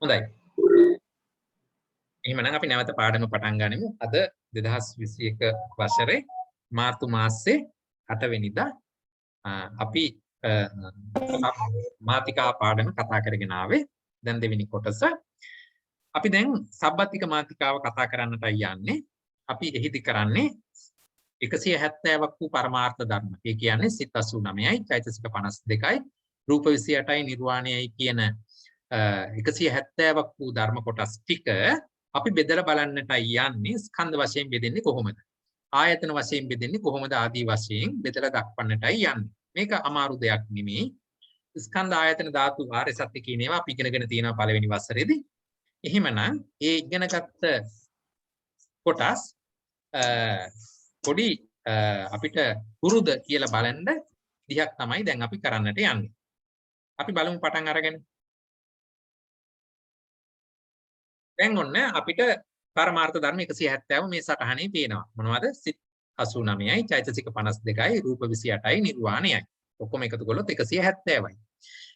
හොඳයි. එහෙනම් අපි නැවත පාඩම පටන් ගනිමු. අද 2021 වසරේ මාර්තු මාසයේ 8 වෙනිදා අපි මාතිකා පාඩම කතා කරගෙන ආවේ. දැන් දෙවෙනි කොටස. අපි දැන් සබ්බතික මාතිකාව කතා කරන්නටයි යන්නේ. අපි එහිදී කරන්නේ 170ක් වූ පරමාර්ථ ධර්ම. ඒ කියන්නේ සිත් 89යි, චෛතසික 52යි, රූප 28යි, නිර්වාණයයි කියන 170ක් වූ ධර්ම කොටස් ටික අපි බෙදලා බලන්නටයි යන්නේ. ස්කන්ධ වශයෙන් බෙදෙන්නේ කොහොමද? ආයතන වශයෙන් බෙදෙන්නේ කොහොමද? ආදී වශයෙන් බෙදලා දක්වන්නටයි යන්නේ. මේක අමාරු දෙයක් නෙමෙයි. ස්කන්ධ ආයතන ධාතු ආර්ය සත්‍ය කියන ඒවා අපි ඉගෙනගෙන තියෙනවා පළවෙනි වසරේදී. එහෙමනම් ඒ ඉගෙනගත්ත කොටස් පොඩි අපිට පුරුද කියලා බලන්න විදිහක් තමයි දැන් අපි කරන්නට යන්නේ. අපි බලමු පටන් අරගෙන. දැන් ඔන්න අපිට පරමාර්ථ ධර්ම 170 මේ සටහනේ තියෙනවා. මොනවද? සිත් 89යි, චෛතසික 52යි, රූප 28යි, නිර්වාණයයි. ඔක්කොම එකතු කළොත් 170යි.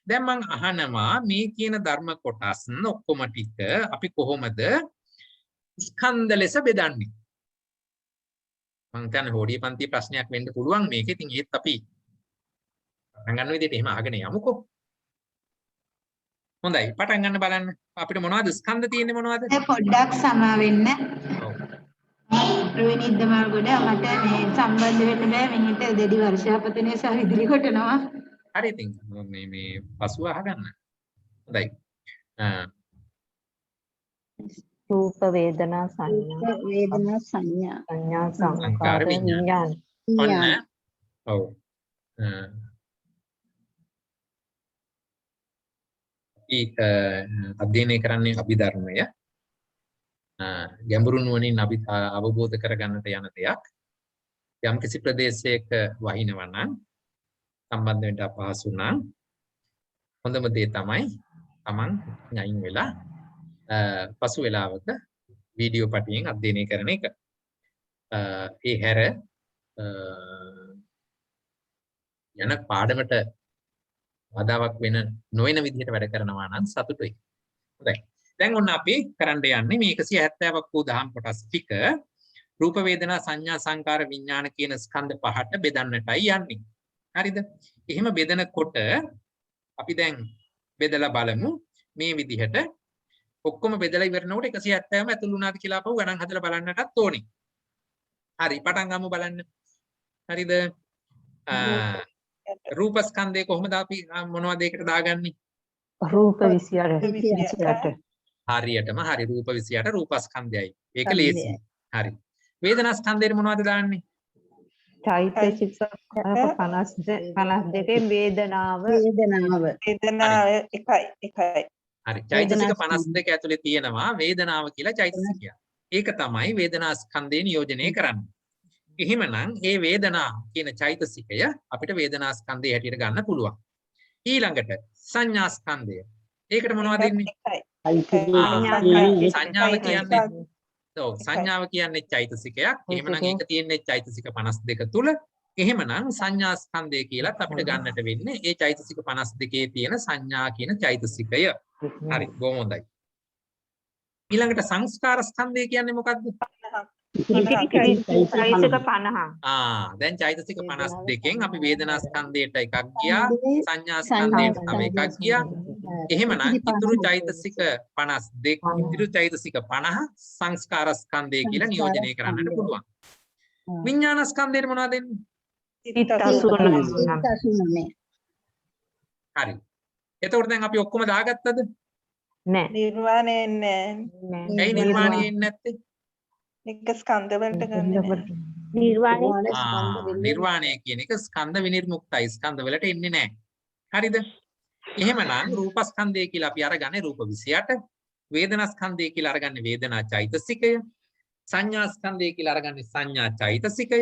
දැන් මම අහනවා මේ කියන ධර්ම කොටස් ඔක්කොම ටික අපි කොහොමද ස්කන්ධ ලෙස බෙදන්නේ? මම කියන්නේ හොඩිය පන්ති ප්‍රශ්නයක් වෙන්න පුළුවන් මේක. ඉතින් ඒත් අපි පටන් ගන්න විදිහට එහෙම අහගෙන යමුකෝ. හොඳයි පටන් ගන්න බලන්න. අපිට මොනවද ස්කන්ධ තියෙන්නේ මොනවද? පොඩ්ඩක් සමා වෙන්න. ඔව්. ප්‍රවීණ ඉදමල්ගොඩ මට මේ සම්බන්ධ වෙන්න බෑ. මිනිට දෙඩි වර්ෂාපතනේ සහ ඉදිරි කොටනවා. හරි ඉතින් මේ පසුව අහගන්න. හොඳයි. රූප වේදනා සංඥා සංකාර විඥාන. ඔන්න. ඔව්. අධ්‍යයනය කරන්නේ අභිධර්මය. ගැඹුරු නුවණින් අපි අවබෝධ කරගන්නට යන දෙයක්. යම්කිසි ප්‍රදේශයක වහිනවා නම් සම්බන්ධ වෙන්න අපහසු නම් හොඳම දේ තමයි Taman ඥයින් වෙලා පසු වෙලාවක වීඩියෝ පටියෙන් අධ්‍යයනය කරන එක. ඒ හැර යන පාඩමට බාධාවක් වෙන නොවන විදිහට වැඩ කරනවා නම් සතුටුයි. හොඳයි. දැන් ඔන්න අපි කරන්න යන්නේ මේ 170ක් වූ දහම් කොටස් ටික රූප වේදනා සංඥා සංකාර විඥාන කියන ස්කන්ධ පහට බෙදන්නටයි යන්නේ. හරිද? එහෙම බෙදනකොට අපි දැන් බෙදලා බලමු මේ විදිහට ඔක්කොම බෙදලා ඉවරනකොට 170ම ඇතුළු වුණාද කියලා අපව ගණන් හදලා බලන්නටත් ඕනේ. හරි පටන් ගමු බලන්න. හරිද? රූප ස්කන්ධය කොහොමද අපි මොනවද ඒකට දාගන්නේ? රූප 28. හරියටම හරි රූප 28 රූප ස්කන්ධයයි. ඒක ලේසියි. හරි. වේදනා ස්කන්ධයට මොනවද දාන්නේ? චෛතසික 52 වේදනාව එකයි. හරි. චෛතසික 52 ඇතුලේ තියෙනවා වේදනාව කියලා චෛතසිකය. ඒක තමයි වේදනා ස්කන්ධේ නියෝජනය කරන්නේ. එහෙමනම් මේ වේදනා කියන චෛතසිකය අපිට වේදනා ස්කන්ධය හැටියට ගන්න පුළුවන්. ඊළඟට සංඥා ස්කන්ධය. ඒකට මොනවද දෙන්නේ? සංඥාව කියන්නේ ඔව් සංඥාව කියන්නේ චෛතසිකයක්. එහෙමනම් ඒක තියෙන්නේ චෛතසික 52 තුල. එහෙමනම් සංඥා ස්කන්ධය කියලාත් අපිට ගන්නට වෙන්නේ ඒ චෛතසික 52 තියෙන සංඥා කියන චෛතසිකය. හරි බොහොම හොඳයි. ඊළඟට සංස්කාර ස්කන්ධය කියන්නේ මොකද්ද? චෛතසික 50. දැන් චෛතසික 52කින් අපි වේදනා ස්කන්ධයට එකක් ගියා, සංඥා ස්කන්ධයට තව එකක් ගියා. එහෙමනම් ඉතුරු චෛතසික 52, ඉතුරු චෛතසික 50 සංස්කාර ස්කන්ධය කියලා නියෝජනය කරන්නට පුළුවන්. විඥාන ස්කන්ධයට මොනවද දෙන්නේ? සිත් 89. හරි. එතකොට දැන් අපි ඔක්කොම දාගත්තද? නෑ. නිර්වාණය නෑ. ඇයි නිර්වාණය එන්නේ නැත්තේ? එක ස්කන්ධ වලට ගන්න. නිර්වාණය කියන එක ස්කන්ධ විනිර්මුක්තයි. ස්කන්ධ වලට එන්නේ නැහැ. හරිද? එහෙමනම් රූපස්කන්ධය කියලා අපි අරගන්නේ රූප 28. වේදනාස්කන්ධය කියලා අරගන්නේ වේදනා චෛතසිකය. සංඥාස්කන්ධය කියලා අරගන්නේ සංඥා චෛතසිකය.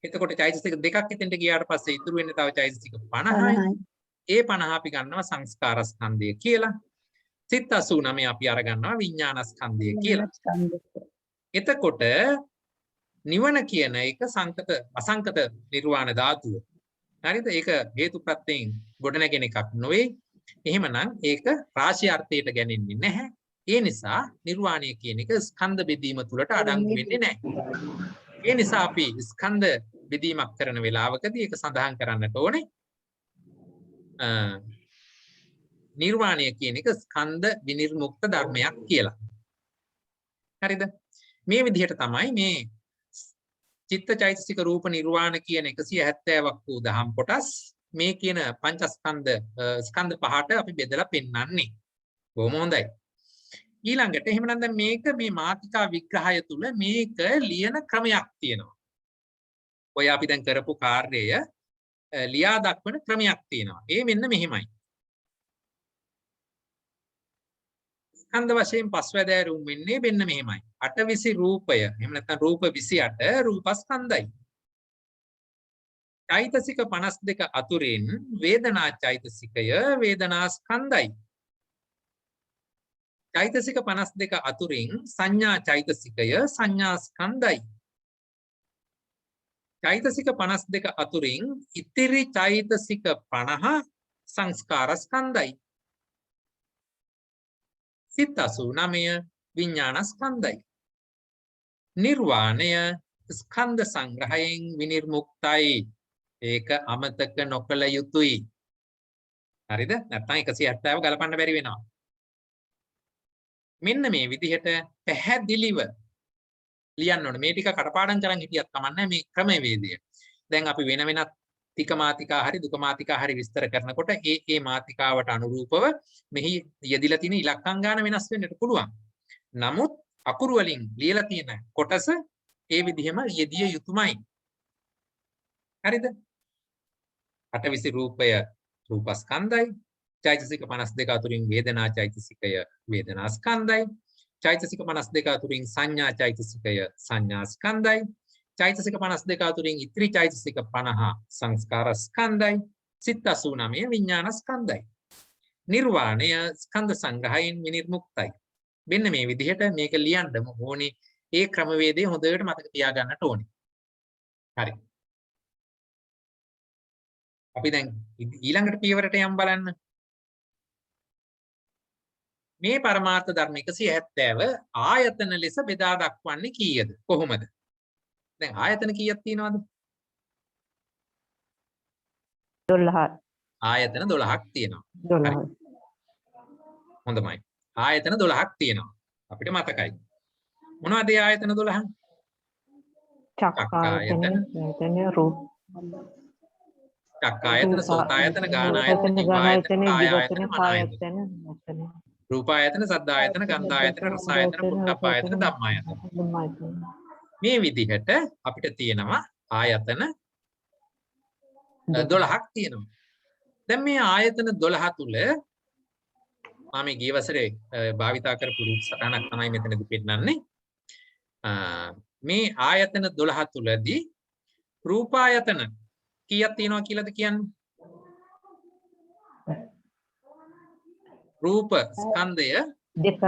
එතකොට චෛතසික දෙකක් එතෙන්ට ගියාට පස්සේ ඉතුරු වෙන්නේ තව චෛතසික 50යි. ඒ 50 අපි ගන්නවා සංස්කාරස්කන්ධය කියලා. සිත් 89 අපි අරගන්නවා විඥානස්කන්ධය කියලා. එතකොට නිවන කියන එක අසංකත නිර්වාණ ධාතුව. හරිද? ඒක හේතු ප්‍රත්‍යයෙන් ගොඩනැගෙන එකක් නොවේ. එහෙමනම් ඒක රාශි අර්ථයට ගැනෙන්නේ නැහැ. ඒ නිසා නිර්වාණය කියන එක ස්කන්ධ බෙදීම තුලට අඩංගු වෙන්නේ නැහැ. ඒ නිසා අපි ස්කන්ධ බෙදීමක් කරන වෙලාවකදී ඒක සඳහන් කරන්නට ඕනේ. නිර්වාණය කියන එක ස්කන්ධ විනිර්මුක්ත ධර්මයක් කියලා. හරිද? මේ විදිහට තමයි මේ චිත්තචෛතසික රූප නිර්වාණ කියන 170ක් වූ දහම් කොටස් මේ කියන පංචස්කන්ධ ස්කන්ධ පහට අපි බෙදලා පෙන්වන්නේ. බොහොම හොඳයි. ඊළඟට එහෙමනම් දැන් මේක මේ මාතිකා විග්‍රහය තුල මේක ලියන ක්‍රමයක් තියෙනවා. ඔය අපි දැන් කරපු කාර්යය ලියා දක්වන ක්‍රමයක් තියෙනවා. ඒ මෙන්න මෙහෙමයි. ස්කන්ධ වශයෙන් පස්වැදෑරුම් වෙන්නේ මෙන්න මෙහෙමයි. 8 රූපය. එහෙම නැත්නම් රූප 28 රූපස්කන්ධයි. චෛතසික 52 අතුරින් වේදනා චෛතසිකය වේදනාස්කන්ධයි. චෛතසික 52 අතුරින් සංඥා චෛතසිකය සංඥාස්කන්ධයි. චෛතසික 52 අතුරින් ඉතිරි චෛතසික 50 සංස්කාරස්කන්ධයි. සිත 89 විඥානස්කන්ධයි. නිර්වාණය ස්කන්ධ සංග්‍රහයෙන් විනිර්මුක්තයි. ඒක අමතක නොකළ යුතුයි. හරිද? නැත්නම් 170 ගලපන්න බැරි වෙනවා. මෙන්න මේ විදිහට පැහැදිලිව ලියන්න ඕනේ. මේ ටික කටපාඩම් කරන් හිටියත් කමන්නේ මේ ක්‍රමවේදය. දැන් අපි වෙන වෙනත් තික මාතිකා හරි දුක මාතිකා හරි විස්තර කරනකොට ඒ මාතිකාවට අනුරූපව මෙහි යෙදිලා තියෙන ඉලක්කම් ගන්න වෙනස් වෙන්නට පුළුවන්. නමුත් අකුරු වලින් ලියලා තියෙන කොටස ඒ විදිහම යෙදිය යුතුමයි. හරිද? 8 රූපය රූපස්කන්ධයි. චෛතසික 52 අතුරින් වේදනා චෛතසිකය වේදනාස්කන්ධයි. චෛතසික 52 අතුරින් සංඥා චෛතසිකය සංඥාස්කන්ධයි. චෛතසික 52 අතුරින් ඉතිරි චෛතසික 50 සංස්කාරස්කන්ධයි. සිත 89 විඥානස්කන්ධයි. නිර්වාණය ස්කන්ධ සංග්‍රහයෙන් විනිර්මුක්තයි. මෙන්න මේ විදිහට මේක ලියන්නම ඕනේ. ඒ ක්‍රමවේදය හොඳට මතක තියාගන්නට ඕනේ. හරි. අපි දැන් ඊළඟට පියවරට යම් බලන්න. මේ පරමාර්ථ ධර්ම 170 ආයතන ලෙස බෙදා දක්වන්නේ කීයද? කොහොමද? දැන් ආයතන කීයක් තියෙනවද? 12. ආයතන 12ක් තියෙනවා. 12. හොඳයි. ආයතන 12ක් තියෙනවා. අපිට මතකයි. මොනවද ඒ ආයතන 12? චක්කායතන, ආයතන රූප. චක්කායතන, සෝතායතන, ගානායතන, ජීවායතන, කායායතන, මනායතන. රූපායතන, සද්ධායතන, ගන්ධායතන, රසායතන, පුට්ඨපායතන, ධම්මායතන. මේ විදිහට අපිට තියෙනවා ආයතන 12ක් තියෙනවා. දැන් මේ ආයතන 12 තුල මම ගිය වසරේ භාවිතා කරපු රූප සටහනක් තමයි මෙතනදී පෙන්නන්නේ. මේ ආයතන 12 තුලදී රූපායතන කීයක් තියෙනවා කියලාද කියන්නේ? රූප ස්කන්ධය දෙක.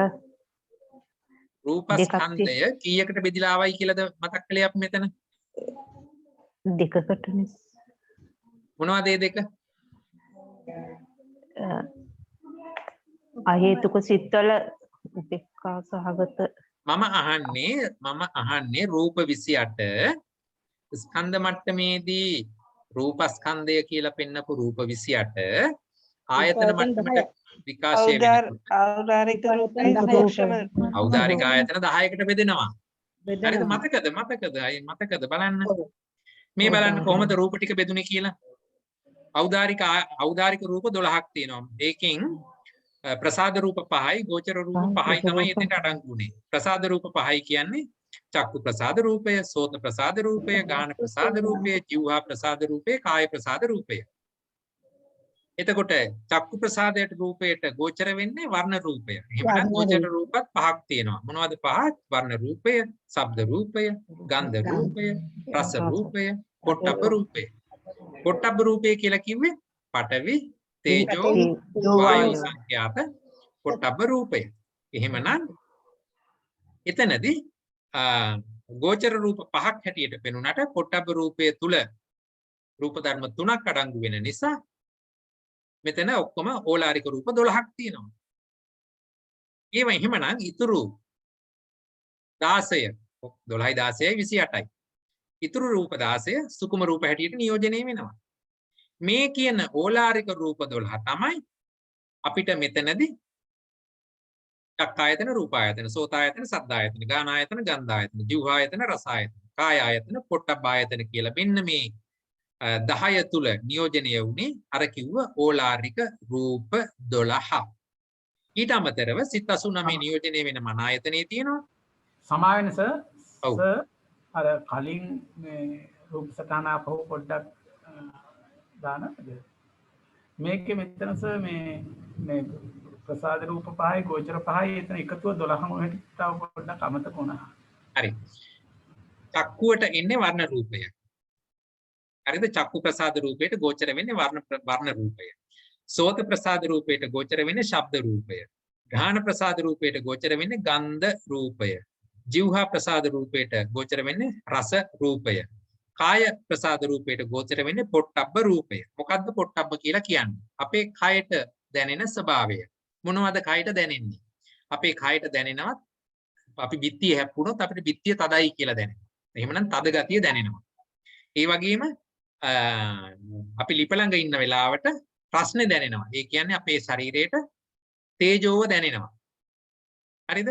රූප ස්කන්ධය කීයකට බෙදලා ආවයි කියලාද මතක් කළේ අපි මෙතන? දෙකකටනේ. මොනවද මේ දෙක? අහේතුක සිත්වල උපේක්ඛා සහගත. මම අහන්නේ රූප 28 ස්කන්ධ මට්ටමේදී රූපස්කන්ධය කියලා පෙන්නපු රූප 28 ආයතන මට්ටමට විකාශය වෙනකොට ඖදාරික රූපේ සූක්ෂම ඖදාරික ආයතන 10කට බෙදෙනවා. හරිද? මතකද බලන්න. මේ බලන්න කොහොමද රූප ටික බෙදුනේ කියලා. ඖදාරික රූප 12ක් තියෙනවා. ඒකෙන් ප්‍රසාද රූප 5යි ගෝචර රූප 5යි තමයි එතනට අඩංගු වෙන්නේ. ප්‍රසාද රූප 5යි කියන්නේ චක්කු ප්‍රසාද රූපය, සෝත ප්‍රසාද රූපය, ගාන ප්‍රසාද රූපය, ජීවහා ප්‍රසාද රූපය, කාය ප්‍රසාද රූපය. එතකොට චක්කු ප්‍රසාදයට රූපයට ගෝචර වෙන්නේ වර්ණ රූපය. එහෙනම් ගෝචර රූපත් 5ක් තියෙනවා. මොනවද 5? වර්ණ රූපය, ශබ්ද රූපය, ගන්ධ රූපය, රස රූපය, පොට්ටබ්බ රූපය. පොට්ටබ්බ රූපය කියලා කිව්වේ පඨවි, තේජෝ, වායෝ සංඛ්‍යාත පොට්ටබ්බ රූපය. එහෙමනම් එතනදී ගෝචර රූප 5ක් හැටියට පෙනුනට පොට්ටබ්බ රූපය තුල රූප ධර්ම 3ක් අඩංගු වෙන නිසා මෙතන ඔක්කොම ඕලාරික රූප 12ක් තියෙනවා. ඒවා එහෙමනම් ඉතුරු 16 12යි 16යි 28යි. ඉතුරු රූප 16 සුකුම රූප හැටියට නියෝජනය වෙනවා. මේ කියන ඕලාරික රූප 12 තමයි අපිට මෙතනදී චක්කායතන, රූපායතන, සෝතායතන, සද්ධායතන, ගානායතන, ගන්ධායතන, ජීවආයතන, රසායතන, කායායතන, පොට්ටබ්බායතන කියලා මෙන්න මේ 10 තුල නියෝජනය වුණේ අර කිව්ව ඕලාරික රූප 12. ඊට අමතරව සිත් 89 නියෝජනය වෙන මන ආයතනයේ තියෙනවා. සමාවෙන සර් ඔව්. සර් අර කලින් මේ රූප සටහන අපහු පොඩ්ඩක් දානද මේකේ මෙතන සර් මේ ප්‍රසාද රූප පහයි ගෝචර පහයි එතන එකතුව 12ම හැටි තව පොඩ්ඩක් අමතක වුණා. හරි. චක්කුවට එන්නේ වර්ණ රූපය. හරිද? චක්කු ප්‍රසාද රූපයට ගෝචර වෙන්නේ වර්ණ රූපය. සෝත ප්‍රසාද රූපයට ගෝචර වෙන්නේ ශබ්ද රූපය. ගාහන ප්‍රසාද රූපයට ගෝචර වෙන්නේ ගන්ධ රූපය. જીවහා ප්‍රසාද රූපයට ගෝචර වෙන්නේ රස රූපය. කාය ප්‍රසාද රූපයට ගෝචර වෙන්නේ පොට්ටබ්බ රූපය. මොකද්ද පොට්ටබ්බ කියලා කියන්නේ? අපේ කයට දැනෙන ස්වභාවය. මොනවද කයට දැනෙන්නේ? අපේ කයට දැනෙනවා අපි බිත්තිය හැප්පුණොත් අපිට බිත්තිය තදයි කියලා දැනෙනවා. එහෙමනම් තද ගතිය දැනෙනවා. ඒ වගේම අපි ලිප ළඟ ඉන්න වෙලාවට ප්‍රශ්නේ දැනෙනවා. ඒ කියන්නේ අපේ ශරීරයට තේජෝව දැනෙනවා. හරිද?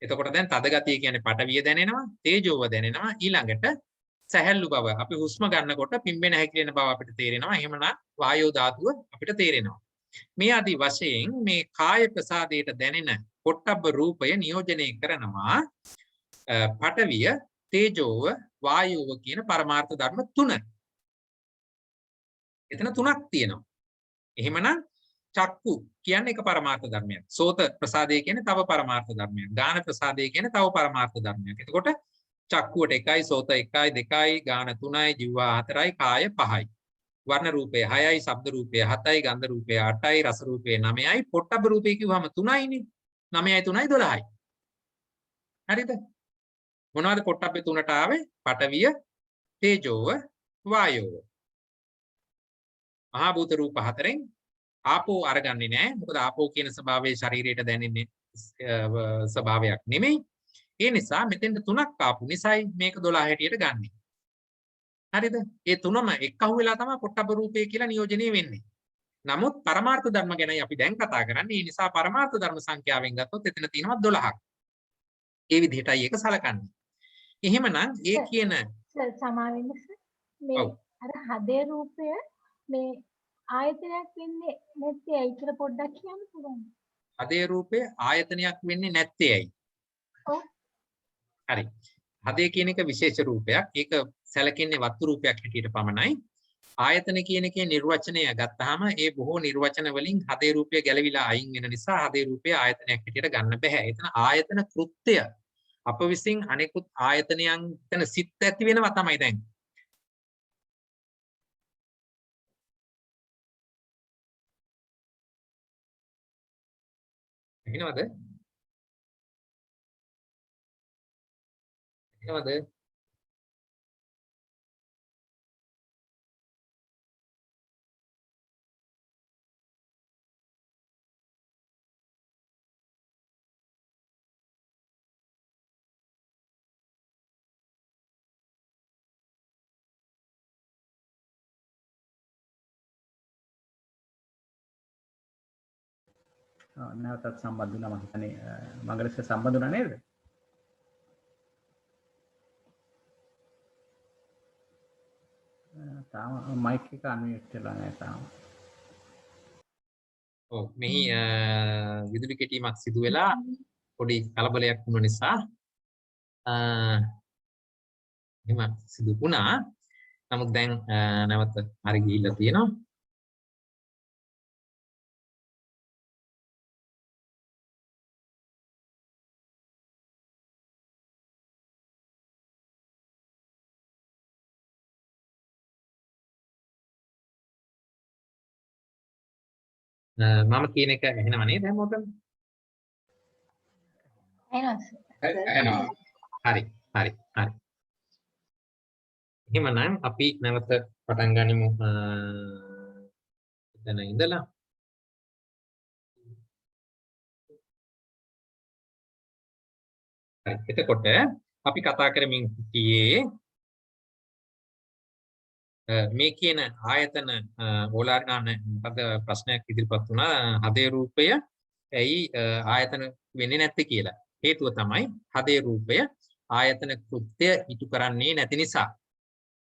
එතකොට දැන් තද ගතිය කියන්නේ පටවිය දැනෙනවා, තේජෝව දැනෙනවා. ඊළඟට සැහැල්ලු බව. අපි හුස්ම ගන්නකොට පිම්බෙන හැකිලෙන බව අපිට තේරෙනවා. එහෙමනම් වායෝ ධාතුව අපිට තේරෙනවා. මේ ආදි වශයෙන් මේ කාය ප්‍රසාදයට දැනෙන පොට්ටබ්බ රූපය නියෝජනය කරනවා පටවිය, තේජෝව, වායෝව කියන පරමාර්ථ ධර්ම තුන. එතන තුනක් තියෙනවා. එහෙමනම් චක්කු කියන්නේ එක පරමාර්ථ ධර්මයක්. සෝත ප්‍රසාදය කියන්නේ තව පරමාර්ථ ධර්මයක්. ගාන ප්‍රසාදය කියන්නේ තව පරමාර්ථ ධර්මයක්. එතකොට චක්කුවට 1යි, සෝත 1යි, 2යි, ගාන 3යි, ජීවා 4යි, කාය 5යි. වර්ණ රූපය 6යි, ශබ්ද රූපය 7යි, ගන්ධ රූපය 8යි, රස රූපය 9යි, පොට්ටබ්බ රූපය කිව්වම 3යිනේ. 9යි 3යි 12යි. හරිද? මොනවද පොට්ටබ්බේ 3ට ආවේ? පඨවිය, තේජෝව, වායෝව. මහා භූත රූප 4න් ආපෝ අරගන්නේ නැහැ. මොකද ආපෝ කියන ස්වභාවයේ ශරීරයට දැනෙන්නේ ස්වභාවයක් නෙමෙයි. ඒ නිසා මෙතෙන්ට 3ක් ආපු නිසායි මේක 12 හැටියට ගන්නෙ. හරිද? ඒ තුනම එක්කහුව වෙලා තමයි පොට්ටබ්බ රූපය කියලා නියෝජනය වෙන්නේ. නමුත් පරමාර්ථ ධර්ම ගැනයි අපි දැන් කතා කරන්නේ. ඒ නිසා පරමාර්ථ ධර්ම සංඛ්‍යාවෙන් ගත්තොත් එතන තියෙනවා 12ක්. ඒ විදිහටයි ඒක සලකන්නේ. එහෙමනම් ඒ කියන සමාවෙන්න මේ අර හදේ රූපය මේ ආයතනයක් වෙන්නේ නැත්තේ ඇයි කියලා පොඩ්ඩක් කියන්න පුළුවන්ද? හදේ රූපය ආයතනයක් වෙන්නේ නැත්තේ ඇයි? ඔව්. හරි. හදේ කියන එක විශේෂ රූපයක්. ඒක සැලකෙන්නේ වස්තු රූපයක් හැටියට පමණයි. ආයතන කියන එකේ නිර්වචනය ගත්තාම ඒ බොහෝ නිර්වචන වලින් හදේ රූපය ගැලවිලා අයින් වෙන නිසා හදේ රූපය ආයතනයක් හැටියට ගන්න බෑ. එතන ආයතන කෘත්‍ය අප විසින් අනෙකුත් ආයතනයන් එතන සිත් ඇති වෙනවා තමයි දැන්. එනවද? එනවද? නැවතත් සම්බන්ධ වුණා මම හිතන්නේ මංගලස්ස සම්බන්ධ වුණා නේද? තාම මයික් එක අන්මියුට් කරලා නැහැ තාම. ඔව් මෙහි විදුලි කෙටීමක් සිදු වෙලා පොඩි කලබලයක් වුණ නිසා එහෙම සිදු වුණා. නමුත් දැන් නැවත හරි ගිහිල්ලා තියෙනවා. මම කියන එක ඇහෙනව නේද හැමෝටම? එනවා. හරි. එහෙමනම් අපි නැවත පටන් ගනිමු. එතන ඉඳලා හරි. එතකොට අපි කතා කරමින් සිටියේ මේ කියන ආයතන ඕලාරිකාන මොකද ප්‍රශ්නයක් ඉදිරිපත් වුණා හදේ රූපය ඇයි ආයතන වෙන්නේ නැත්තේ කියලා. හේතුව තමයි හදේ රූපය ආයතන කෘත්‍ය ඉටු කරන්නේ නැති නිසා.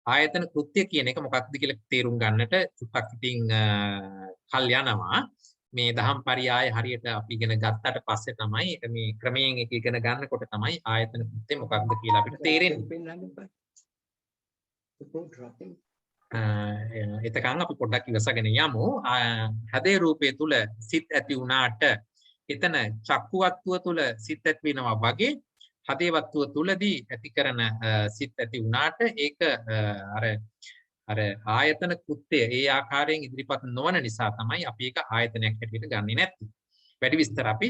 ආයතන කෘත්‍ය කියන එක මොකක්ද කියලා තේරුම් ගන්නට චුට්ටක් ඉතින් කල් යනවා. මේ දහම් පරියාය හරියට අපි ඉගෙන ගත්තට පස්සේ තමයි මේ ක්‍රමයෙන් එක ඉගෙන ගන්නකොට තමයි ආයතන කෘත්‍ය මොකක්ද කියලා අපිට තේරෙන්නේ. එතකන් අපි පොඩ්ඩක් ඉවසගෙන යමු. හදේ රූපය තුල සිත් ඇති වුණාට එතන චක්කු වත්තුව තුල සිත් ඇති වෙනවා වගේ හදේ වත්තුව තුලදී ඇති කරන සිත් ඇති වුණාට ඒක අර ආයතන කෘත්‍ය ඒ ආකාරයෙන් ඉදිරිපත් නොවන නිසා තමයි අපි ඒක ආයතනයක් හැටියට ගන්නෙ නැත්තේ. වැඩි විස්තර අපි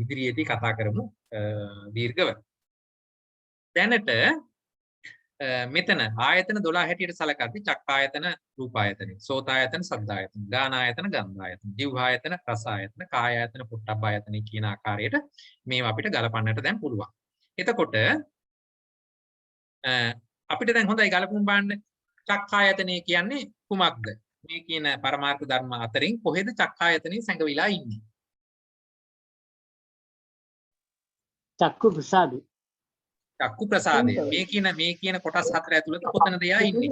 ඉදිරියේදී කතා කරමු දීර්ඝව. දැනට මෙතන ආයතන 12 හැටියට සලකද්දී චක්කායතන, රූපායතන, සෝතායතන, සද්ධායතන, ගානායතන, ගන්ධායතන, જીවහායතන, රසායතන, කායායතන, පොට්ටබ්බායතන කියන ආකාරයට මේවා අපිට ගලපන්නට දැන් පුළුවන්. එතකොට අපිට දැන් හොඳයි ගලපුම් බලන්න චක්කායතනය කියන්නේ කුමක්ද? මේ කියන පරමාර්ථ ධර්ම අතරින් කොහෙද චක්කායතනෙ සැඟවිලා ඉන්නේ? චක්කු ප්‍රසාදේ. චක්කු ප්‍රසාදය. මේ කියන කොටස් හතර ඇතුළත කොතනද යා ඉන්නේ?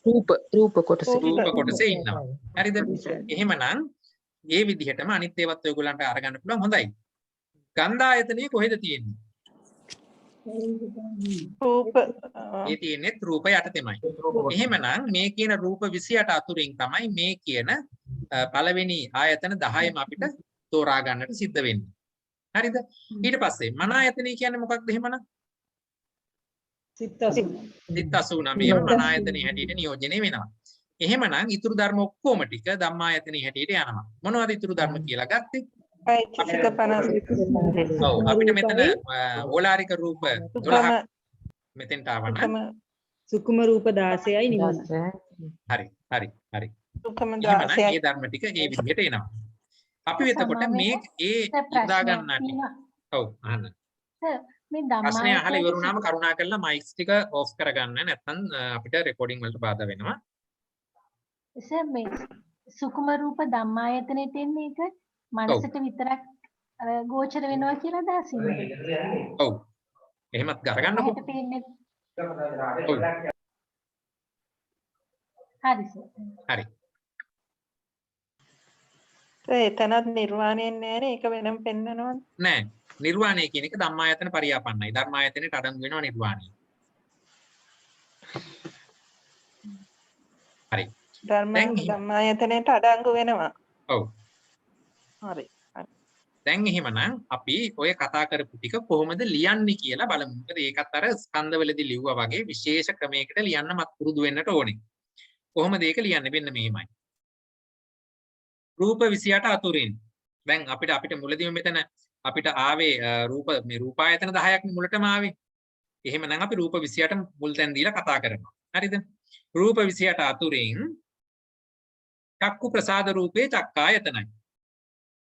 රූප කොටසේ. රූප කොටසේ ඉන්නවා. හරිද? එහෙමනම් මේ විදිහටම අනිත් ඒවත් ඔයගොල්ලන්ට අරගන්න පුළුවන්. හොඳයි. ගන්ධායතනෙ කොහෙද තියෙන්නේ? රූප ඒ තියෙන්නේ රූප යටතෙමයි. එහෙමනම් මේ කියන රූප 28 අතුරින් තමයි මේ කියන පළවෙනි ආයතන 10ම අපිට තෝරා ගන්නට සිද්ධ වෙන්නේ. හරිද? ඊට පස්සේ මන ආයතනය කියන්නේ මොකක්ද එහෙමනම්? සිත් 89ම මන ආයතනයේ හැටියට නියෝජනය වෙනවා. එහෙමනම් ඊතුරු ධර්ම ඔක්කොම ටික ධම්මායතනයේ හැටියට යනවා. මොනවද ඊතුරු ධර්ම කියලා ගත්තේ? චෛතසික 50. ඔව් අපිට මෙතන ඕලාරික රූප 12ක් මෙතෙන්ට ආවනම් සුකුම රූප 16යි නිවන. හරි. සුඛම එහෙමනම් 16යි. මේ ධර්ම ටික ඒ විදිහට එනවා. අපි එතකොට මේ යොදා ගන්නට ඔව් අහන්න. මේ ප්‍රශ්නේ අහලා ඉවර ධම්මායතන වුණාම කරුණා කරලා මයික්ස් ටික ඕෆ් කරගන්න නැත්නම් අපිට රෙකෝඩින් වලට බාධා වෙනවා. මේ සුකුම රූප ධම්මායතනෙට එන්නේ ඒක මනසට විතරක් ගෝචර වෙනවා කියලා දාසින්නේ. ඔව්. එහෙමත් ගරගන්නකො. හිතට පේන්නේ ඔව්. හරි සර්. හරි. එතනත් නිර්වාණයෙන් නෑනේ ඒක වෙනම පෙන්නනවද? නෑ. නිර්වාණය කියන එක ධම්මායතන පරියාපන්නයි. ධර්මායතනෙට අඩංගු වෙනවා නිර්වාණය. හරි. ධම්මායතනයට අඩංගු වෙනවා. ඔව්. හරි. දැන් එහෙමනම් අපි ඔය කතා කරපු ටික කොහොමද ලියන්නේ කියලා බලමු. මොකද ඒකත් අර ස්කන්ධවලදී ලිව්වා වගේ විශේෂ ක්‍රමයකට ලියන්න මත් පුරුදු වෙන්නට ඕනේ. කොහොමද ඒක ලියන්නේ? මෙන්න මෙහෙමයි. රූප 28 අතුරින් දැන් අපිට මුලදීම මෙතන අපිට ආවේ මේ රූපායතන 10ක් මුලටම ආවේ. එහෙමනම් අපි රූප 28 මුල් තැන් දීලා කතා කරනවා. හරිද? රූප 28 අතුරින් චක්කු ප්‍රසාද රූපේ චක්කායතනයි.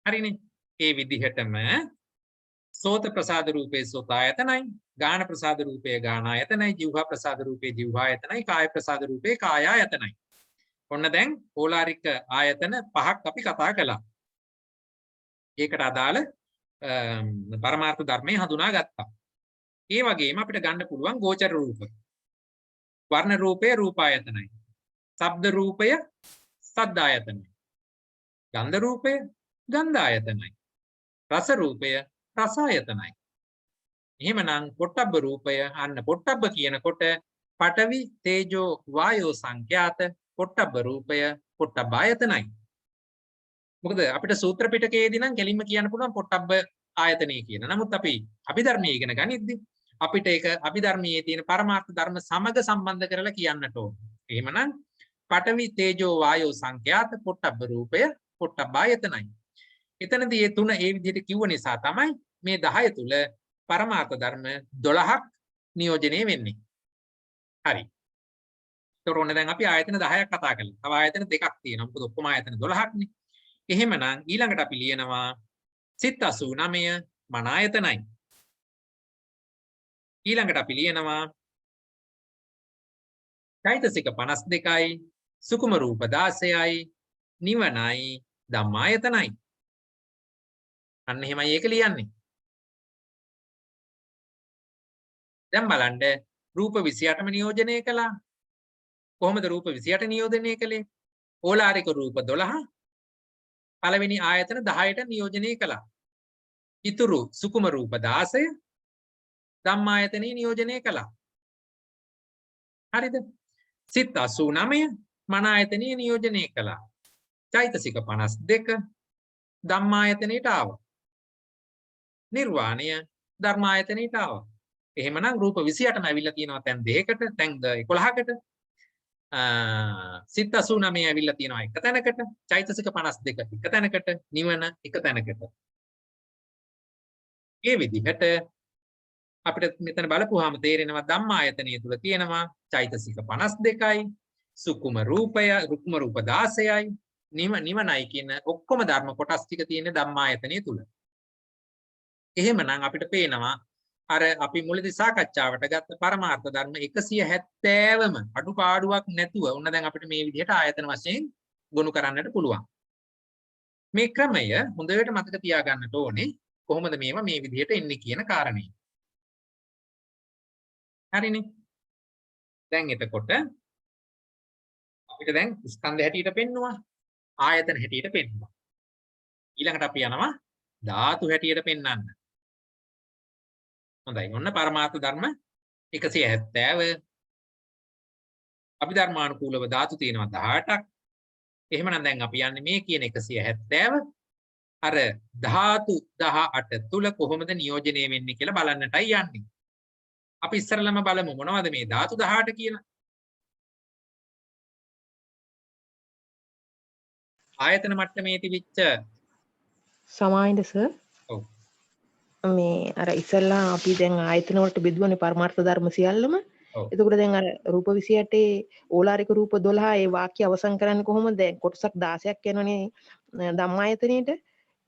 හරිනේ. ඒ විදිහටම සෝත ප්‍රසාද රූපේ සෝතායතනයි, ගාන ප්‍රසාද රූපේ ගානායතනයි, જીවහා ප්‍රසාද රූපේ જીවහායතනයි, කාය ප්‍රසාද රූපේ කායායතනයි. ඔන්න දැන් ඕලාරික ආයතන 5ක් අපි කතා කළා. ඒකට අදාළ පරමාර්ථ ධර්මයේ හඳුනා ගත්තා. ඒ වගේම අපිට ගන්න පුළුවන් ගෝචර රූප. වර්ණ රූපය රූපායතනයි. ශබ්ද රූපය සද්දායතනයි. ගන්ධ රූපය ගන්ධායතනයි. රස රූපය රසායතනයි. එහෙමනම් පොට්ටබ්බ රූපය අන්න පොට්ටබ්බ කියනකොට පඨවි තේජෝ වායෝ සංඛ්‍යාත පොට්ටබ්බ රූපය පොට්ටබ්බායතනයි. මොකද අපිට සූත්‍ර පිටකයේදී නම් කෙලින්ම කියන්න පුළුවන් පොට්ටබ්බ ආයතනය කියන. නමුත් අපි අභිධර්මයේ ඉගෙන ගනිද්දී අපිට ඒක අභිධර්මයේ තියෙන පරමාර්ථ ධර්ම සමග සම්බන්ධ කරලා කියන්නට ඕන. එහෙමනම් පඨවි තේජෝ වායෝ සංඛ්‍යාත පොට්ටබ්බ රූපය පොට්ටබ්බායතනයි. එතනදී මේ තුන ඒ විදිහට කිව්ව නිසා තමයි මේ 10 තුල පරමාර්ථ ධර්ම 12ක් නියෝජනය වෙන්නේ. හරි. ඒතකොට ඔන්න දැන් අපි ආයතන 10ක් කතා කළා. තව ආයතන දෙකක් තියෙනවා. මොකද ඔක්කොම ආයතන 12ක්නේ. එහෙමනම් ඊළඟට අපි ලියනවා සිත් 89 මන ආයතනයි. ඊළඟට අපි ලියනවා චෛතසික 52යි සුකුම රූප 16යි නිවනයි ධම්මායතනයි. අන්න එහෙමයි ඒක ලියන්නේ. දැන් බලන්න රූප 28ම නියෝජනය කළා. කොහොමද රූප 28 නියෝජනය කළේ? ඕලාරික රූප 12 පළවෙනි ආයතන 10ට නියෝජනය කළා. ඉතුරු සුකුම රූප 16 ධම්මායතනෙ නියෝජනය කළා. හරිද? සිත් 89 මන ආයතනෙ නියෝජනය කළා. චෛතසික 52 ධම්මායතනෙට ආවා. නිර්වාණය ධර්මායතනෙට ආවා. එහෙමනම් රූප 28ම ඇවිල්ලා තියෙනවා තැන් දෙකකට, තැන් 11කට. සිත් 89 ඇවිල්ලා තියෙනවා එක තැනකට, චෛතසික 52 එක තැනකට, නිවන එක තැනකට. මේ විදිහට අපිට මෙතන බලපුවාම තේරෙනවා ධම්මායතනය තුල තියෙනවා චෛතසික 52යි, සුකුම රූප 16යි, නිවනයි කියන ඔක්කොම ධර්ම කොටස් ටික තියෙන ධම්මායතනය තුල. එහෙමනම් අපිට පේනවා අර අපි මුලදී සාකච්ඡාවට ගත්ත පරමාර්ථ ධර්ම 170ම අඩුපාඩුවක් නැතුව උන්න දැන් අපිට මේ විදිහට ආයතන වශයෙන් ගොනු කරන්නට පුළුවන්. මේ ක්‍රමය හොඳට මතක තියාගන්නට ඕනේ කොහොමද මේවා මේ විදිහට එන්නේ කියන කාරණේ. හරිනේ. දැන් එතකොට අපිට දැන් ස්කන්ධ හැටියට පෙන්නවා ආයතන හැටියට පෙන්නවා. ඊළඟට අපි යනවා ධාතු හැටියට පෙන්වන්න. හොඳයි. ඔන්න පරමාර්ථ ධර්ම 170 අභිධර්මානුකූලව ධාතු තියෙනවා 18ක්. එහෙමනම් දැන් අපි යන්නේ මේ කියන 170 අර ධාතු 18 තුල කොහොමද නියෝජනය වෙන්නේ කියලා බලන්නටයි යන්නේ. අපි ඉස්සරළම බලමු මොනවද මේ ධාතු 18 කියලා. ආයතන මට්ටමේ තිබිච්ච සමායින්ද සර්? ඔව්. මේ අර ඉස්සල්ලා අපි දැන් ආයතන වලට බෙදුවනේ පරමාර්ථ ධර්ම සියල්ලම. ඔව්. එතකොට දැන් අර රූප 28 ඕලාරික රූප 12 ඒ වාක්‍ය අවසන් කරන්නේ කොහොමද? දැන් කොටසක් 16ක් යනවනේ ධම්මායතනෙට.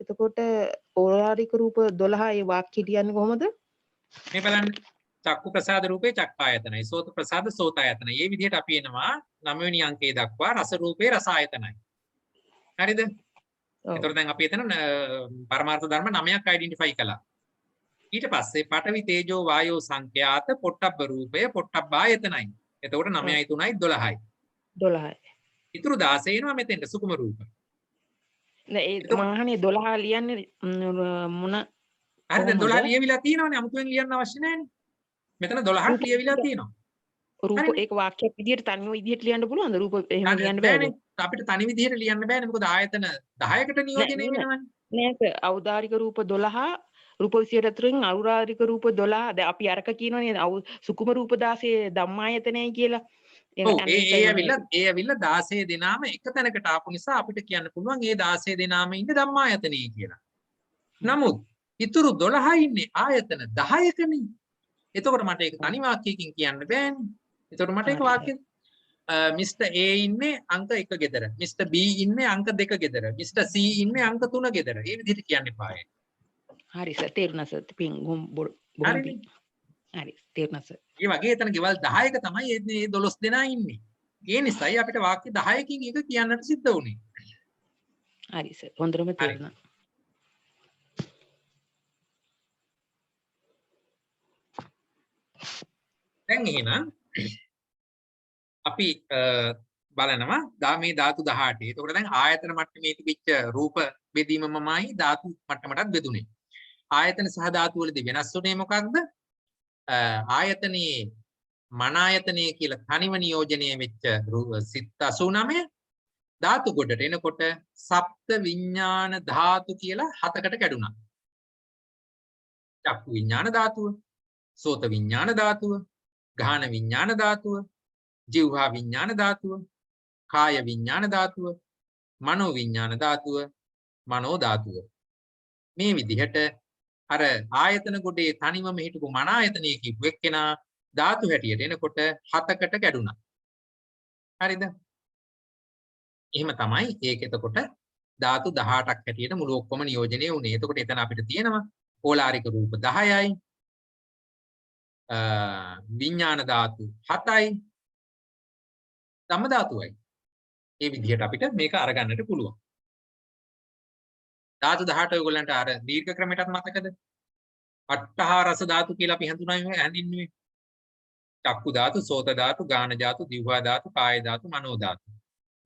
එතකොට ඕලාරික රූප 12 ඒ වාක්‍ය ලියන්නේ කොහොමද? මේ බලන්න චක්කු ප්‍රසාද රූපේ චක්කායතනයි, සෝත ප්‍රසාද සෝතායතනයි. මේ විදිහට අපි එනවා 9 වෙනි අංකයේ දක්වා රස රූපේ රසායතනයි. හරිද? එතකොට දැන් අපි එතන පරමාර්ථ ධර්ම 9ක් අයිඩෙන්ටිෆයි කළා. ඊට පස්සේ පඨවි තේජෝ වායෝ සංඛ්‍යාත පොට්ටබ්බ රූපය පොට්ටබ්බ ආයතනයි. එතකොට 9යි 3යි 12යි. 12යි. ඉතුරු 16 එනවා මෙතෙන්ට සුකුම රූප. නෑ ඒ මහණේ 12 ලියන්නේ මොන හරිද? 12 ලියවිලා තියෙනවනේ අමුතුවෙන් ලියන්න අවශ්‍ය නැහැනේ. මෙතන 12ක් ලියවිලා තියෙනවා. රූප ඒක වාක්‍යයක් විදිහට තනිව විදිහට ලියන්න පුළුවන්ද? රූප එහෙම ලියන්න බෑනේ. අපිට තනි විදිහට ලියන්න බෑනේ. මොකද ආයතන 10කට නියෝජනය වෙනවනේ. නෑ අවදාරික රූප 12 රූප 28 අතරින් අවදාරික රූප 12 දැන් අපි අරක කියනවනේ සුකුම රූප 16 ධම්මායතනයි කියලා. ඒ ඇවිල්ලා 16 දෙනාම එක තැනකට ආපු නිසා අපිට කියන්න පුළුවන් ඒ 16 දෙනාම ඉන්නේ ධම්මායතනේ කියලා. නමුත් ඉතුරු 12 ඉන්නේ ආයතන 10කනේ. එතකොට මට ඒක තනි වාක්‍යයකින් කියන්න බෑනේ. එතකොට මට ඒක වාක්‍ය මිස්ටර් A ඉන්නේ අංක 1 ගෙදර. මිස්ටර් B ඉන්නේ අංක 2 ගෙදර. මිස්ටර් C ඉන්නේ අංක 3 ගෙදර. මේ විදිහට කියන්න එපා. හරි සර් තේරුණා සර්. පින් බොහොම පින්. හරි තේරුණා සර්. මේ වගේ එතන ගෙවල් 10ක තමයි මේ 12 දෙනා ඉන්නේ. ඒ නිසායි අපිට වාක්‍ය 10කින් එක කියන්නට සිද්ධ වුනේ. හරි සර් හොඳටම තේරුණා. දැන් එහෙනම් අපි බලනවා මේ ධාතු 18. එතකොට දැන් ආයතන මට්ටමේ තිබිච්ච රූප බෙදීමමමයි ධාතු මට්ටමටත් බෙදුනේ. ආයතන සහ ධාතු වලදී වෙනස් වුනේ මොකක්ද? ආයතනයේ මන ආයතනය කියලා තනිව නියෝජනය වෙච්ච සිත් 89 ධාතු කොටට එනකොට සප්ත විඥාන ධාතු කියලා 7කට කැඩුනා. චක්කු විඥාන ධාතුව, සෝත විඥාන ධාතුව, ගාහන විඥාන ධාතුව, ජීවහා විඥාන ධාතුව, කාය විඥාන ධාතුව, මනෝ විඥාන ධාතුව, මනෝ ධාතුව. මේ විදිහට අර ආයතන කොටේ තනිවම හිටපු මන ආයතනයේ කියපු එක්කෙනා ධාතු හැටියට එනකොට 7කට කැඩුනා. හරිද? එහෙම තමයි ඒක එතකොට ධාතු 18ක් හැටියට මුළු ඔක්කොම නියෝජනය වුණේ. එතකොට එතන අපිට තියෙනවා ඕලාරික රූප 10යි. විඥාන ධාතු 7යි. ධම්ම ධාතුවයි. මේ විදිහට අපිට මේක අරගන්නට පුළුවන්. ධාතු 18 ඔයගොල්ලන්ට අර දීර්ඝ ක්‍රමයටත් මතකද? අට්ඨහා රස ධාතු කියලා අපි හඳුන්වන්නේ. චක්කු ධාතු, සෝත ධාතු, ගාන ධාතු, දිව්වා ධාතු, කාය ධාතු, මනෝ ධාතු.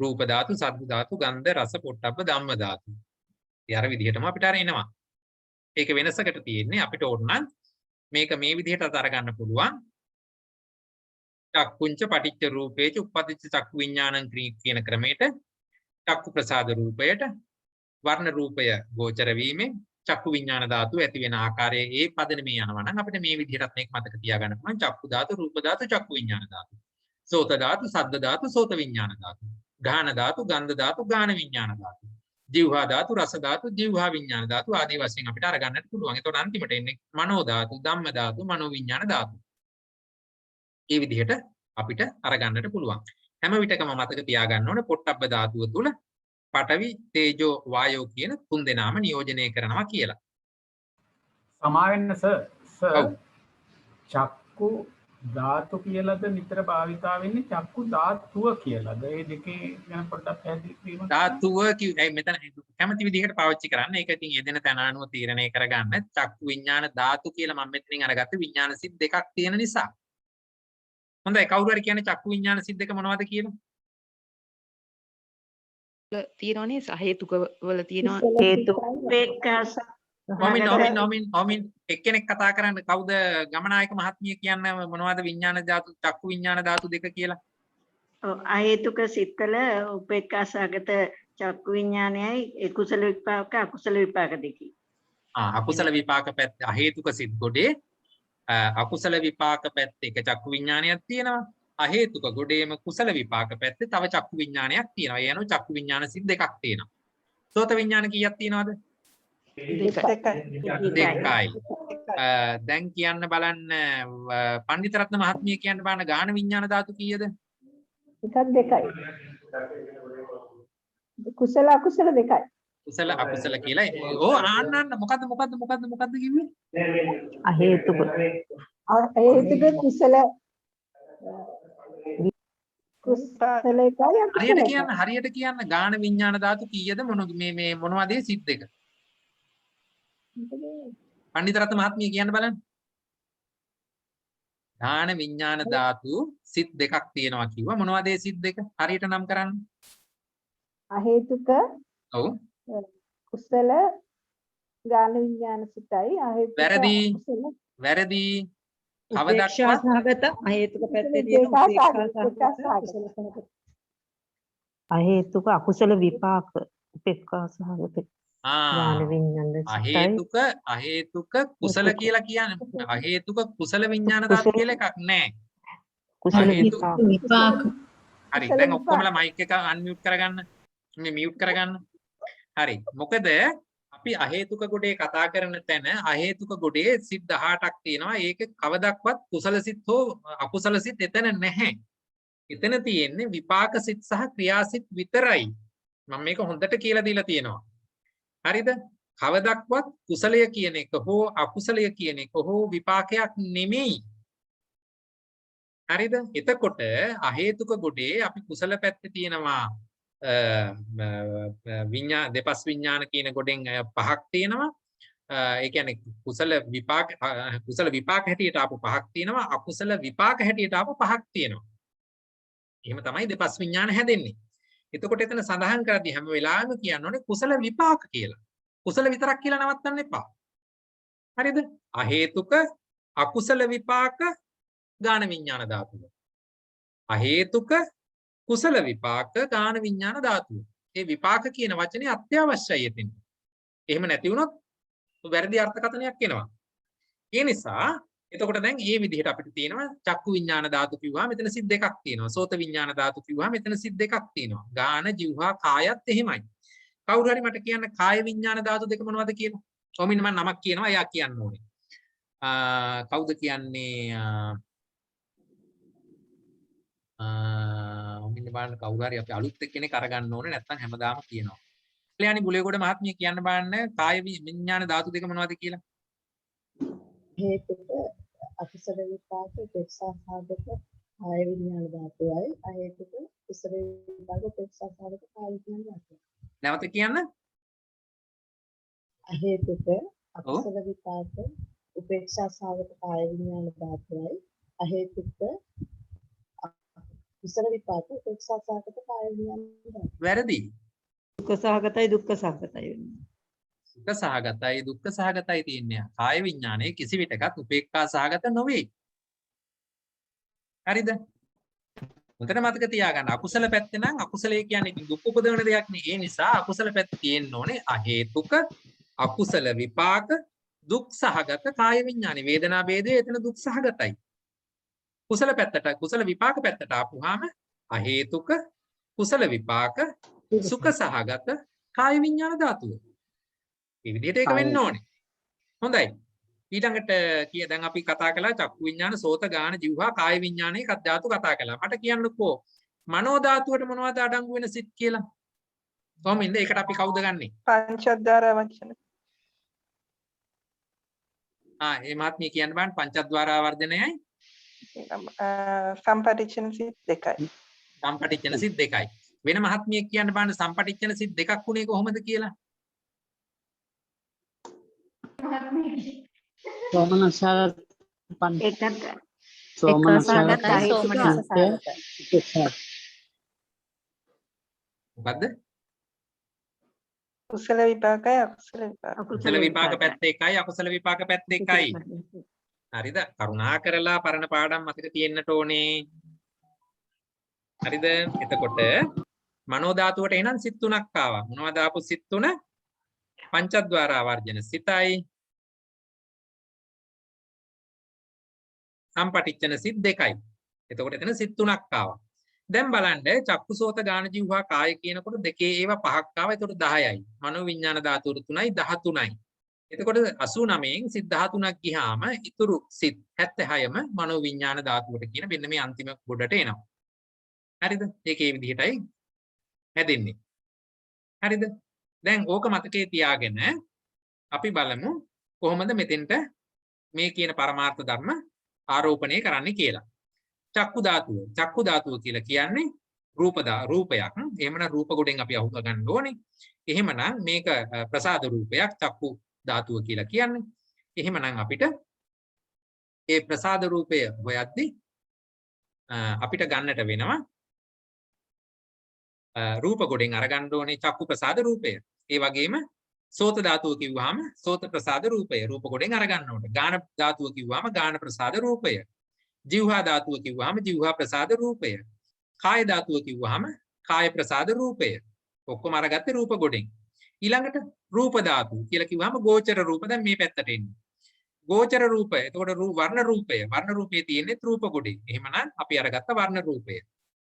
රූප ධාතු, සද්ද ධාතු, ගන්ධ රස පොට්ටබ්බ ධම්ම ධාතු. ඒ අර විදිහටම අපිට අර එනවා. ඒක වෙනසකට තියෙන්නේ අපිට ඕන නම් මේක මේ විදිහට අරගන්න පුළුවන්. චක්කුංච පටිච්ච රූපේච උප්පදිච්ච චක්කු විඥානං කියන ක්‍රමයට චක්කු ප්‍රසාද රූපයට වර්ණ රූපය ගෝචර වීමෙන් චක්කු විඥාන ධාතු ඇති වෙන ආකාරයේ ඒ පදනමේ යනවා නම් අපිට මේ විදිහටත් මේක මතක තියාගන්න පුළුවන්. චක්කු ධාතු, රූප ධාතු, චක්කු විඥාන ධාතු. සෝත ධාතු, සද්ද ධාතු, සෝත විඥාන ධාතු. ගාන ධාතු, ගන්ධ ධාතු, ගාන විඥාන ධාතු. ජීවහා ධාතු, රස ධාතු, ජීවහා විඥාන ධාතු ආදී වශයෙන් අපිට අරගන්නට පුළුවන්. ඒතකොට අන්තිමට එන්නේ මනෝ ධාතු, ධම්ම ධාතු, මනෝ විඥාන ධාතු. මේ විදිහට අපිට අරගන්නට පුළුවන්. හැම විටකම මතක තියාගන්න ඕනේ පොට්ටබ්බ ධාතුව තුල පඨවි, තේජෝ, වායෝ කියන තුන් දෙනාම නියෝජනය කරනවා කියලා. සමාවෙන්න සර් ඔව්. චක්කු ධාතු කියලාද නිතර භාවිතා වෙන්නේ චක්කු ධාතුව කියලාද? ඒ දෙකේ ගැන පොඩ්ඩක් පැහැදිලි කිරීමක්. ධාතුව මෙතන කැමති විදිහකට පාවිච්චි කරන්න. ඒක ඉතින් යෙදෙන තැන අනුව තීරණය කරගන්න. චක්කු විඥාන ධාතු කියලා මම මෙතනින් අරගත්තේ විඥාන සිත් දෙකක් තියෙන නිසා. හොඳයි කවුරු හරි කියන්නේ චක්කු විඥාන සිත් දෙක මොනවද කියලා? තියෙනවනේ සහේතුක වල තියෙනවා හේතු ඔමින් එක්කෙනෙක් කතා කරන්න කවුද ගමනායක මහත්මිය කියන්නේ මොනවද විඥාන ධාතු චක්කු විඥාන ධාතු දෙක කියලා? අහේතුක සිත්වල උපේක්ඛාසගත චක්කු විඥානයයි කුසල විපාක අකුසල විපාක දෙකයි. අකුසල විපාක පැත්ත අහේතුක සිත් ගොඩේ අකුසල විපාක පැත්තේ එක චක්කු විඥානයක් තියෙනවා. අහේතුක ගොඩේම කුසල විපාක පැත්තේ තව චක්කු විඥානයක් තියෙනවා. ඒ අනුව චක්කු විඥාන සිත් දෙකක් තියෙනවා. සෝත විඥාන කීයක් තියෙනවද? දෙකයි. දැන් කියන්න බලන්න පණ්ඩිතරත්න මහත්මිය කියන්න බලන්න ගාන විඥාන ධාතු කීයද? එකක් දෙකයි. කුසල අකුසල දෙකයි. කුසල අකුසල කියලා. ආන්න මොකද්ද කිව්වේ? අහේතුක අහේතුක කුසල කුසලයි හරියට කියන්න ගාන විඥාන ධාතු කීයද මේ මොනවද ඒ සිත් දෙක? පණ්ඩිතරත්න මහත්මිය කියන්න බලන්න. ගාන විඥාන ධාතු සිත් දෙකක් තියෙනවා කිව්වා. මොනවද ඒ සිත් දෙක? හරියට නම් කරන්න. අහේතුක ඔව්. කුසල ගාන විඥාන සිතයි අහේතුක වැරදි කවදක්වත් අහේතුක පැත්තේ තියෙන අහේතුක අකුසල විපාක උපේක්ඛා සහගත ඥාන විඥාන අහේතුක කුසල කියලා කියන්නේ අහේතුක කුසල විඥාන ධාතු කියලා එකක් නැහැ. කුසල විපාක. හරි දැන් ඔක්කොමලා මයික් එක අන්මියුට් කරගන්න. මේ මියුට් කරගන්න. හරි. මොකද අපි අහේතුක ගොඩේ කතා කරන තැන අහේතුක ගොඩේ සිත් 18ක් තියෙනවා. ඒක කවදක්වත් කුසල සිත් හෝ අකුසල සිත් එතන නැහැ. එතන තියෙන්නේ විපාක සිත් සහ ක්‍රියා සිත් විතරයි. මම මේක හොඳට කියලා දීලා තියෙනවා. හරිද? කවදක්වත් කුසලය කියන එක හෝ අකුසලය කියන එක හෝ විපාකයක් නෙමෙයි. හරිද? එතකොට අහේතුක ගොඩේ අපි කුසල පැත්තේ තියෙනවා දෙපස් විඥාන කියන ගොඩෙන් පහක් තියෙනවා. ඒ කියන්නේ කුසල විපාක හැටියට ආපු පහක් තියෙනවා. අකුසල විපාක හැටියට ආපු පහක් තියෙනවා. එහෙම තමයි දෙපස් විඥාන හැදෙන්නේ. එතකොට එතන සඳහන් කරද්දී හැම වෙලාවෙම කියන්න ඕනේ කුසල විපාක කියලා. කුසල විතරක් කියලා නවත්තන්න එපා. හරිද? අහේතුක අකුසල විපාක ගාන විඥාන ධාතුව. අහේතුක කුසල විපාක ගාන විඥාන ධාතුව. මේ විපාක කියන වචනේ අත්‍යවශ්‍යයි එතෙන්. එහෙම නැති වුණොත් වැරදි අර්ථකථනයක් එනවා. ඒ නිසා එතකොට දැන් මේ විදිහට අපිට තියෙනවා චක්කු විඥාන ධාතු කිව්වම මෙතන සිත් දෙකක් තියෙනවා. සෝත විඥාන ධාතු කිව්වම මෙතන සිත් දෙකක් තියෙනවා. ගාන, જીවහා, කායත් එහෙමයි. කවුරු හරි මට කියන්න කාය විඥාන ධාතු දෙක මොනවද කියලා? ඔමින් මම නමක් කියනවා එයා කියන්න ඕනේ. කවුද කියන්නේ? ඔමින් බලන්න කවුරු හරි අපි අලුත් කෙනෙක් අරගන්න ඕනේ නැත්නම් හැමදාම කියනවා. කල්‍යාණි බුලේගොඩ මහත්මිය කියන්න බලන්න කාය විඥාන ධාතු දෙක මොනවද කියලා. හේතුක අකුසල විපාක උපේක්ෂා සාධක කාය විඥාන ධාතුවයි අහේතුක කුසල විපාක උපේක්ෂා සාධක කාය විඥාන ධාතුවයි. නැවත කියන්න. අහේතුක අකුසල විපාක උපේක්ෂා සාධක කාය විඥාන ධාතුවයි අහේතුක කුසල විපාක උපේක්ෂා සාධක කාය විඥාන ධාතුවයි. වැරදි. දුක්ඛ සහගතයි දුක්ඛ සහගතයි වෙන්නේ. සුඛ සහගතයි දුක්ඛ සහගතයි තියන්නේ. කාය විඥානයේ කිසි විටකත් උපේක්ඛා සහගත නොවේ. හරිද? උන්ට මතක තියාගන්න අකුසල පැත්තේ නම් අකුසලයේ කියන්නේ ඉතින් දුක් උපදවන දෙයක් නේ. ඒ නිසා අකුසල පැත්ත තියෙන්න ඕනේ අහේතුක අකුසල විපාක දුක් සහගත කාය විඥානේ. වේදනා ભેදයේ එතන දුක් සහගතයි. කුසල පැත්තට කුසල විපාක පැත්තට ආපුවාම අහේතුක කුසල විපාක සුඛ සහගත කාය විඥාන ධාතුව. මේ විදිහට ඒක වෙන්න ඕනේ. හොඳයි. ඊළඟට දැන් අපි කතා කළා චක්කු විඥාන, සෝත ගාන, જીවහා කාය විඥානේ එකක් ධාතු කතා කළා. මට කියන්නකෝ මනෝ ධාතුවට මොනවද අඩංගු වෙන සිත් කියලා? කොහොමින්ද ඒකට අපි කවුද ගන්නෙ? පංචද්වාර වචන. ඒ මාත්මිය කියන්න බලන්න පංචද්වාර වර්ධනයයි සම්පටිච්ඡන සිත් දෙකයි. සම්පටිච්ඡන සිත් දෙකයි. වෙන මහත්මිය කියන්න බලන්න සම්පටිච්ඡන සිත් දෙකක් උනේ කොහොමද කියලා? සෝමනසාර ඒකත් සෝමනසාර මොකද්ද? කුසල විපාකයි අකුසල විපාක. කුසල විපාක පැත්ත එකයි අකුසල විපාක පැත්ත එකයි. හරිද? කරුණා කරලා පරණ පාඩම් මතක තියෙන්නට ඕනේ. හරිද? එතකොට මනෝ ධාතුවට එනං සිත් තුනක් ආවා. මොනවද ආපු සිත් තුන? පංචද්වාර වර්ජන සිතයි සම්පටිච්ඡන සිත් දෙකයි. එතකොට එතන සිත් තුනක් ආවා. දැන් බලන්න චක්කුසෝත ගාන જીවහා කාය කියනකොට දෙකේ ඒවා පහක් ආවා. එතකොට 10යි. මනෝ විඥාන ධාතුවට 3යි 13යි. එතකොට 89න් සිත් 13ක් ගියාම ඉතුරු සිත් 76ම මනෝ විඥාන ධාතුවට කියන මෙන්න මේ අන්තිම ගොඩට එනවා. හරිද? ඒකේ විදිහටයි හැදෙන්නේ. හරිද? දැන් ඕක මතකයේ තියාගෙන අපි බලමු කොහොමද මෙතෙන්ට මේ කියන පරමාර්ථ ධර්ම ආරෝපණය කරන්න කියලා. චක්කු ධාතුව කියලා කියන්නේ රූපයක්. එහෙමනම් රූප ගොඩෙන් අපි අහුව ගන්න ඕනේ. එහෙමනම් මේක ප්‍රසාද රූපයක් චක්කු ධාතුව කියලා කියන්නේ. එහෙමනම් අපිට ඒ ප්‍රසාද රූපය හොයද්දී අපිට ගන්නට වෙනවා රූප ගොඩෙන් අරගන්න ඕනේ චක්කු ප්‍රසාද රූපය. ඒ වගේම සෝත ධාතුව කිව්වහම සෝත ප්‍රසාද රූපය රූප ගොඩෙන් අරගන්න ඕනේ. ගාන ධාතුව කිව්වහම ගාන ප්‍රසාද රූපය. જીවහා ධාතුව කිව්වහම જીවහා ප්‍රසාද රූපය. කාය ධාතුව කිව්වහම කාය ප්‍රසාද රූපය. ඔක්කොම අරගත්තේ රූප ගොඩෙන්. ඊළඟට රූප ධාතුව කියලා කිව්වහම ගෝචර රූප දැන් මේ පැත්තට එන්නේ. ගෝචර රූපය. එතකොට වර්ණ රූපය. වර්ණ රූපයේ තියෙන්නේ රූප ගොඩේ. එහෙමනම් අපි අරගත්ත වර්ණ රූපය.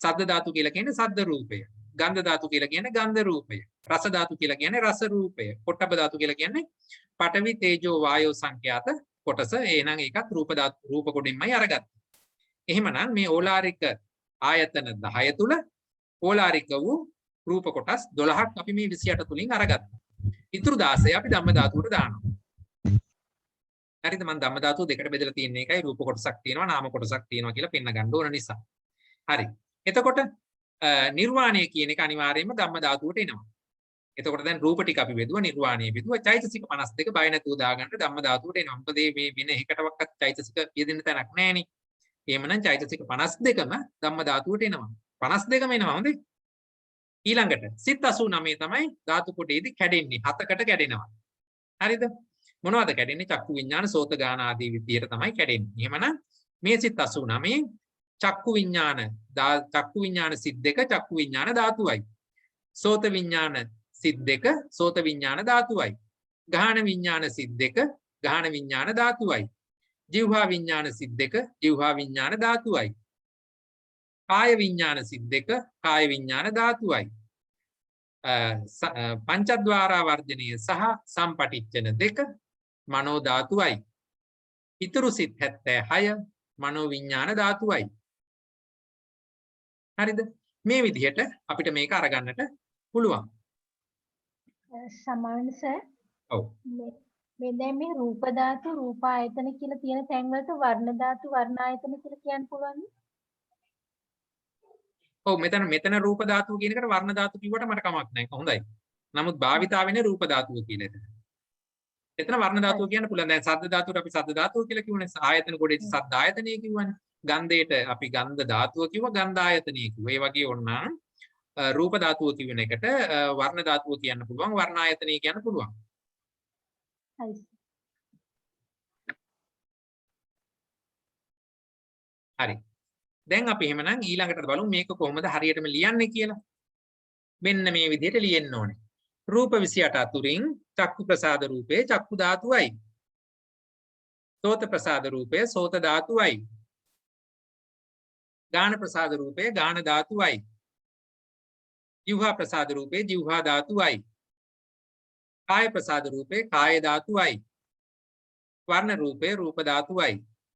සද්ද ධාතු කියලා කියන්නේ සද්ද රූපය. ගන්ධ ධාතු කියලා කියන්නේ ගන්ධ රූපය. රස ධාතු කියලා කියන්නේ රස රූපය. පොට්ටබ්බ ධාතු කියලා කියන්නේ පඨවි තේජෝ වායෝ සංඛ්‍යාත කොටස. එහෙනම් ඒකත් රූප ධාතු රූප කොටින්මයි අරගත්තේ. එහෙමනම් මේ ඕලාරික ආයතන 10 තුල ඕලාරික වූ රූප කොටස් 12ක් අපි මේ 28 තුලින් අරගත්තා. ඉතුරු 16 අපි ධම්ම ධාතුවට දානවා. හරිද? මම ධම්ම ධාතුව දෙකට බෙදලා තියෙන එකයි රූප කොටසක් තියෙනවා නාම කොටසක් තියෙනවා කියලා පෙන්න ගන්න ඕන නිසා. හරි. එතකොට නිර්වාණය කියන එක අනිවාර්යයෙන්ම ධම්ම ධාතුවට එනවා. එතකොට දැන් රූප ටික අපි බෙදුවා නිර්වාණය බෙදුවා චෛතසික 52 බය නැතුව දාගන්න ධම්ම ධාතුවට එනවා. මොකද මේ වෙන එකටවත් චෛතසික යෙදෙන්න තැනක් නැහැනේ. එහෙමනම් චෛතසික 52ම ධම්ම ධාතුවට එනවා. 52ම එනවා හොඳේ. ඊළඟට සිත් 89 තමයි ධාතු කොටේදී කැඩෙන්නේ. 7කට කැඩෙනවා. හරිද? මොනවද කැඩෙන්නේ? චක්කු විඥාන, සෝත ගාන ආදී විදියට තමයි කැඩෙන්නේ. එහෙමනම් මේ සිත් 89 චක්කු විඥාන සිත් දෙක චක්කු විඥාන ධාතුවයි. සෝත විඥාන සිත් දෙක සෝත විඥාන ධාතුවයි. ගාහන විඥාන සිත් දෙක ගාහන විඥාන ධාතුවයි. જીවහා විඥාන සිත් දෙක જીවහා විඥාන ධාතුවයි. කාය විඥාන සිත් දෙක කාය විඥාන ධාතුවයි. පංචද්වාර වර්ජනීය සහ සම්පටිච්ඡන දෙක මනෝ ධාතුවයි. ඉතුරු සිත් 76 මනෝ විඥාන ධාතුවයි. හරිද? මේ විදිහට අපිට මේක අරගන්නට පුළුවන්. සමාන සර් ඔව්. මේ දැන් මේ රූප ධාතු රූප ආයතන කියලා තියෙන තැන් වලට වර්ණ ධාතු වර්ණ ආයතන කියලා කියන්න පුළුවන්. ඔව් මෙතන රූප ධාතුව කියන එකට වර්ණ ධාතු කිව්වට මට කමක් නැහැ. හොඳයි. නමුත් භාවිතා වෙන්නේ රූප ධාතුව කියන එක. එතන වර්ණ ධාතුව කියන්න පුළුවන්. දැන් සද්ද ධාතුවට අපි සද්ද ධාතුව කියලා කිව්වනේ. ආයතන කොටේ සද්ද ආයතනය කිව්වනේ. ගන්ධයට අපි ගන්ධ ධාතුව කිව්වා ගන්ධ ආයතනය කිව්වා. ඒ වගේ ඕනනම් රූප ධාතුව කියන එකට වර්ණ ධාතුව කියන්න පුළුවන්. වර්ණ ආයතනය කියන්න පුළුවන්. හරි. දැන් අපි එහෙමනම් ඊළඟට බලමු මේක කොහොමද හරියටම ලියන්නේ කියලා. මෙන්න මේ විදිහට ලියන්න ඕනේ. රූප 28 අතුරින් චක්කු ප්‍රසාද රූපේ චක්කු ධාතුවයි. සෝත ප්‍රසාද රූපේ සෝත ධාතුවයි. ගාන ප්‍රසාද රූපේ ගාන ධාතුවයි. ජීවහා ප්‍රසාද රූපේ ජීවහා ධාතුවයි. කාය ප්‍රසාද රූපේ කාය ධාතුවයි. වර්ණ රූපේ රූප ධාතුවයි.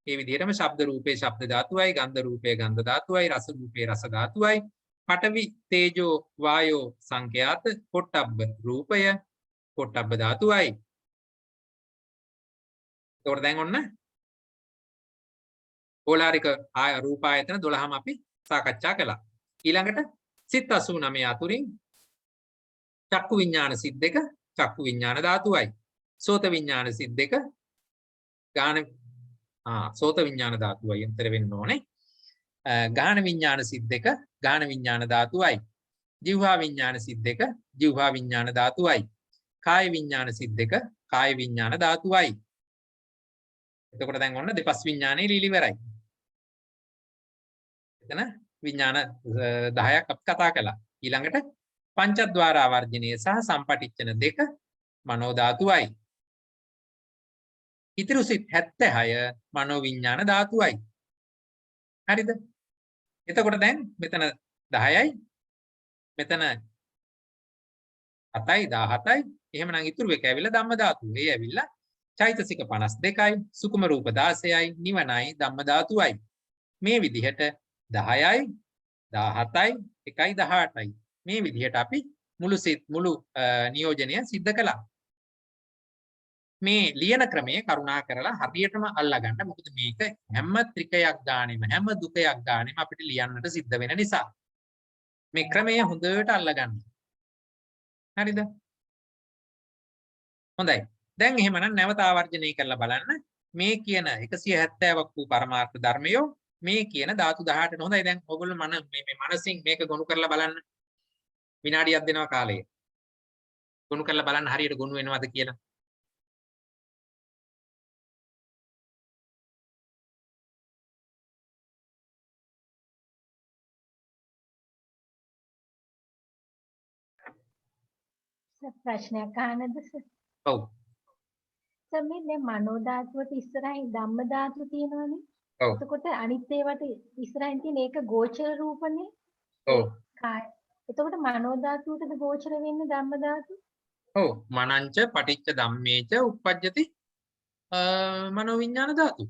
මේ විදිහටම ශබ්ද රූපේ ශබ්ද ධාතුවයි, ගන්ධ රූපේ ගන්ධ ධාතුවයි, රස රූපේ රස ධාතුවයි, පඨවි තේජෝ වායෝ සංඛ්‍යාත පොට්ටබ්බ රූපය පොට්ටබ්බ ධාතුවයි. ඒකට දැන් ඔන්න ඕලාරික රූප ආයතන 12ම අපි සාකච්ඡා කළා. ඊළඟට සිත් 89 අතුරින් චක්කු විඥාන සිත් 2 චක්කු විඥාන ධාතුවයි. සෝත විඥාන සිත් 2 ගාන සෝත විඥාන ධාතුවයි enter වෙන්න ඕනේ. ගාන විඥාන සිත් 2 ගාන විඥාන ධාතුවයි. ජීවහා විඥාන සිත් 2 ජීවහා විඥාන ධාතුවයි. කාය විඥාන සිත් 2 කාය විඥාන ධාතුවයි. එතකොට දැන් ඔන්න දෙපස් විඥානේ ලීලි ඉවරයි. එතන විඥාන 10ක් අපි කතා කළා. ඊළඟට පංචද්වාර ආවර්ජනීය සහ සම්පටිච්ඡන 2 මනෝ ධාතුවයි. ඉතිරි සිත් 76 මනෝ විඥාන ධාතුවයි. හරිද? එතකොට දැන් මෙතන 10යි මෙතන 7යි 17යි එහෙමනම් ඉතුරු එක ඇවිල්ලා ධම්ම ධාතුව. ඒ ඇවිල්ලා චෛතසික 52යි සුකුම රූප 16යි නිවනයි ධම්ම ධාතුවයි. මේ විදිහට 10යි 17යි 1යි 18යි මේ විදිහට අපි මුළු නියෝජනය සිද්ධ කළා. මේ ලියන ක්‍රමයේ කරුණා කරලා හරියටම අල්ලගන්න. මොකද මේක හැම ත්‍රිකයක් ගානෙම හැම දුකයක් ගානෙම අපිට ලියන්නට සිද්ධ වෙන නිසා මේ ක්‍රමය හොඳට අල්ලගන්න. හරිද? හොඳයි. දැන් එහෙමනම් නැවත ආවර්ජනය කරලා බලන්න. මේ කියන 170ක් වූ පරමාර්ථ ධර්මයෝ මේ කියන ධාතු 18ට හොඳයි. දැන් ඔයගොල්ලෝ මේ මනසින් මේක ගොනු කරලා බලන්න. විනාඩියක් දෙනවා කාලය. ගොනු කරලා බලන්න හරියට ගොනු වෙනවද කියලා. ප්‍රශ්නයක් අහන්නද සර්? ඔව්. සර් මේ දැන් මනෝ ධාතුවට ඉස්සරහින් ධම්ම ධාතු තියෙනවනේ. ඔව්. එතකොට අනිත් ඒවාට ඉස්සරහින් තියෙන ඒක ගෝචර රූපනේ. ඔව්. එතකොට මනෝ ධාතුවටද ගෝචර වෙන්නේ ධම්ම ධාතු? ඔව්. මනංච පටිච්ච ධම්මේච උප්පජ්ජති මනෝ විඥාන ධාතු.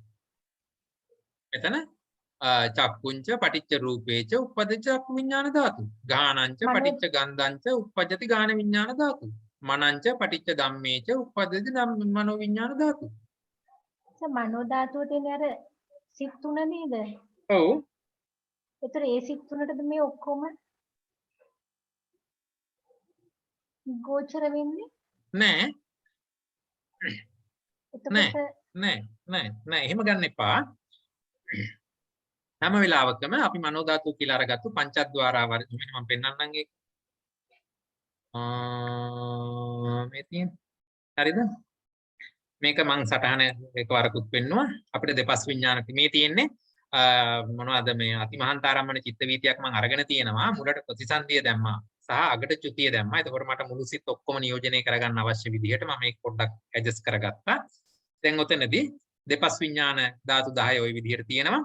එතන චක්කුංච පටිච්ච රූපේච උප්පජ්ජති චක්කු විඥාන ධාතු. ගානංච පටිච්ච ගන්ධංච උප්පජ්ජති ගාන විඥාන ධාතු. මනංච පටිච්ච ධම්මේච උප්පජ්ජති මනෝ විඥාන ධාතු. මනෝ ධාතුවට එන්නේ අර සිත් තුන නේද? ඔව්. ඒතර ඒ සිත් තුනටද මේ ඔක්කොම ගෝචර වෙන්නේ? නෑ. නෑ. එහෙම ගන්න එපා. හැම වෙලාවකම අපි මනෝ ධාතුව කියලා අරගත්තු පංචද්වාර ආවර්ජනය මම පෙන්නන්නම් ඒක. මේ තියෙන. හරිද? මේක මං සටහන එකවරකුත් පෙන්නුවා. අපිට දෙපස් විඥාන මේ තියෙන්නේ මොනවද මේ අතිමහන්තාරම්මන චිත්ත වීතියක් මං අරගෙන තියෙනවා. මුලට ප්‍රතිසන්දිය දැම්මා සහ අගට චුතිය දැම්මා. එතකොට මට මුළු සිත් ඔක්කොම නියෝජනය කරගන්න අවශ්‍ය විදිහට මම මේක පොඩ්ඩක් ඇඩ්ජස්ට් කරගත්තා. දැන් ඔතනදී දෙපස් විඥාන ධාතු 10 ওই විදිහට තියෙනවා.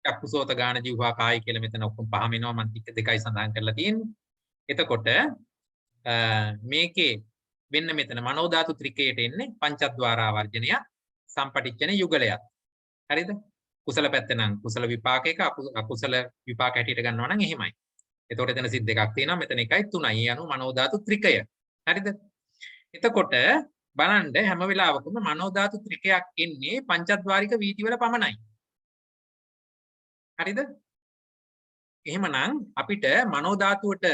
චක්කුසෝත ගාන ජීවහා කාය කියලා මෙතන ඔක්කොම පහම එනවා. මම ටික දෙකයි සඳහන් කරලා තියෙන්නේ. එතකොට මේකේ වෙන්න මෙතන මනෝ ධාතු ත්‍රිකයට එන්නේ පංචද්වාර ආවර්ජනය සම්පටිච්ඡන යුගලයක්. හරිද? කුසල පැත්ත නම් කුසල විපාකයක අකුසල විපාක හැටියට ගන්නවා නම් එහෙමයි. එතකොට එතන සිත් දෙකක් තියෙනවා. මෙතන 1යි 3යි. යනු මනෝ ධාතු ත්‍රිකය. හරිද? එතකොට බලන්න හැම වෙලාවකම මනෝ ධාතු ත්‍රිකයක් එන්නේ පංචද්වාරික වීති වල පමණයි. හරිද? එහෙමනම් අපිට මනෝ ධාතුවට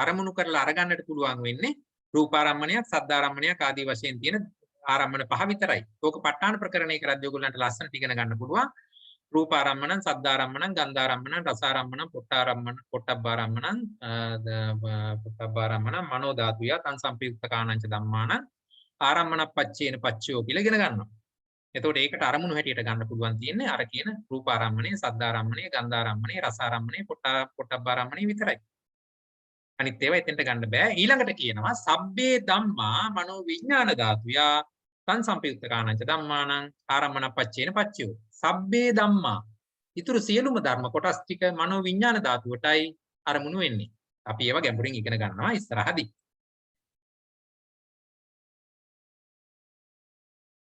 අරමුණු කරලා අරගන්නට පුළුවන් වෙන්නේ රූපාරම්මණයක්, සද්ධාරම්මණයක් ආදී වශයෙන් තියෙන ආරම්මන පහ විතරයි. ඕක ප ဋ ාණ ප්‍රකරණය කරද්දී ඔයගොල්ලන්ට ලස්සනට ඉගෙන ගන්න පුළුවන්. රූපාරම්මණං, සද්ධාරම්මණං, ගන්ධාරම්මණං, රසාරම්මණං, පොට්ටබ්බාරම්මණං, මනෝ ධාතුය තං සම්පයුක්ත කාණංච ධම්මාන ආරම්මනප්පච්චේන පච්චයෝ කියලා ඉගෙන ගන්නවා. එතකොට ඒකට අරමුණු හැටියට ගන්න පුළුවන් තියෙන්නේ අර කියන රූපාරම්මණය, සද්ධාරම්මණය, ගන්ධාරම්මණය, රසාරම්මණය, පොට්ටබ්බාරම්මණය විතරයි. අනිත් ඒවා එතෙන්ට ගන්න බෑ. ඊළඟට කියනවා සබ්බේ ධම්මා මනෝ විඥාන ධාතුයා තං සම්පයුක්ත කාණංච ධම්මානං ආරම්මනප්පච්චේන පච්චයෝ. සබ්බේ ධම්මා ඊතුරු සියලුම ධර්ම කොටස් ටික මනෝ විඥාන ධාතුවටයි අරමුණු වෙන්නේ. අපි ඒවා ගැඹුරින් ඉගෙන ගන්නවා ඉස්සරහදී.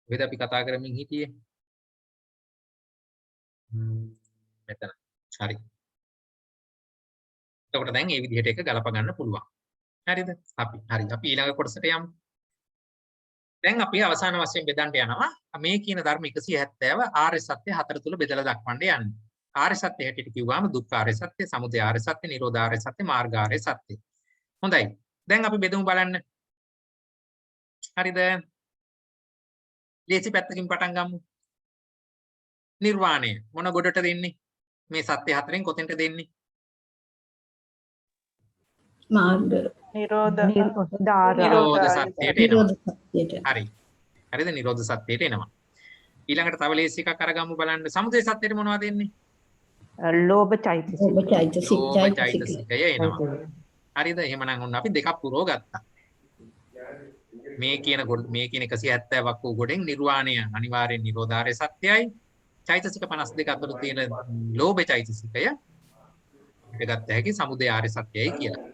වෙද අපි කතා කරමින් හිටියේ. මෙතන. හරි. එතකොට දැන් මේ විදිහට එක ගලප ගන්න පුළුවන්. හරිද? හරි. අපි ඊළඟ කොටසට යමු. දැන් අපි අවසාන වශයෙන් බෙදන්න යනවා මේ කියන ධර්ම 170 ආර්ය සත්‍ය හතර තුල බෙදලා දක්වන්න යන්නේ. ආර්ය සත්‍ය හැටියට කිව්වම දුක්ඛ ආර්ය සත්‍ය, සමුදය ආර්ය සත්‍ය, නිරෝධ ආර්ය සත්‍ය, මාර්ග ආර්ය සත්‍ය. හොඳයි. දැන් අපි බෙදමු බලන්න. හරිද? ලේසි පැත්තකින් පටන් ගමු. නිර්වාණය මොන ගොඩට දෙන්නේ? මේ සත්‍ය හතරෙන් කොතෙන්ට දෙන්නේ? මාර්ග නිරෝධ සත්‍යයට එනවා. හරි. හරිද? නිරෝධ සත්‍යයට එනවා. ඊළඟට තව ලේසි එකක් අරගමු බලන්න. සමුදය සත්‍යයට මොනවද දෙන්නේ? ලෝභ චෛතසිකය එනවා. හරිද? එහෙමනම් ඔන්න අපි දෙකක් පුරව ගත්තා. මේ කියන 170ක් වූ ගොඩෙන් නිර්වාණය අනිවාර්යෙන් නිරෝධාර්ය සත්‍යයි. චෛතසික 52 අතර තියෙන ලෝභ චෛතසිකය අපිට ගත්ත හැකි සමුදය ආර්ය සත්‍යයි කියලා.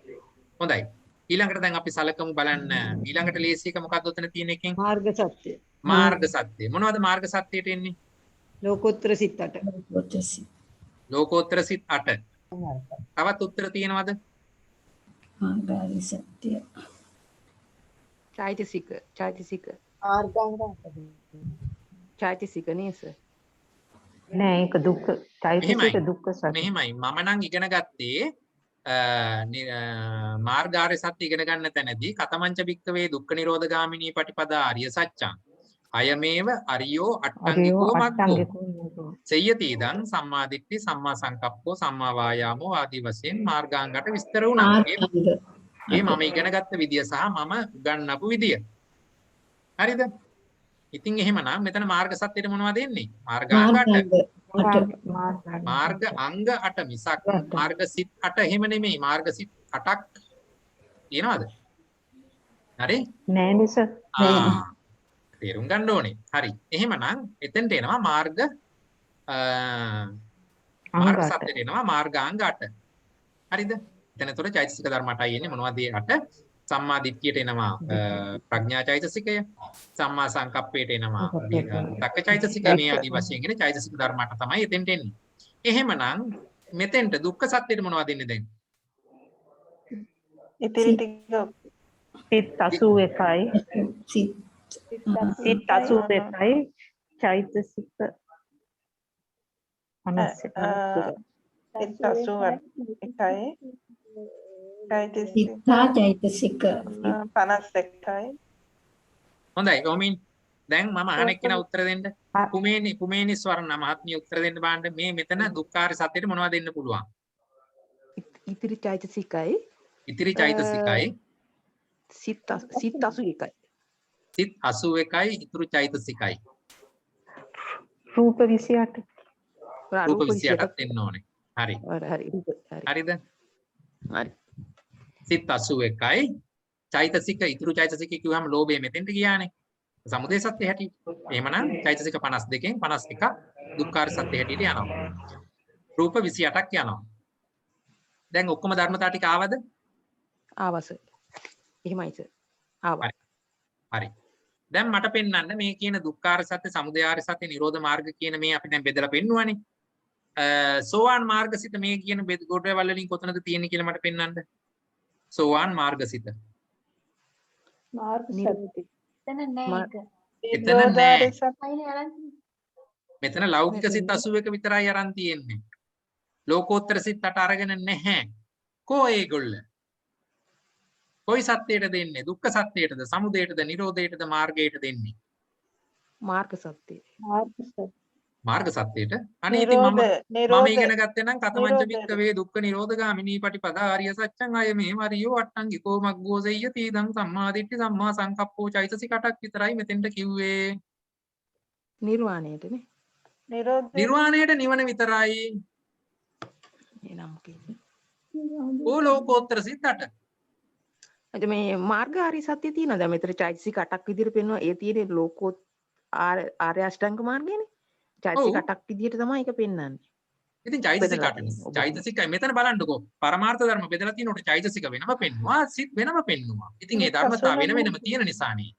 හොඳයි. ඊළඟට දැන් අපි සලකමු බලන්න. ඊළඟට ලේසි එක මොකක්ද උතන තියෙන එකෙන්? මාර්ග සත්‍ය. මාර්ග සත්‍ය. මොනවද මාර්ග සත්‍යයට එන්නේ? ලෝකෝත්තර සිත් 8. ලෝකෝත්තර සිත් 8. තවත් උත්තර තියෙනවද? මාර්ගාර්ය සත්‍ය. චෛතසික ආර්ගාංග චෛතසික නේස. නෑ ඒක දුක්ඛ චෛතසික දුක්ඛ සත්‍ය. මෙහෙමයි. මම නම් ඉගෙන ගත්තේ මාර්ගාර්ය සත්‍ය ඉගෙන ගන්න තැනදී කතමංච භික්කවේ දුක්ඛ නිරෝධ ගාමිනී පටිපදා ආර්ය සත්‍යං අයමේව අරියෝ අට්ඨංගිකෝ මග්ගෝ සේයති ඉදං සම්මා දිට්ඨි සම්මා සංකප්පෝ සම්මා වායාමෝ ආදී වශයෙන් මාර්ගාංගට විස්තර වුණා. මේ මම ඉගෙන ගත්ත විදිය සහ මම උගන්වපු විදිය. හරිද? ඉතින් එහෙමනම් මෙතන මාර්ග සත්‍යයට මොනවද එන්නේ? මාර්ගාංග 8. මාර්ග අංග 8 මිසක් මාර්ග සිත් 8 එහෙම නෙමෙයි. මාර්ග සිත් 8ක් තියෙනවද? හරි? නෑ නේස. තේරුම් ගන්න ඕනේ. හරි. එහෙමනම් එතෙන්ට එනවා මාර්ග සත්‍යයට එනවා මාර්ගාංග 8. හරිද? එතනතොර චෛතසික ධර්ම 8යි එන්නේ. මොනවද මේ 8? සම්මා දිට්ඨියට එනවා ප්‍රඥා චෛතසිකය, සම්මා සංකප්පයට එනවා විතක්ක චෛතසිකය, මේ ආදී වශයෙන් එන චෛතසික ධර්ම 8 තමයි එතෙන්ට එන්නේ. එහෙමනම් මෙතෙන්ට දුක්ඛ සත්‍යයට මොනවද දෙන්නේ දැන්? ඉතිරි ටික සිත් 81යි සිත් 81යි චෛතසික 51යි චෛතසික 51යි. හොඳයි. ඔමින් දැන් මම අහන එක්කෙනා උත්තර දෙන්න. කුමේනි ස්වර්ණ මහත්මිය උත්තර දෙන්න බලන්න. මේ මෙතන දුක්ඛාර සත්‍යයට මොනවද දෙන්න පුළුවන්? ඉතිරි චෛතසිකයි සිත් 81යි. සිත් 81යි ඉතුරු චෛතසිකයි. රූප 28. රූප 28ක් දෙන්න ඕනේ. හරි. හරිද? හරි. සිත් 81යි චෛතසික ඉතුරු චෛතසික කිව්වම ලෝභය මෙතෙන්ට ගියානේ. සමුදය සත්‍ය හැටි. එහෙමනම් චෛතසික 52න් 51ක් දුක්ඛාර සත්‍ය හැටියට යනවා. රූප 28ක් යනවා. දැන් ඔක්කොම ධර්මතා ටික ආවද? ආවස. එහෙමයි සර්. ආවා. හරි. දැන් මට පෙන්වන්න මේ කියන දුක්ඛාර සත්‍ය, සමුදයාර සත්‍ය, නිරෝධ මාර්ග කියන මේ අපි දැන් බෙදලා පෙන්නුවානේ. සෝවාන් මාර්ගසිත මේ කියන ගොඩවල් වලින් කොතනද තියෙන්නේ කියලා මට පෙන්වන්න. සෝවාන් මාර්ගසිත. එතන නෑ ඒක. එතන නෑ. අයිනේ අරන් මෙතන ලෞකික සිත් 81 විතරයි අරන් තියෙන්නේ. ලෝකෝත්තර සිත් 8 අරගෙන නැහැ. කෝ ඒගොල්ල? කොයි සත්‍යයට දෙන්නේ? දුක්ඛ සත්‍යයටද, සමුදයටද, නිරෝධයටද, මාර්ගයට දෙන්නේ? මාර්ග සත්‍යය. මාර්ග සත්‍යයට. අනේ ඉතින් මම ඉගෙන ගත්තේ නම් කතමංච වික්කවේ දුක්ඛ නිරෝධගාමිනී පටිපදා ආර්ය සත්‍යං අය මේ වරියෝ අට්ටංගිකෝ මග්ගෝ සෙය්‍ය තීදං සම්මා දිට්ඨි සම්මා සංකප්පෝ චෛතසික 8ක් විතරයි මෙතෙන්ට කිව්වේ. නිර්වාණයටනේ. නිර්වාණයට නිවන විතරයි. එනම් කියන්නේ. ඕ ලෝකෝත්තර සිත් 8. අද මේ මාර්ග ආර්ය සත්‍ය තියෙනවා. දැන් මෙතන චෛතසික 8ක් විදිහට පෙන්වනවා. ඒ තියෙන්නේ ලෝකෝත් ආර්ය අෂ්ටාංග මාර්ගයනේ. චෛතසික 8ක් විදිහට තමයි ඒක පෙන්වන්නේ. ඉතින් චෛතසික 8නේ. චෛතසිකයි මෙතන බලන්නකෝ. පරමාර්ථ ධර්ම බෙදලා තියෙනකොට චෛතසික වෙනම පෙන්නවා, සිත් වෙනම පෙන්නවා. ඉතින් ඒ ධර්මතාව වෙන වෙනම තියෙන නිසානේ.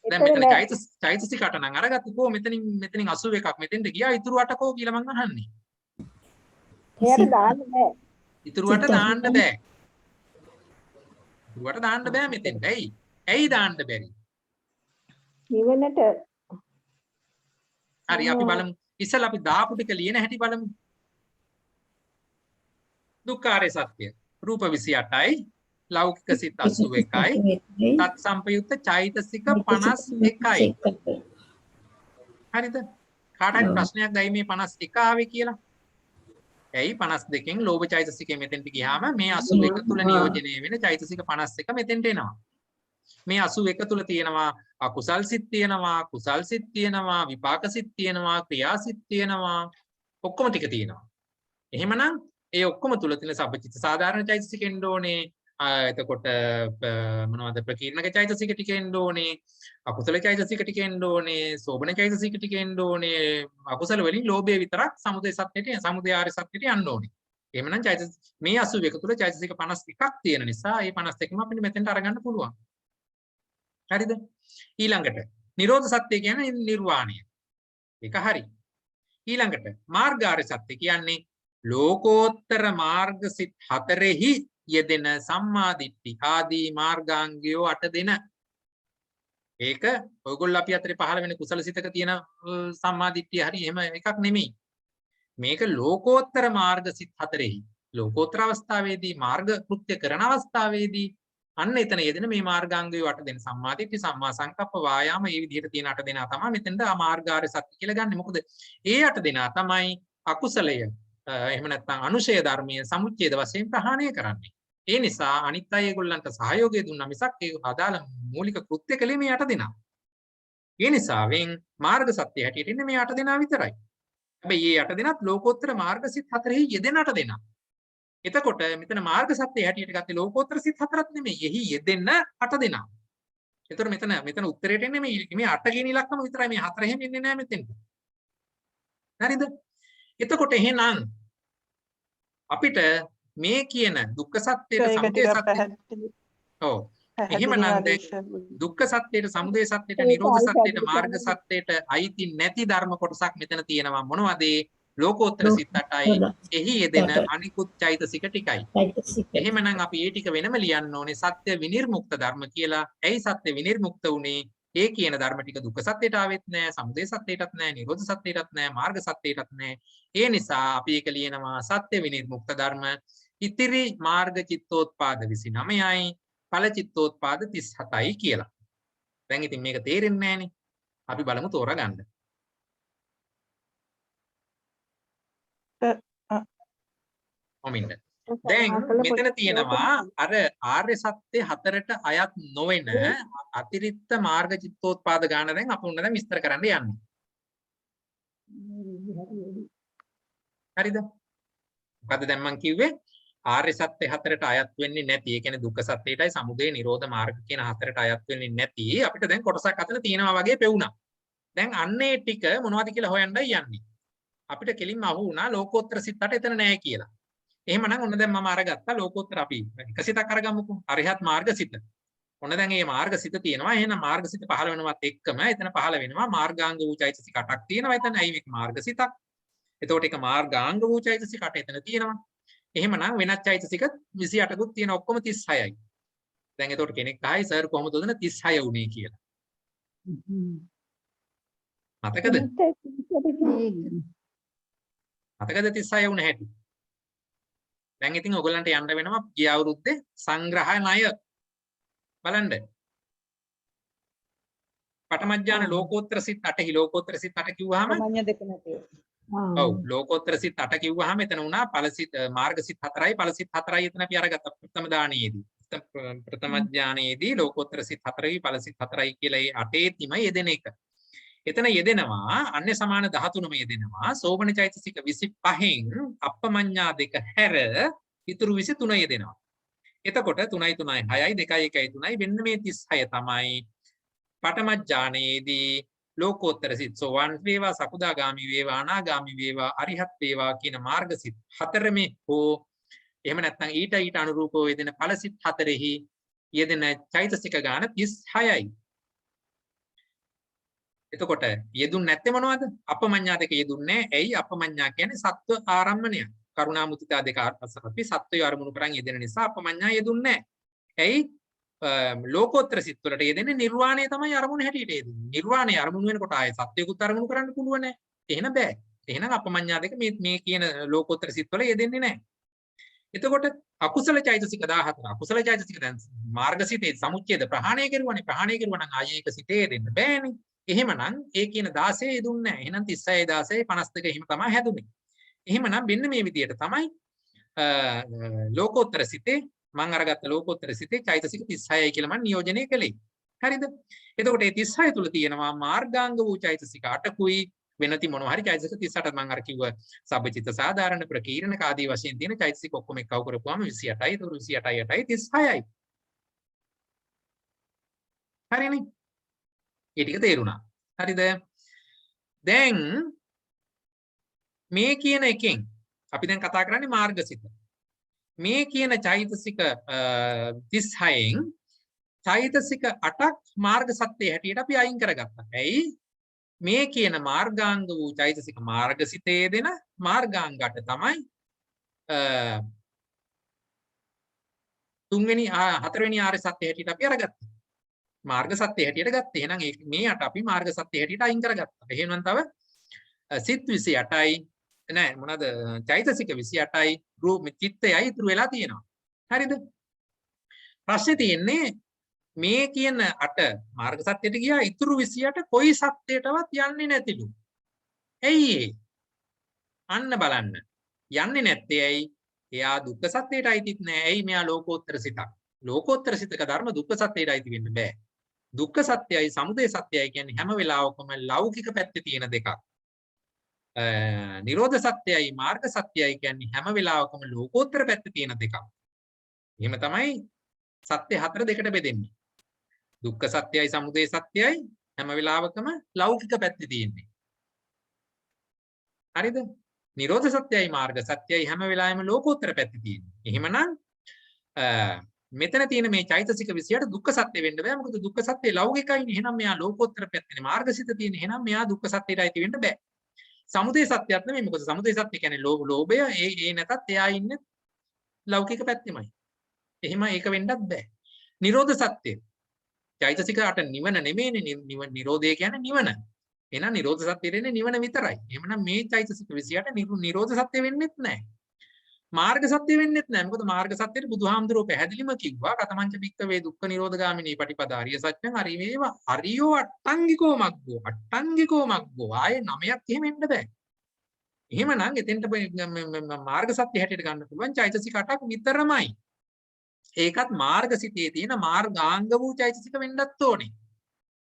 දැන් මෙතන චෛතසික 8 නම් අරගත්තු කෝ මෙතනින් 81ක් මෙතෙන්ට ගියා. ඉතුරු 8 කෝ කියලා මං අහන්නේ. එයාට දාන්න බෑ. ඉතුරුවට දාන්න බෑ. ඉතුරුවට දාන්න බෑ මෙතෙන්ට. ඇයි දාන්න බැරි? නිවනට හරි අපි බලමු. ඉස්සෙල්ලා අපි දාපු ටික ලියන හැටි බලමු. දුක්ඛාරය සත්‍ය. රූප 28යි, ලෞකික සිත් 81යි, තත් සම්පයුක්ත චෛතසික 51යි. හරිද? කාටවත් ප්‍රශ්නයක් දැයි මේ 51 ආවේ කියලා? ඇයි 52කින් ලෝභ චෛතසිකයෙන් මෙතෙන්ට ගියාම මේ 81 තුල නියෝජනය වෙන චෛතසික 51 මෙතෙන්ට එනවා. මේ 81 තුල තියෙනවා අකුසල් සිත් තියෙනවා, කුසල් සිත් තියෙනවා, විපාක සිත් තියෙනවා, ක්‍රියා සිත් තියෙනවා. ඔක්කොම ටික තියෙනවා. එහෙමනම් ඒ ඔක්කොම තුල තියෙන සබ්බචිත්ත සාධාරණ චෛතසික එන්න ඕනේ. එතකොට මොනවද ප්‍රකීර්ණක චෛතසික ටික එන්න ඕනේ. අකුසල චෛතසික ටික එන්න ඕනේ. සෝබන චෛතසික ටික එන්න ඕනේ. අකුසල වලින් ලෝභය විතරක් සමුදය සත්‍යයට, සමුදය ආර්ය සත්‍යයට යන්න ඕනේ. එහෙමනම් මේ 81 තුල චෛතසික 51ක් තියෙන නිසා ඒ 51ම අපිට මෙතෙන්ට අරගන්න පුළුවන්. හරිද? ඊළඟට නිරෝධ සත්‍ය කියන්නේ නිර්වාණය. ඒක හරි. ඊළඟට මාර්ගාර්ය සත්‍ය කියන්නේ ලෝකෝත්තර මාර්ග සිත් 4හි යෙදෙන සම්මා දිට්ඨි ආදී මාර්ගාංගයෝ 8 දෙන. ඒක ඔයගොල්ලෝ අපි අතරේ පහළ වෙන කුසල සිතක තියෙන සම්මා දිට්ඨිය හරි එහෙම එකක් නෙමෙයි. මේක ලෝකෝත්තර මාර්ග සිත් 4හි ලෝකෝත්තර අවස්ථාවේදී මාර්ග කෘත්‍ය කරන අවස්ථාවේදී අන්න එතන යෙදෙන මේ මාර්ගාංගයෝ 8 දෙන සම්මා දිට්ඨි සම්මා සංකප්ප වායාම මේ විදිහට තියෙන 8 දෙනා තමයි මෙතෙන්ද මාර්ගාර්ය සත්‍ය කියලා ගන්න. මොකද ඒ 8 දෙනා තමයි අකුසලය එහෙම නැත්නම් අනුශය ධර්මයේ සමුච්ඡේද වශයෙන් ප්‍රහාණය කරන්නේ. ඒ නිසා අනිත් අය ඒගොල්ලන්ට සහයෝගය දුන්නා මිසක් ඒ අදාළ මූලික කෘත්‍ය කලේ මේ 8 දෙනා. ඒ නිසා වෙන් මාර්ග සත්‍ය හැටියට ඉන්නේ මේ 8 දෙනා විතරයි. හැබැයි මේ 8 දෙනාත් ලෝකෝත්තර මාර්ග සිත් 4හි යෙදෙන 8 දෙනා. එතකොට මෙතන මාර්ග සත්‍ය හැටියට ගත්තේ ලෝකෝත්තර සිත් 4ක් නෙමෙයි. එහි යෙදෙන 8 දෙනා. එතකොට මෙතන උත්තරේට එන්නේ මේ 8 කියන ඉලක්කම විතරයි. මේ 4 එහෙම එන්නේ නැහැ මෙතෙන්ට. හරිද? එතකොට එහෙනම් අපිට මේ කියන දුක්ඛ සත්‍යයට සමුදය සත්‍යයට ඔව් එහෙමනම් දුක්ඛ සත්‍යයට සමුදය සත්‍යයට නිරෝධ සත්‍යයට මාර්ග සත්‍යයට අයිති නැති ධර්ම කොටසක් මෙතන තියෙනවා. මොනවද? ලෝකෝත්තර සිත් 8යි එහි යෙදෙන අනිකුත් චෛතසික ටිකයි. එහෙමනම් අපි මේ ටික වෙනම ලියන්න ඕනේ සත්‍ය විනිර්මුක්ත ධර්ම කියලා. ඇයි සත්‍ය විනිර්මුක්ත උනේ? ඒ කියන ධර්ම ටික දුක්ඛ සත්‍යයට ආවෙත් නැහැ, සමුදය සත්‍යයටත් නැහැ, නිරෝධ සත්‍යයටත් නැහැ, මාර්ග සත්‍යයටත් නැහැ. ඒ නිසා අපි ඒක ලියනවා සත්‍ය විනිර්මුක්ත ධර්ම. ඉතිරි මාර්ග චිත්තෝත්පාද 29යි, ඵල චිත්තෝත්පාද 37යි කියලා. දැන් ඉතින් මේක තේරෙන්නේ නැහනේ. අපි බලමු තෝරගන්න. කොමින්ද? දැන් මෙතන තියෙනවා අර ආර්ය සත්‍ය 4ට අයත් නොවන අතිරික්ත මාර්ග චිත්තෝත්පාද ගන්න දැන් අපි උන්න දැන් විස්තර කරන්න යන්නේ. හරිද? මොකද දැන් මම කිව්වේ ආර්ය සත්‍ය 4ට අයත් වෙන්නේ නැති. ඒ කියන්නේ දුක්ඛ සත්‍යයටයි සමුදය නිරෝධ මාර්ග කියන 4ට අයත් වෙන්නේ නැති. අපිට දැන් කොටසක් අතන තියෙනවා වගේ පෙවුනා. දැන් අන්නේ ටික මොනවද කියලා හොයන්නයි යන්නේ. අපිට කෙලින්ම අහු වුණා ලෝකෝත්තර සිත් 8 එතන නැහැ කියලා. එහෙමනම් ඔන්න දැන් මම අරගත්තා ලෝකෝත්තර අපි එක සිතක් අරගමුකෝ. අරිහත් මාර්ග සිත. ඔන්න දැන් මේ මාර්ග සිත තියෙනවා. එහෙනම් මාර්ග සිත පහළ වෙනවත් එක්කම එතන පහළ වෙනවා මාර්ගාංග වූ චෛතසික 8ක් තියෙනවා. එතන ඇයි මේක මාර්ග සිතක්? එතකොට ඒක මාර්ගාංග වූ චෛතසික 8 එතන තියෙනවා. එහෙමනම් වෙනත් චෛතසික 28කුත් තියෙනවා. ඔක්කොම 36යි. දැන් එතකොට කෙනෙක් අහයි සර් කොහොමද උදන 36 උනේ කියලා. මතකද? මතකද 36 වුණ හැටි? දැන් ඉතින් ඔයගලන්ට යන්න වෙනවා ගිය අවුරුද්දේ සංග්‍රහ ණය බලන්න. පඨමඥාන ලෝකෝත්තර සිත් 8හි ලෝකෝත්තර සිත් 8 කිව්වහම සාමාන්‍ය දෙක නැතේ. ඔව් ලෝකෝත්තර සිත් 8 කිව්වහම එතන උනා ඵල සිත් මාර්ග සිත් 4යි ඵල සිත් 4යි එතන අපි අරගත්තා ප්‍රථම දානයේදී. ප්‍රථම ඥානයේදී ලෝකෝත්තර සිත් 4යි ඵල සිත් 4යි කියලා ඒ 8 තිම යෙදෙන එක. එතන යෙදෙනවා අන්‍ය සමාන 13ම යෙදෙනවා. සෝබන චෛතසික 25න් අප්පමඤ්ඤා දෙක හැර ඉතුරු 23 යෙදෙනවා. එතකොට 3යි 3යි 6යි 2යි 1යි 3යි වෙන්න මේ 36 තමයි පඨම ඥානයේදී ලෝකෝත්තර සිත් සෝවාන් වේවා සකුදාගාමි වේවා අනාගාමි වේවා අරිහත් වේවා කියන මාර්ග සිත් 4 හෝ එහෙම නැත්නම් ඊට අනුරූපව යෙදෙන ඵල සිත් 4හි යෙදෙන චෛතසික ගාන 36යි. එතකොට යෙදුන්නේ නැත්තේ මොනවද? අපමඤ්ඤා දෙක යෙදුන්නේ නැහැ. ඇයි? අපමඤ්ඤා කියන්නේ සත්ව ආරම්මණය. කරුණා මුදිතා දෙක අපි සත්වය අරමුණු කරන් යෙදෙන නිසා අපමඤ්ඤා යෙදුන්නේ නැහැ. ඇයි? ලෝකෝත්තර සිත් වලට යෙදෙන්නේ නිර්වාණය තමයි අරමුණ හැටියට යෙදෙන්නේ. නිර්වාණය අරමුණු වෙනකොට ආයේ සත්වයකුත් අරමුණු කරන්න පුළුවන් නෑ. එහෙනම් බෑ. එහෙනම් අපමඤ්ඤා දෙක මේ කියන ලෝකෝත්තර සිත් වල යෙදෙන්නේ නැහැ. එතකොට අකුසල චෛතසික 14 අකුසල චෛතසික දැන් මාර්ගසිතේ සමුච්ඡේද ප්‍රහාණය කරුවානේ. ප්‍රහාණය කරුවා නම් ආයේ ඒක සිතේ දෙන්න බෑනේ. එහෙමනම් ඒ කියන 16 යෙදුන්නේ නැහැ. එහෙනම් 36 16 52 එහෙම තමයි හැදුනේ. එහෙමනම් මෙන්න මේ විදිහට තමයි ලෝකෝත්තර සිතේ මම අරගත්ත ලෝකෝත්තර සිතේ චෛතසික 36යි කියලා මම නියෝජනය කළේ. හරිද? එතකොට මේ 36 තුල තියෙනවා මාර්ගාංග වූ චෛතසික 8කුයි වෙනති මොනවා හරි චෛතසික 38 මම අර කිව්ව සබ්බචිත්ත සාධාරණ ප්‍රකීර්ණක ආදී වශයෙන් තියෙන චෛතසික ඔක්කොම එක්කව කරපුවාම 28යි. ඒතකොට 28යි 8යි 36යි. හරිනේ? ඒ ටික තේරුණා. හරිද? දැන් මේ කියන එකෙන් අපි දැන් කතා කරන්නේ මාර්ගසිත. මේ කියන චෛතසික 36න් චෛතසික 8ක් මාර්ග සත්‍යය හැටියට අපි අයින් කරගත්තා. ඇයි? මේ කියන මාර්ගාංග වූ චෛතසික මාර්ගසිතේ දෙන මාර්ගාංග 8 තමයි තුන්වෙනි හතරවෙනි ආර්ය සත්‍ය හැටියට අපි අරගත්තා. මාර්ග සත්‍ය හැටියට ගත්තේ. එහෙනම් මේ 8 අපි මාර්ග සත්‍ය හැටියට අයින් කරගත්තා. එහෙනම් තව සිත් 28යි නෑ මොනවාද චෛතසික 28යි රූප චිත්තයයි ඉතුරු වෙලා තියෙනවා. හරිද? ප්‍රශ්නේ තියෙන්නේ මේ කියන 8 මාර්ග සත්‍යයට ගියා ඉතුරු 28 කොයි සත්‍යයටවත් යන්නේ නැතිලු. ඇයි ඒ? අන්න බලන්න. යන්නේ නැත්තේ ඇයි? එයා දුක්ඛ සත්‍යයට අයිතිත් නෑ. ඇයි? මෙයා ලෝකෝත්තර සිතක්. ලෝකෝත්තර සිතක ධර්ම දුක්ඛ සත්‍යයට අයිති වෙන්න බෑ. දුක්ඛ සත්‍යයයි සමුදය සත්‍යයයි කියන්නේ හැම වෙලාවකම ලෞකික පැත්තේ තියෙන දෙකක්. නිරෝධ සත්‍යයයි මාර්ග සත්‍යයයි කියන්නේ හැම වෙලාවකම ලෝකෝත්තර පැත්තේ තියෙන දෙකක්. එහෙම තමයි සත්‍ය හතර දෙකට බෙදෙන්නේ. දුක්ඛ සත්‍යයයි සමුදය සත්‍යයයි හැම වෙලාවකම ලෞකික පැත්තේ තියෙන්නේ. හරිද? නිරෝධ සත්‍යයයි මාර්ග සත්‍යයයි හැම වෙලාවෙම ලෝකෝත්තර පැත්තේ තියෙන්නේ. එහෙමනම් මෙතන තියෙන මේ චෛතසික 28 දුක්ඛ සත්‍ය වෙන්න බෑ. මොකද දුක්ඛ සත්‍ය ලෞකිකයිනේ. එහෙනම් මෙයා ලෝකෝත්තර පැත්තේ මාර්ගසිත තියෙන. එහෙනම් මෙයා දුක්ඛ සත්‍යයට අයිති වෙන්න බෑ. සමුදය සත්‍යයක් නෙමෙයි. මොකද සමුදය සත්‍ය කියන්නේ ලෝභය ඒ නැතත් එයා ඉන්නේ ලෞකික පැත්තෙමයි. එහෙම ඒක වෙන්නත් බෑ. නිරෝධ සත්‍ය. චෛතසික 8 නිවන නෙමෙයිනේ. නිරෝධය කියන්නේ නිවන. එහෙනම් නිරෝධ සත්‍ය දෙන්නේ නිවන විතරයි. එහෙමනම් මේ චෛතසික 28 නිරෝධ සත්‍ය වෙන්නෙත් නැහැ. මාර්ග සත්‍ය වෙන්නෙත් නැහැ. මොකද මාර්ග සත්‍යෙට බුදුහාමුදුරුවෝ පැහැදිලිම කිව්වා කතමංච භික්ඛවේ දුක්ඛ නිරෝධගාමිනී පටිපදා අරිය සත්‍යං අරිවේව අරියෝ අට්ටංගිකෝ මග්ගෝ අට්ටංගිකෝ මග්ගෝ ආයේ 9ක් එහෙම එන්න බෑ. එහෙමනම් එතෙන්ට මාර්ග සත්‍ය හැටියට ගන්න පුළුවන් චෛතසික 8ක් විතරමයි. ඒකත් මාර්ගසිතේ තියෙන මාර්ගාංග වූ චෛතසික වෙන්නත් ඕනේ.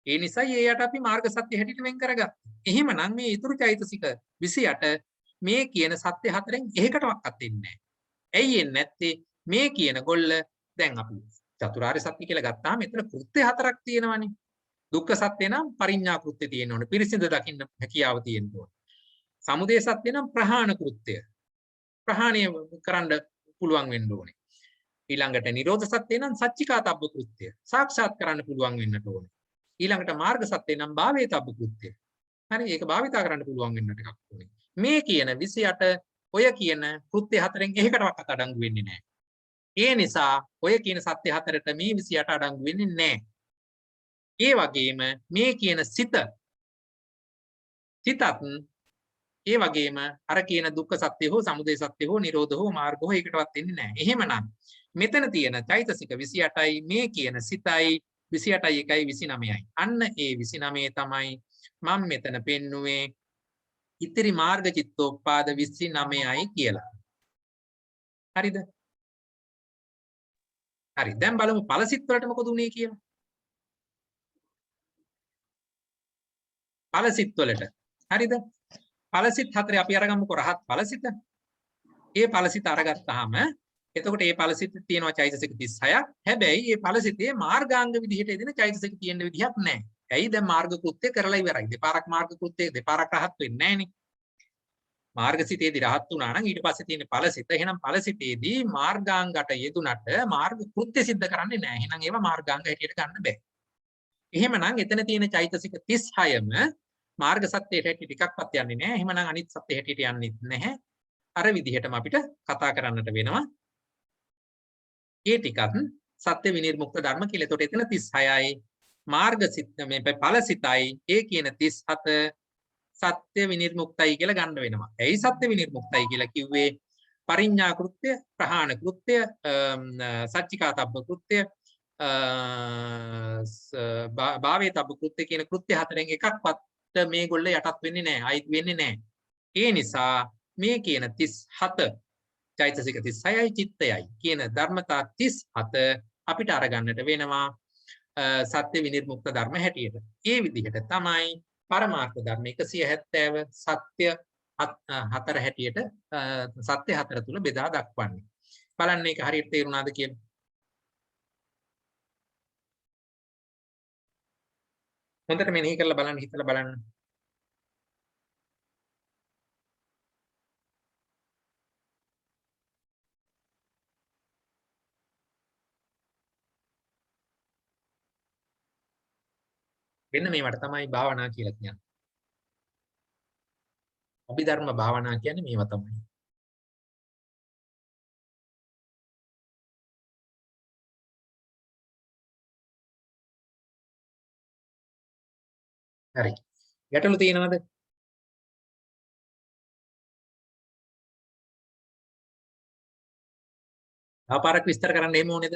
ඒ නිසායි ඒයට අපි මාර්ග සත්‍ය හැටියට වෙන් කරගත්තා. එහෙමනම් මේ ඊතුරු චෛතසික 28 මේ කියන සත්‍ය හතරෙන් එකකටවත් එන්නේ නැහැ. ඇයි එන්නේ නැත්තේ? මේ කියන ගොල්ල දැන් අපි චතුරාර්ය සත්‍ය කියලා ගත්තාම මෙතන කෘත්‍ය හතරක් තියෙනවානේ. දුක්ඛ සත්‍ය නම් පරිඥා කෘත්‍ය තියෙන්න ඕනේ. පිරිසිදු දකින්න හැකියාව තියෙන්න ඕනේ. සමුදය සත්‍ය නම් ප්‍රහාණ කෘත්‍ය. ප්‍රහාණය කරන්න පුළුවන් වෙන්න ඕනේ. ඊළඟට නිරෝධ සත්‍ය නම් සච්චිකාතබ්බ කෘත්‍ය. සාක්ෂාත් කරන්න පුළුවන් වෙන්නට ඕනේ. ඊළඟට මාර්ග සත්‍ය නම් භාවේතබ්බ කෘත්‍ය. හරි ඒක භාවිතා කරන්න පුළුවන් වෙන්න ටිකක් ඕනේ. මේ කියන 28 ඔය කියන කෘත්‍ය හතරෙන් එකකටවත් අඩංගු වෙන්නේ නැහැ. ඒ නිසා ඔය කියන සත්‍ය හතරට මේ 28 අඩංගු වෙන්නේ නැහැ. ඒ වගේම මේ කියන සිතත් ඒ වගේම අර කියන දුක්ඛ සත්‍ය හෝ සමුදය සත්‍ය හෝ නිරෝධ හෝ මාර්ග හෝ ඒකටවත් එන්නේ නැහැ. එහෙමනම් මෙතන තියෙන චෛතසික 28යි මේ කියන සිතයි 28යි 1යි 29යි. අන්න ඒ 29 තමයි මම මෙතන පෙන්නුවේ ඉතිරි මාර්ග චිත්තෝපාද 29යි කියලා. හරිද? හරි. දැන් බලමු ඵලසිත වලට මොකද උනේ කියලා. ඵලසිත වලට. හරිද? ඵලසිත හතරේ අපි අරගමුකෝ රහත් ඵලසිත. ඒ ඵලසිත අරගත්තාම එතකොට මේ ඵලසිත තියෙනවා චෛතසික 36ක්. හැබැයි මේ ඵලසිතේ මාර්ගාංග විදිහට එදින චෛතසික තියෙන විදිහක් නැහැ. ඇයි දැන් මාර්ග කෘත්‍ය කරලා ඉවරයි. දෙපාරක් මාර්ග කෘත්‍ය දෙපාරක් රහත් වෙන්නේ නැහනේ. මාර්ගසිතේදී රහත් වුණා නම් ඊට පස්සේ තියෙන ඵලසිත. එහෙනම් ඵලසිතේදී මාර්ගාංගට යෙදුනට මාර්ග කෘත්‍ය સિદ્ધ කරන්නේ නැහැ. එහෙනම් ඒවා මාර්ගාංග හැටියට ගන්න බෑ. එහෙමනම් එතන තියෙන චෛතසික 36ම මාර්ග සත්‍යයට හැටියට ටිකක්වත් යන්නේ නැහැ. එහෙමනම් අනිත් සත්‍ය හැටියට යන්නේත් නැහැ. අර විදිහටම අපිට කතා කරන්නට වෙනවා. ඒ ටිකත් සත්‍ය විනිර්මුක්ත ධර්ම කියලා. එතකොට එතන 36යි මාර්ගසිත මේ ඵලසිතයි ඒ කියන 37 සත්‍ය විනිර්මුක්තයි කියලා ගන්න වෙනවා. ඇයි සත්‍ය විනිර්මුක්තයි කියලා කිව්වේ? පරිඥා කෘත්‍ය, ප්‍රහාණ කෘත්‍ය, සච්චිකාතබ්බ කෘත්‍ය, භාවේතබ්බ කෘත්‍ය කියන කෘත්‍ය හතරෙන් එකක්වත් මේගොල්ල යටත් වෙන්නේ නැහැ. අයිති වෙන්නේ නැහැ. ඒ නිසා මේ කියන 37 චෛතසික 36යි චිත්තයයි කියන ධර්මතා 37 අපිට අරගන්නට වෙනවා සත්‍ය විනිර්මුක්ත ධර්ම හැටියට. ඒ විදිහට තමයි පරමාර්ථ ධර්ම 170 සත්‍ය හතර හැටියට සත්‍ය හතර තුල බෙදා දක්වන්නේ. බලන්න මේක හරියට තේරුණාද කියලා. හොඳට මෙනෙහි කරලා බලන්න හිතලා බලන්න. වෙන මේවට තමයි භාවනා කියලා කියන්නේ. අභිධර්ම භාවනා කියන්නේ මේවා තමයි. හරි. ගැටලු තියෙනවද? ආපාරක් විස්තර කරන්න එහෙම ඕනේද?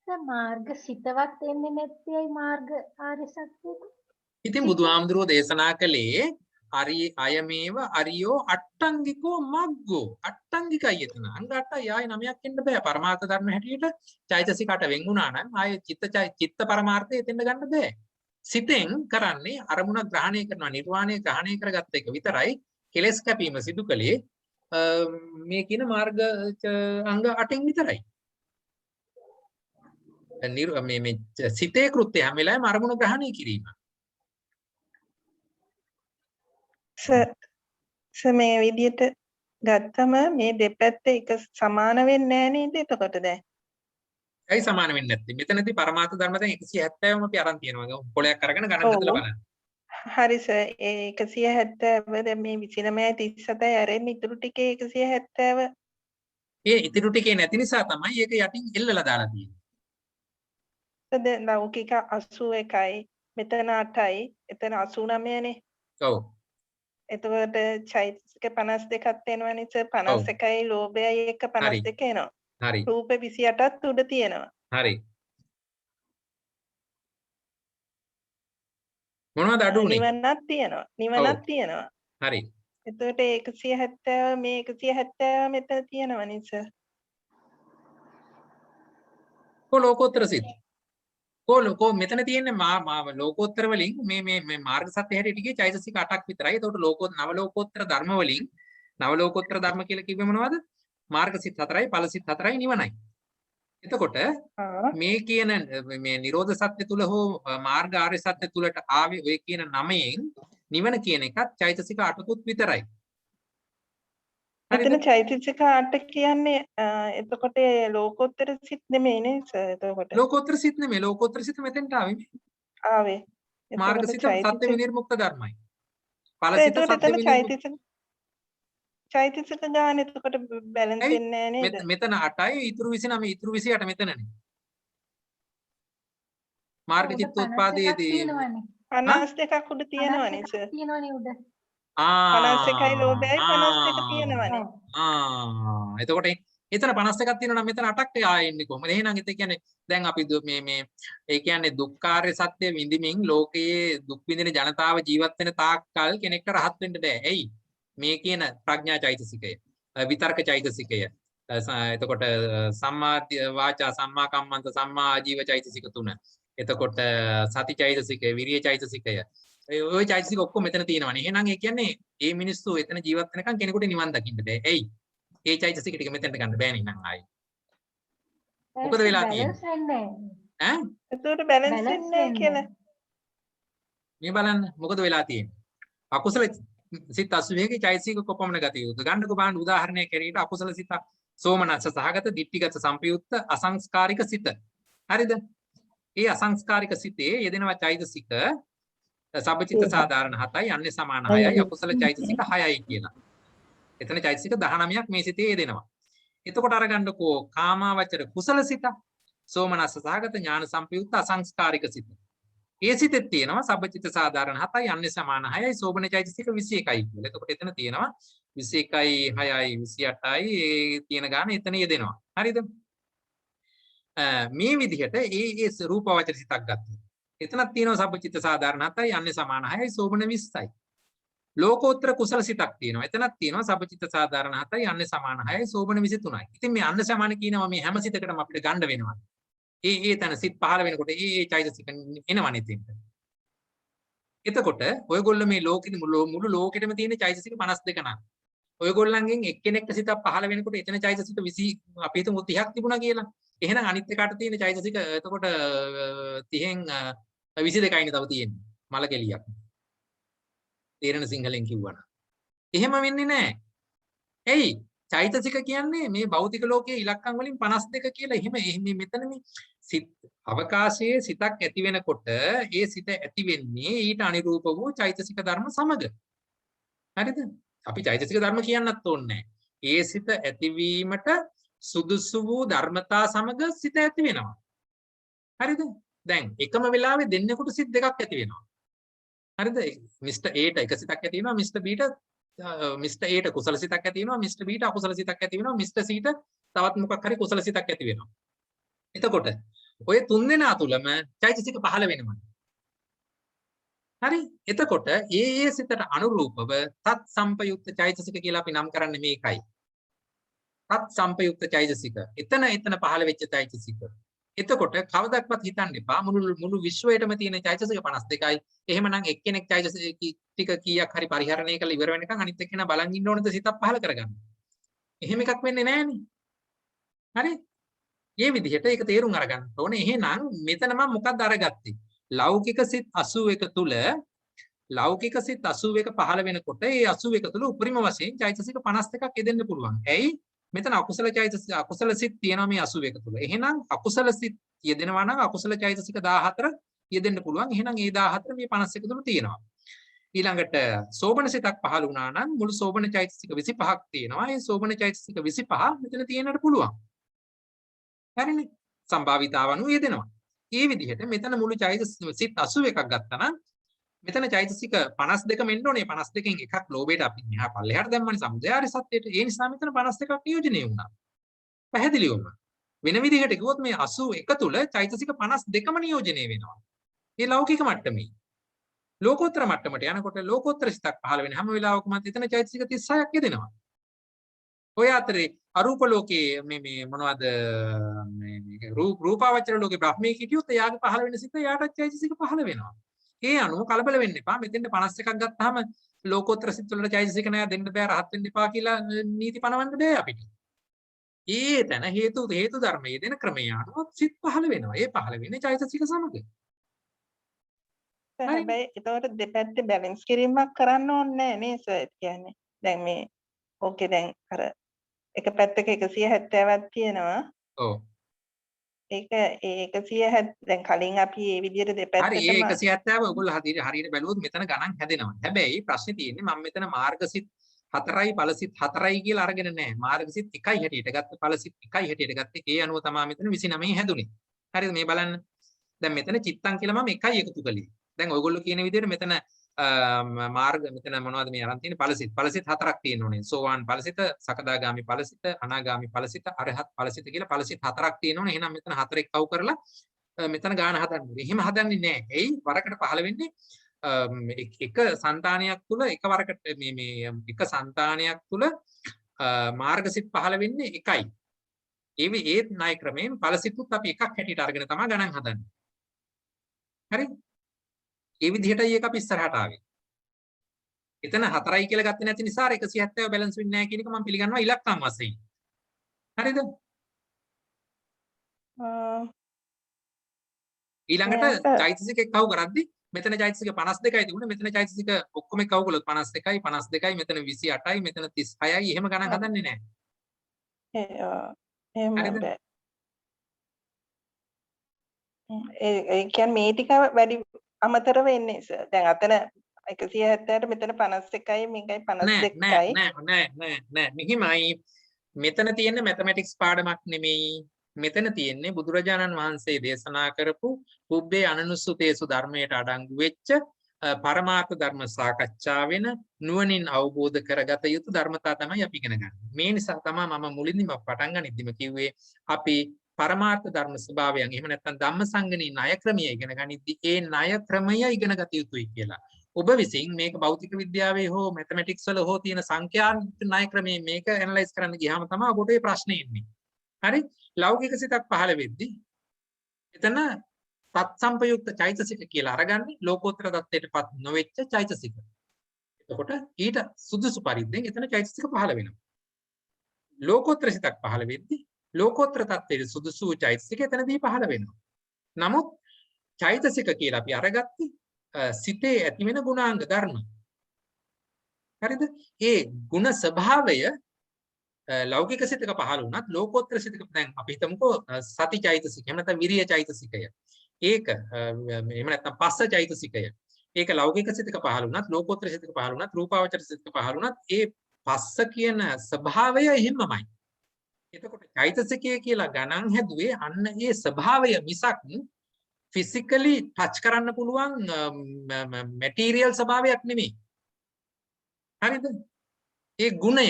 මාර්ග සිතවත් එන්නේ නැත්තේයි මාර්ග ආර්ය සත්‍යයට. ඉතින් බුදුහාමුදුරුවෝ දේශනා කළේ අයමේව අරියෝ අට්ටංගිකෝ මග්ගෝ. අට්ටංගිකයි එතන. අංග 8යි ආයේ 9ක් එන්න බෑ. පරමාර්ථ ධර්ම හැටියට චෛතසික 8 වෙන් වුණා නම් ආයේ චිත්ත පරමාර්ථය එතෙන්ද ගන්න බෑ. සිතෙන් කරන්නේ අරමුණ ග්‍රහණය කරනවා. නිර්වාණය ග්‍රහණය කරගත්ත එක විතරයි. කෙලස් කැපීම සිදු කළේ මේ කියන මාර්ග අංග 8න් විතරයි. මේ සිතේ කෘත්‍ය හැම වෙලාවෙම අරමුණ ග්‍රහණය කිරීම. මේ විදිහට ගත්තම මේ දෙපැත්ත එක සමාන වෙන්නේ නැහැ නේද එතකොට දැන්? ඇයි සමාන වෙන්නේ නැත්තේ? මෙතනදී පරමාර්ථ ධර්ම දැන් 170ම අපි අරන් තියෙනවා. පොලයක් අරගෙන ගණන් හදලා බලන්න. හරි සර්. ඒ 170 දැන් මේ 29 37 ඇරෙන්න ඉතුරු ටිකේ 170. ඒ ඉතුරු ටිකේ නැති නිසා තමයි ඒක යටින් එල්ලලා දාලා තියෙන්නේ. දැන් ලෞකික 81යි මෙතන 8යි එතන 89නේ. ඔව්. එතකොට චෛතසික 52ක් එනවනේ සර් 51යි ලෝභයයි එක 52 එනවා. හරි. රූප 28ත් උඩ තියෙනවා. හරි. මොනවද අඩු උනේ? නිවනක් තියෙනවා. නිවනක් තියෙනවා. හරි. එතකොට 170 මේ 170 මෙතන තියෙනවනේ සර්. ලෝකෝත්තර සිත්. කො මෙතන තියෙන්නේ ලෝකෝත්තර වලින් මේ මාර්ග සත්‍ය හැටියට ටිකේ චෛතසික 8ක් විතරයි. ඒකට නව ලෝකෝත්තර ධර්ම වලින් නව ලෝකෝත්තර ධර්ම කියලා කිව්වේ මොනවද? මාර්ග සිත් 4යි, ඵල සිත් 4යි, නිවනයි. එතකොට මේ කියන මේ නිරෝධ සත්‍ය තුල හෝ මාර්ග ආර්ය සත්‍ය තුලට ආවේ ඔය කියන 9න් නිවන කියන එකත් චෛතසික 8කුත් විතරයි. එතන චෛතසික 8 කියන්නේ එතකොට ලෝකෝත්තර සිත් නෙමෙයි නේ සර් එතකොට. ලෝකෝත්තර සිත් නෙමෙයි. ලෝකෝත්තර සිත් මෙතෙන්ට ආවේ. ආවේ. මාර්ගසිත සත්‍ය විනිර්මුක්ත ධර්මයි. ඵලසිත එතකොට සත්‍ය එතන විනිර්මුක්ත. චෛතසික ගාන එතකොට බැලන්ස් වෙන්නේ නැහැ නේද? මෙතන 8යි ඉතුරු 29 ඉතුරු 28 මෙතනනේ. මාර්ග චිත්තෝත්පාදයේදී 52ක් උඩ තියෙනවනේ සර්. තියෙනවනේ උඩ. 51යි ලෝභයයි 52 තියෙනවනේ. එතකොට එතන 51ක් තියෙනවා නම් මෙතන 8ක් ආයෙ එන්නේ කොහොමද? එහෙනම් ඒ කියන්නේ දැන් අපි මේ ඒ කියන්නේ දුක්ඛාරය සත්‍ය විඳිමින් ලෝකයේ දුක් විඳින ජනතාව ජීවත් වෙන තාක්කල් කෙනෙක්ට රහත් වෙන්න බෑ. ඇයි? මේ කියන ප්‍රඥා චෛතසිකය, විතර්ක චෛතසිකය, එතකොට සම්මා වාචා, සම්මා කම්මන්ත, සම්මා ආජීව චෛතසික 3. එතකොට සති චෛතසිකය, විරිය චෛතසිකය. ওই චෛතසික ඔක්කොම මෙතන තියෙනවානේ. එහෙනම් ඒ කියන්නේ මේ මිනිස්සු එතන ජීවත් වෙනකන් කෙනෙකුට නිවන් දකින්න බෑ. ඇයි? ඒ චෛතසික ටික මෙතෙන්ට ගන්න බෑනේ නං ආයි. මොකද වෙලා තියෙන්නේ? ඈ? එතකොට බැලන්ස් වෙන්නේ කියලා. මේ බලන්න මොකද වෙලා තියෙන්නේ? අකුසල සිත 81 චෛතසික කොපමණ ගතිය යුතුද? ගන්නකො බලන්න උදාහරණයක් ඇරෙන්න අකුසල සිත සෝමනස්ස සහගත, ditthිගත සම්පයුක්ත, අසංස්කාරික සිත. හරිද? ඒ අසංස්කාරික සිතේ යෙදෙනවා චෛතසික සබ්බචිත්ත සාධාරණ 7යි, අන්‍ය සමාන 6යි, අකුසල චෛතසික 6යි කියලා. එතන චෛතසික 19ක් මේ සිතේ යෙදෙනවා. එතකොට අරගන්නකෝ කාමාවචර කුසල සිත, සෝමනස්ස සහගත, ඥාන සම්පයුක්ත, අසංස්කාරික සිත. ඒ සිතෙත් තියෙනවා සබ්බචිත්ත සාධාරණ 7යි, අන්‍ය සමාන 6යි, සෝබන චෛතසික 21යි කියලා. එතකොට එතන තියෙනවා 21යි, 6යි, 28යි, ඒ තියෙන ගාන එතන යෙදෙනවා. හරිද? මේ විදිහට ඒ රූපවචර සිතක් ගත්තා. එතනක් තියෙනවා සබ්බචිත්ත සාධාරණ 7යි, අන්‍ය සමාන 6යි, සෝබන 20යි. ලෝකෝත්තර කුසල සිතක් තියෙනවා. එතනක් තියෙනවා සබ්බචිත්ත සාධාරණ 7යි, අන්‍ය සමාන 6යි, සෝබන 23යි. ඉතින් මේ අන්‍ය සමාන කියනවා මේ හැම සිතකටම අපිට ගන්න වෙනවා. ඒ තන සිත් පහළ වෙනකොට ඒ චෛතසික එනවනේ එතෙන්ට. එතකොට ඔයගොල්ලෝ මේ ලෝකෙදි මුළු ලෝකෙටම තියෙන චෛතසික 52 නම් ඔයගොල්ලන්ගෙන් එක්කෙනෙක්ට සිතක් පහළ වෙනකොට එතන චෛතසික 20 අපි හිතමු 30ක් තිබුණා කියලා. එහෙනම් අනිත් එකට තියෙන චෛතසික එතකොට 30න් 22යිනේ තව තියෙන්නේ. මල කෙලියක්. තේරෙන සිංහලෙන් කිව්වනම්. එහෙම වෙන්නේ නැහැ. එයි චෛතසික කියන්නේ මේ භෞතික ලෝකයේ ඉලක්කම් වලින් 52 කියලා. එහෙම මෙතන මේ සිත් අවකාශයේ සිතක් ඇති වෙනකොට ඒ සිත ඇති වෙන්නේ ඊට අනුරූප වූ චෛතසික ධර්ම සමග. හරිද? අපි චෛතසික ධර්ම කියන්නත් ඕනේ නැහැ. ඒ සිත ඇතිවීමට සුදුසු වූ ධර්මතා සමග සිත ඇති වෙනවා. හරිද? දැන් එකම වෙලාවේ දෙන්නෙකුට සිත් දෙකක් ඇති වෙනවා. හරිද? මිස්ටර් A ට එක සිතක් ඇති වෙනවා, මිස්ටර් B ට මිස්ටර් A ට කුසල සිතක් ඇති වෙනවා, මිස්ටර් B ට අකුසල සිතක් ඇති වෙනවා, මිස්ටර් C ට තවත් මොකක් හරි කුසල සිතක් ඇති වෙනවා. එතකොට ඔය තුන් දෙනා තුලම චෛතසික 15 වෙනවා. හරි? එතකොට ඒ සිතට අනුරූපව තත් සම්පයුක්ත චෛතසික කියලා අපි නම් කරන්නේ මේකයි. තත් සම්පයුක්ත චෛතසික. එතන 15 වෙච්ච චෛතසික. එතකොට කවදාවත් හිතන්න එපා මුළු විශ්වයටම තියෙන චෛතසික 52යි. එහෙමනම් එක්කෙනෙක් චෛතසික ටික කීයක් හරි පරිහරණය කරලා ඉවර වෙනකන් අනිත් එක්කෙනා බලන් ඉන්න ඕනද සිතක් පහල කරගන්න. එහෙම එකක් වෙන්නේ නැහනේ. හරි? මේ විදිහට ඒක තේරුම් අරගන්න ඕනේ. එහෙනම් මෙතන මම මොකක්ද අරගත්තේ? ලෞකික සිත් 81 තුල ලෞකික සිත් 81 පහළ වෙනකොට ඒ 81 තුල උපරිම වශයෙන් චෛතසික 52ක් යෙදෙන්න පුළුවන්. ඇයි? මෙතන අකුසල චෛතසික අකුසල සිත් තියෙනවා මේ 81 තුල. එහෙනම් අකුසල සිත් යෙදෙනවා නම් අකුසල චෛතසික 14 යෙදෙන්න පුළුවන්. එහෙනම් ඒ 14 මේ 51 තුල තියෙනවා. ඊළඟට සෝබන සිතක් පහළ වුණා නම් මුළු සෝබන චෛතසික 25ක් තියෙනවා. ඒ සෝබන චෛතසික 25 මෙතන තියෙන්නට පුළුවන්. හරිනේ? සම්භාවිතාව අනුව යෙදෙනවා. මේ විදිහට මෙතන මුළු චෛතසික සිත් 81ක් ගත්තා නම් මෙතන චෛතසික 52 මෙන්න ඕනේ. 52කින් එකක් ලෝභයට අපි මෙහා පල්ලෙහාට දැම්මනේ සමුදයාරි සත්‍යයට. ඒ නිසා මෙතන 52ක් නියෝජනය වුණා. පැහැදිලිවම. වෙන විදිහට කිව්වොත් මේ 81 තුල චෛතසික 52ම නියෝජනය වෙනවා. මේ ලෞකික මට්ටමේ. ලෝකෝත්තර මට්ටමට යනකොට ලෝකෝත්තර සිතක් පහළ වෙන හැම වෙලාවකම එතන චෛතසික 36ක් යෙදෙනවා. ඔය අතරේ අරූප ලෝකයේ මේ මොනවද මේ රූපාවචර ලෝකේ බ්‍රහ්මී කිටියොත් එයාගේ පහළ වෙන සිත එයාට චෛතසික පහළ වෙනවා. ඒ අනුව කලබල වෙන්න එපා. මෙතෙන්ට 51ක් ගත්තාම ලෝකෝත්තර සිත් වල චෛතසික නෑ දෙන්න බෑ රහත් වෙන්න එපා කියලා නීති පනවන්න බෑ අපිට. ඒ තැන හේතු ධර්මයේ දෙන ක්‍රමය අනුව සිත් පහළ වෙනවා. ඒ පහළ වෙන්නේ චෛතසික සමග. හැබැයි ඒතකොට දෙපැත්තේ බැලන්ස් කිරීමක් කරන්න ඕනේ නෑ නේ සර්. කියන්නේ දැන් මේ ඕකේ දැන් අර එක පැත්තක 170ක් තියෙනවා. ඔව්. ඒක ඒ 170 දැන් කලින් අපි මේ විදිහට හරි දෙපැත්තටම ඒ 170 ඔයගොල්ලෝ හරියට බැලුවොත් මෙතන ගණන් හැදෙනවා. හැබැයි ප්‍රශ්නේ තියෙන්නේ මම මෙතන මාර්ගසිත 4යි ඵලසිත 4යි කියලා අරගෙන නැහැ. මාර්ගසිත 1යි හැටියට ගත්ත ඵලසිත 1යි හැටියට ගත්තේ. ඒ අනුව තමයි මෙතන 29 හැදුනේ. හරිද මේ බලන්න. දැන් මෙතන චිත්තං කියලා මම 1යි එකතු කළේ. දැන් ඔයගොල්ලෝ කියන විදිහට මෙතන මාර්ග මෙතන මොනවද මේ අරන් තියෙන්නේ ඵලසිත 4ක් තියෙන්න ඕනේ. සෝවාන් ඵලසිත, සකදාගාමි ඵලසිත, අනාගාමි ඵලසිත, අරහත් ඵලසිත කියලා ඵලසිත 4ක් තියෙන්න ඕනේ. එහෙනම් මෙතන 4 එක්කව කරලා මෙතන ගාන හදන්න ඕනේ. එහෙම හදන්නේ නැහැ. එයි වරකට පහළ වෙන්නේ එක సంతානයක් තුල එකවරකට මේ එක సంతානයක් තුල මාර්ගසිත පහළ වෙන්නේ එකයි. ඒ ණය ක්‍රමයෙන් ඵලසිතුත් අපි එකක් හැටියට අරගෙන තමයි ගණන් හදන්නේ. හරි? ඒ විදිහටයි ඒක අපි ඉස්සරහට ආවේ. එතන 4යි කියලා ගත්තේ නැති නිසා 170 බැලන්ස් වෙන්නේ නැහැ කියන එක මම පිළිගන්නවා ඉලක්කම් වශයෙන්. හරිද? ඊළඟට චෛතසික එක්කව කරද්දි මෙතන චෛතසික 52යි තිබුණේ මෙතන චෛතසික ඔක්කොම එක්කව කළොත් 52යි 52යි මෙතන 26යි මෙතන 36යි එහෙම ගණන් හදන්නේ නැහැ. ඒ කියන්නේ මේ ටික වැඩි අමතර වෙන්නේ දැන් අතන 170ට මෙතන 51යි මේකයි 52යි නෑ මෙහිමයි මෙතන තියෙන මැතමැටික්ස් පාඩමක් නෙමෙයි මෙතන තියෙන්නේ බුදුරජාණන් වහන්සේ දේශනා කරපු පුබ්බේ අනනුසුතේසු ධර්මයට අඩංගු වෙච්ච පරමාර්ථ ධර්ම සාකච්ඡා වෙන නුවණින් අවබෝධ කරගත යුතු ධර්මතා තමයි අපි ඉගෙන ගන්න. මේ නිසා තමයි මම මුලින්ම පටන් ගනිද්දිම කිව්වේ අපි පරමාර්ථ ධර්ම ස්වභාවයන් එහෙම නැත්නම් ධම්මසංගණී ණය ක්‍රමය ඉගෙන ගනිද්දි ඒ ණය ක්‍රමය ඉගෙන ගත යුතුයි කියලා. ඔබ විසින් මේක භෞතික විද්‍යාවේ හෝ මැතමැටික්ස් වල හෝ තියෙන සංඛ්‍යා ණය ක්‍රමයෙන් මේක ඇනලයිස් කරන්න ගියාම තමයි ඔබට මේ ප්‍රශ්නේ එන්නේ. හරි? ලෞකික සිතක් පහළ වෙද්දී එතන තත්සම්පයුක්ත චෛතසික කියලා අරගන්නේ ලෝකෝත්තර தත්ත්වයටපත් නොවෙච්ච චෛතසික. එතකොට ඊට සුදුසු පරිද්දෙන් එතන චෛතසික පහළ වෙනවා. ලෝකෝත්තර සිතක් පහළ වෙද්දී ලෝකෝත්තර தත්ත්වයට සුදුසු චෛතසික එතනදී පහළ වෙනවා. නමුත් චෛතසික කියලා අපි අරගත්තේ සිතේ ඇති වෙන ගුණාංග ධර්ම. හරිද? ඒ ගුණ ස්වභාවය ලෞකික සිතක පහළ වුණත් ලෝකෝත්තර සිතක දැන් අපි හිතමුකෝ සති චෛතසිකය එහෙම නැත්නම් විරිය චෛතසිකය. ඒක එහෙම නැත්නම් පස්ස චෛතසිකය. ඒක ලෞකික සිතක පහළ වුණත් ලෝකෝත්තර සිතක පහළ වුණත් රූපාවචර සිතක පහළ වුණත් ඒ පස්ස කියන ස්වභාවය එහෙමමයි. එතකොට චෛතසිකය කියලා ගණන් හැදුවේ අන්න ඒ ස්වභාවය මිසක් ෆිසිකලි ටච් කරන්න පුළුවන් මැටීරියල් ස්වභාවයක් නෙමෙයි. හරිද? ඒ ගුණය.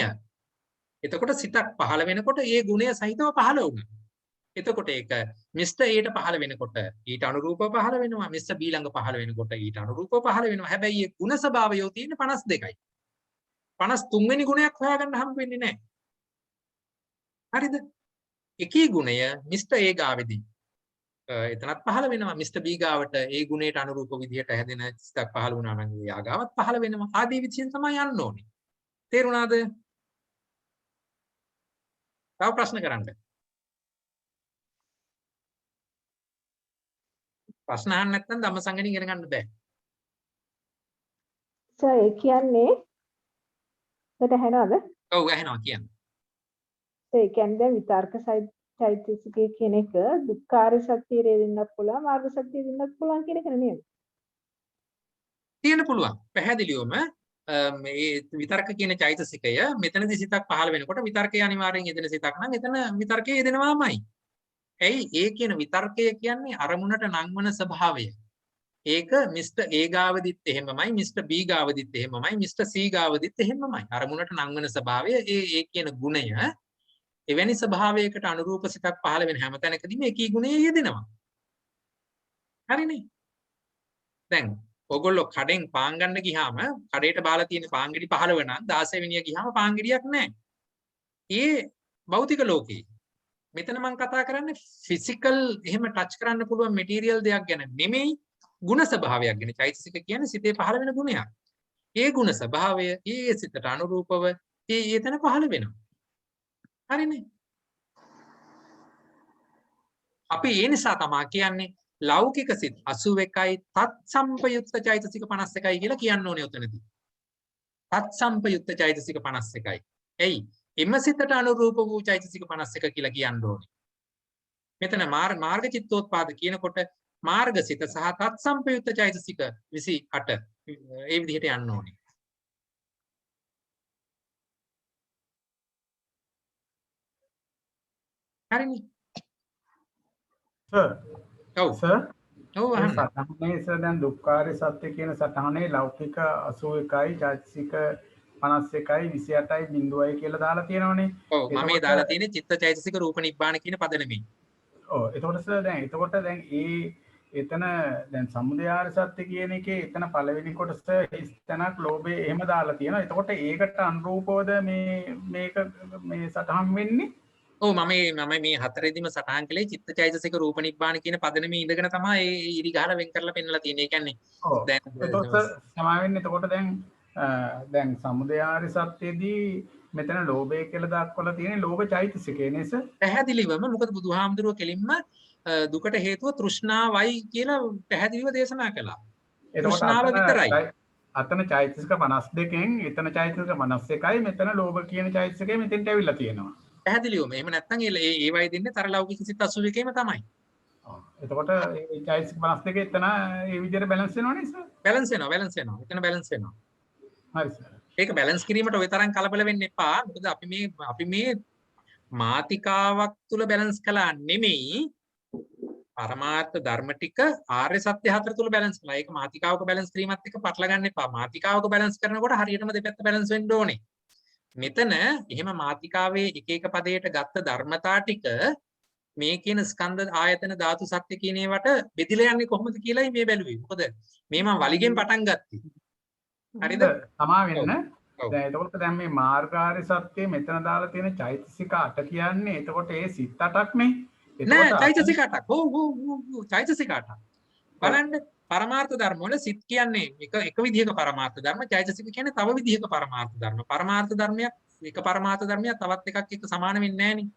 එතකොට සිතක් පහළ වෙනකොට ඒ ගුණය සහිතව පහළ වුණා. එතකොට ඒක මිස්ටර් A ට පහළ වෙනකොට ඊට අනුරූපව පහළ වෙනවා. මිස්ටර් B ළඟ පහළ වෙනකොට ඊට අනුරූපව පහළ වෙනවා. හැබැයි ඒ ගුණ ස්වභාවය තියෙන්නේ 52යි. 53 වෙනි ගුණයක් හොයාගන්න හම්බ වෙන්නේ නැහැ. හරිද? එකී ගුණය මිස්ටර් A ගාවේදී එතනත් පහළ වෙනවා. මිස්ටර් B ගාවට ඒ ගුණයට අනුරූප විදිහට හැදෙන සිතක් පහළ වුණා නම් එයා ගාවත් පහළ වෙනවා. ආදී විදිහෙන් තමයි යන්න ඕනේ. තේරුණාද? තව ප්‍රශ්න කරන්න. ප්‍රශ්න අහන්න නැත්නම් ධම්මසංගණී ඉගෙන ගන්න බෑ. සර් ඒ කියන්නේ මට ඇහෙනවද? ඔව් ඇහෙනවා කියන්න. ඒ කියන්නේ දැන් විතර්ක චෛතසිකයේ කියන එක දුක්ඛාරය සත්‍යයේ දෙන්නත් පුළුවන් මාර්ග සත්‍යයේ දෙන්නත් පුළුවන් කියන එක නෙමෙයි. තියෙන පුළුවන්. පැහැදිලිවම මේ විතර්ක කියන චෛතසිකය මෙතනදී සිතක් පහළ වෙනකොට විතර්කය අනිවාර්යෙන් යෙදෙන සිතක් නම් එතන විතර්කයේ යෙදෙනවාමයි. ඇයි ඒ කියන විතර්කය කියන්නේ අරමුණට නංවන ස්වභාවය. ඒක මිස්ටර් A ගාවදිත් එහෙමමයි, මිස්ටර් B ගාවදිත් එහෙමමයි, මිස්ටර් C ගාවදිත් එහෙමමයි. අරමුණට නංවන ස්වභාවය ඒ කියන ගුණය එවැනි ස්වභාවයකට අනුරූප සිතක් පහළ වෙන හැම තැනකදීම එකී ගුණය යෙදෙනවා. හරිනේ? දැන් ඔයගොල්ලෝ කඩෙන් පාන් ගන්න ගියාම කඩේට බාලා තියෙන පාන් ගෙඩි 15 නම් 16 වෙනිය ගියාම පාන් ගෙඩියක් නැහැ. ඒ භෞතික ලෝකේ. මෙතන මම කතා කරන්නේ ෆිසිකල් එහෙම ටච් කරන්න පුළුවන් මැටීරියල් දෙයක් ගැන නෙමෙයි ගුණ ස්වභාවයක් ගැන. චෛතසික කියන්නේ සිතේ පහළ වෙන ගුණයක්. ඒ ගුණ ස්වභාවය ඒ සිතට අනුරූපව එතන පහළ වෙනවා. හරිනේ? අපි ඒ නිසා තමයි කියන්නේ ලෞකික සිත් 81යි තත්සම්පයුක්ත චෛතසික 51යි කියලා කියන්න ඕනේ උතනදී. තත්සම්පයුක්ත චෛතසික 51යි. එයි එම සිතට අනුරූප වූ චෛතසික 51 කියලා කියන්න ඕනේ. මෙතන මාර්ග චිත්තෝත්පාද කියනකොට මාර්ගසිත සහ තත්සම්පයුක්ත චෛතසික 28 ඒ විදිහට යන්න ඕනේ. හරිනේ. සර්. ඔව්. සර්. ඔව් අහන්න. සටහනේ සර් දැන් දුක්ඛාරය සත්‍ය කියන සටහනේ ලෞකික 81යි චෛතසික 51යි 28යි බිඳුවයි කියලා දාලා තියෙනවනේ. ඔව් මම මේ දාලා තියෙන්නේ චිත්ත චෛතසික රූප නිබ්බාන කියන පදනමෙන්. ඔව් එතකොට සර් දැන් එතන දැන් සමුදයාර සත්‍ය කියන එකේ එතන පළවෙනි කොටස හිස්තනක් ලෝභය එහෙම දාලා තියෙනවා. එතකොට ඒකට අනුරූපවද මේක මේ සටහන් වෙන්නේ? ඔව් මම මේ හතරෙදිම සටහන් කළේ චිත්ත චෛතසික රූප නිබ්බාන කියන පදනමේ ඉඳගෙන තමයි ඒ ඉරි ගහලා වෙන් කරලා පෙන්නලා තියෙන්නේ. ඒ කියන්නේ දැන් එතකොට සමා වෙන්නේ එතකොට දැන් සමුදයාර සත්‍යයේදී මෙතන ලෝභය කියලා දක්වලා තියෙන්නේ ලෝභ චෛතසිකේ නේද? පැහැදිලිවම මොකද බුදුහාමුදුරුවෝ කෙලින්ම දුකට හේතුව තෘෂ්ණාවයි කියලා පැහැදිලිව දේශනා කළා. තෘෂ්ණාව විතරයි. අතන චෛතසික 52කින් එතන චෛතසික 51යි මෙතන ලෝභ කියන චෛතසිකේ මෙතෙන්ට ඇවිල්ලා තියෙනවා. පැහැදිලිවම. එහෙම නැත්නම් ඒ වයි දෙන්නේ තර ලෞකික සිත 81ේම තමයි. එතකොට මේ චෛතසික 52 එතන ඒ විදිහට බැලන්ස් වෙනවනේ සර්? බැලන්ස් වෙනවා. එතන බැලන්ස් වෙනවා. හරි සර්. ඒක බැලන්ස් කිරීමට ওই තරම් කලබල වෙන්න එපා. මොකද අපි මේ මාතිකාවක් තුල බැලන්ස් කළා නෙමෙයි. පරමාර්ථ ධර්ම ටික ආර්ය සත්‍ය හතර තුල බැලන්ස් කළා. ඒක මාතිකාවක බැලන්ස් කිරීමත් එක්ක පටල ගන්න එපා. මාතිකාවක බැලන්ස් කරනකොට හරියටම දෙපැත්ත බැලන්ස් වෙන්න ඕනේ. මෙතන එහෙම මාතිකාවේ එක එක පදයට ගත්ත ධර්මතා ටික මේ කියන ස්කන්ධ ආයතන ධාතු සත්‍ය කියන ඒවට බෙදිලා යන්නේ කොහොමද කියලායි මේ බැලුවේ. මොකද මේ මම වලිගෙන් පටන් ගත්තේ. හරිද? තමා වෙන්න. දැන් එතකොට දැන් මේ මාර්ගාර්ය සත්‍යයේ මෙතන දාලා තියෙන චෛතසික 8 කියන්නේ එතකොට ඒ සිත් 8ක් නේ. නෑ චෛතසික 8ක්. ඔව් චෛතසික 8ක්. බලන්න පරමාර්ථ ධර්ම වල සිත් කියන්නේ එක විදිහක පරමාර්ථ ධර්ම, චෛතසික කියන්නේ තව විදිහක පරමාර්ථ ධර්ම. පරමාර්ථ ධර්මයක් එක පරමාර්ථ ධර්මයක් තවත් එකක් එක්ක සමාන වෙන්නේ නෑනේ.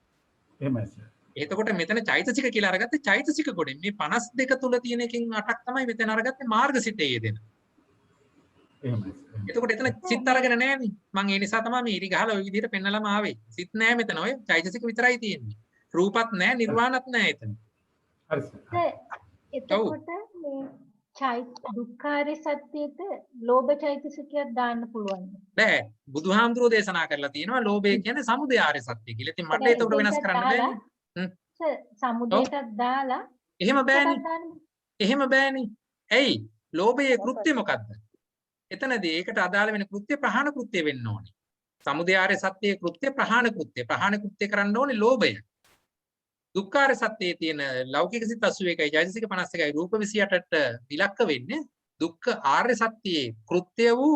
එහෙමයි සර්. එතකොට මෙතන චෛතසික කියලා අරගත්තේ චෛතසික කොටෙන් මේ 52 තුල තියෙන එකෙන් 8ක් තමයි මෙතන අරගත්තේ මාර්ගසිතේ යෙදෙන. එහෙමයි. එතකොට එතන සිත් අරගෙන නෑනේ. මම ඒ නිසා තමයි මේ ඉරි ගහලා ওই විදිහට පෙන්නලම ආවේ. සිත් නෑ මෙතන. ඔය චෛතසික විතරයි තියෙන්නේ. රූපත් නෑ, නිර්වාණත් නෑ එතන. හරි සර්. එතකොට මේ දුක්ඛාරය සත්‍යයට ලෝභ චෛතසිකයක් දාන්න පුළුවන්. බෑ. බුදුහාමුදුරෝ දේශනා කරලා තියෙනවා ලෝභය කියන්නේ සමුදය ආර්ය සත්‍ය කියලා. ඉතින් මට ඒක වෙනස් කරන්න බෑනේ. සමුදයටත් දාලා එහෙම බෑනේ. ඇයි? ලෝභයේ කෘත්‍ය මොකද්ද? එතනදී ඒකට අදාළ වෙන කෘත්‍ය ප්‍රහාණ කෘත්‍ය වෙන්න ඕනේ. සමුදය ආර්ය සත්‍යයේ කෘත්‍ය ප්‍රහාණ කෘත්‍ය. ප්‍රහාණ කෘත්‍ය කරන්න ඕනේ ලෝභය. දුක්ඛාර සත්‍යයේ තියෙන ලෞකික සිත් 81යි චෛතසික 51යි රූප 28ට ඉලක්ක වෙන්නේ දුක්ඛ ආර්ය සත්‍යයේ කෘත්‍ය වූ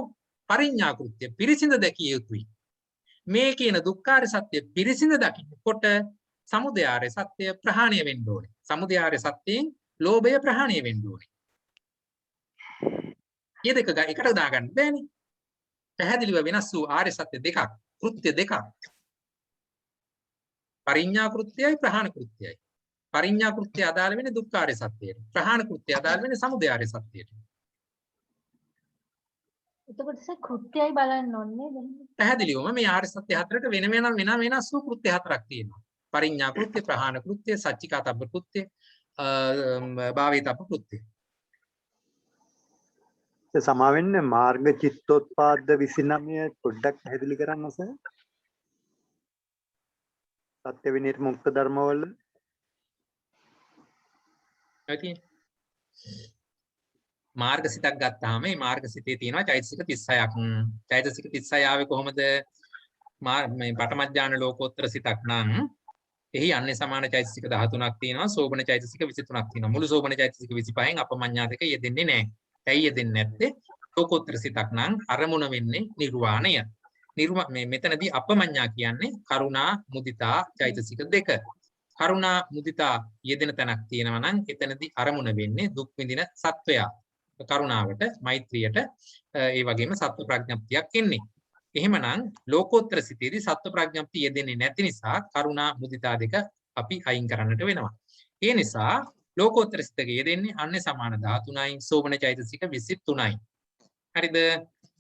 පරිඥා කෘත්‍ය පිරිසිඳ දැකිය යුතුයි. මේ කියන දුක්ඛාර සත්‍ය පිරිසිඳ දකින්නකොට සමුදය ආර්ය සත්‍ය ප්‍රහාණය වෙන්න ඕනේ. සමුදය ආර්ය සත්‍යයෙන් ලෝභය ප්‍රහාණය වෙන්න ඕනේ. මේ දෙක එකට දාගන්න බෑනේ. පැහැදිලිව වෙනස් වූ ආර්ය සත්‍ය දෙකක්, කෘත්‍ය දෙකක්. පරිඥා කෘත්‍යයයි ප්‍රහාණ කෘත්‍යයයි. පරිඥා කෘත්‍ය අදාළ වෙන්නේ දුක්ඛාරය සත්‍යයට. ප්‍රහාණ කෘත්‍ය අදාළ වෙන්නේ සමුදයාරය සත්‍යයට. එතකොට කෘත්‍යයි බලන්න ඕනේ නේද? පැහැදිලිවම මේ ආර්ය සත්‍ය හතරට වෙන වෙනස් වූ කෘත්‍ය හතරක් තියෙනවා. පරිඥා කෘත්‍ය, ප්‍රහාණ කෘත්‍ය, සච්චිකාතබ්බ කෘත්‍ය, භාවේතබ්බ කෘත්‍ය. සමාවෙන්න මාර්ග චිත්තෝත්පාද 29 පොඩ්ඩක් පැහැදිලි කරන්න සර්. සත්‍ය විනිර්මුක්ත ධර්මවල ඇති මාර්ගසිතක් ගත්තාම මේ මාර්ගසිතේ තියෙනවා චෛතසික 36ක්. චෛතසික 36 ආවේ කොහොමද? මේ පඨමඥාන ලෝකෝත්තර සිතක් නම් එහි අන්නේ සමාන චෛතසික 13ක් තියෙනවා. සෝබන චෛතසික 23ක් තියෙනවා. මුළු සෝබන චෛතසික 25න් අපමඤ්ඤා දෙක යෙදෙන්නේ නැහැ. ඇයි යෙදෙන්නේ නැත්තේ? ලෝකෝත්තර සිතක් නම් අරමුණ වෙන්නේ නිර්වාණය. මෙතනදී අපමඤ්ඤා කියන්නේ කරුණා මුදිතා චෛතසික දෙක. කරුණා මුදිතා යෙදෙන තැනක් තියෙනවා නම් එතනදී අරමුණ වෙන්නේ දුක් විඳින සත්වයා. කරුණාවට, මෛත්‍රියට, ඒ වගේම සත්ව ප්‍රඥප්තියක් එන්නේ. එහෙමනම් ලෝකෝත්තර සිතේදී සත්ව ප්‍රඥප්තිය යෙදෙන්නේ නැති නිසා කරුණා මුදිතා දෙක අපි අයින් කරන්නට වෙනවා. ඒ නිසා ලෝකෝත්තර සිතේ යෙදෙන්නේ අන්නේ සමාන 13යි, සෝබන චෛතසික 23යි. හරිද?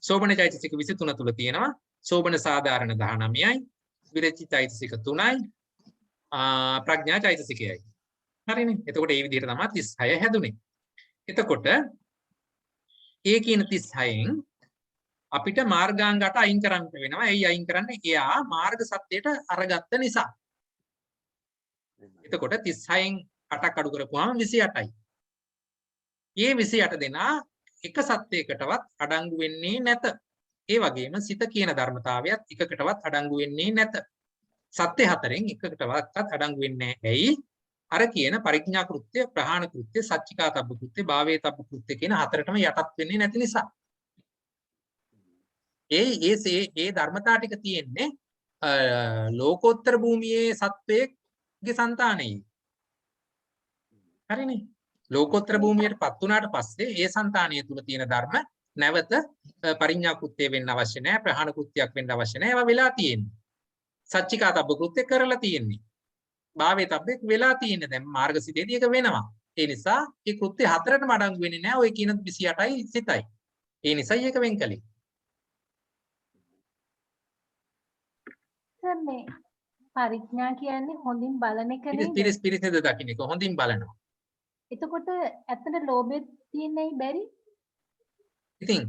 සෝබන චෛතසික 23 තුල තියෙනවා සෝබන සාධාරණ 19යි, විරචි චෛතසික 3යි, ප්‍රඥා චෛතසිකයයි. හරිනේ. එතකොට මේ විදිහට තමයි 36 හැදුනේ. එතකොට ඒ කියන 36න් අපිට මාර්ගාංග 8 අයින් කරන්න වෙනවා. එයි අයින් කරන්නේ එයා මාර්ග සත්‍යයට අරගත්ත නිසා. එතකොට 36න් 8ක් අඩු කරපුවාම 28යි. මේ 28 දෙනා එක සත්‍යයකටවත් අඩංගු වෙන්නේ නැත. ඒ වගේම සිත කියන ධර්මතාවයත් එකකටවත් අඩංගු වෙන්නේ නැත. සත්‍ය හතරෙන් එකකටවත් අඩංගු වෙන්නේ නැහැ. ඇයි? අර කියන පරිඥා කෘත්‍ය, ප්‍රහාණ කෘත්‍ය, සච්චිකාතබ්බ කෘත්‍ය, භාවේතබ්බ කෘත්‍ය කියන හතරටම යටත් වෙන්නේ නැති නිසා. ඒ ධර්මතා ටික තියෙන්නේ ලෝකෝත්තර භූමියේ සත්වයේ సంతානෙයි. හරිනේ. ලෝකෝත්තර භූමියටපත් වුණාට පස්සේ ඒ సంతානිය තුල තියෙන ධර්ම නැවත පරිඥා කෘත්‍ය වෙන්න අවශ්‍ය නැහැ, ප්‍රහාණ කෘත්‍යයක් වෙන්න අවශ්‍ය නැහැ. ඒවා වෙලා තියෙන්නේ. සච්චිකාතබ්බ කෘත්‍ය කරලා තියෙන්නේ. භාවේතබ්බෙක් වෙලා තියෙන්නේ. දැන් මාර්ගසිතේදී ඒක වෙනවා. ඒ නිසා මේ කෘත්‍ය හතරටම අඩංගු වෙන්නේ නැහැ. ඔය කියන 28යි සිතයි. ඒ නිසායි ඒක වෙන් කළේ. සර් මේ පරිඥා කියන්නේ හොඳින් බලන එක නේ. පිරිසිදු දකින්න එක හොඳින් බලනවා. එතකොට ඇත්තට ලෝභය තියෙන්නේ බැරි? ඉතින්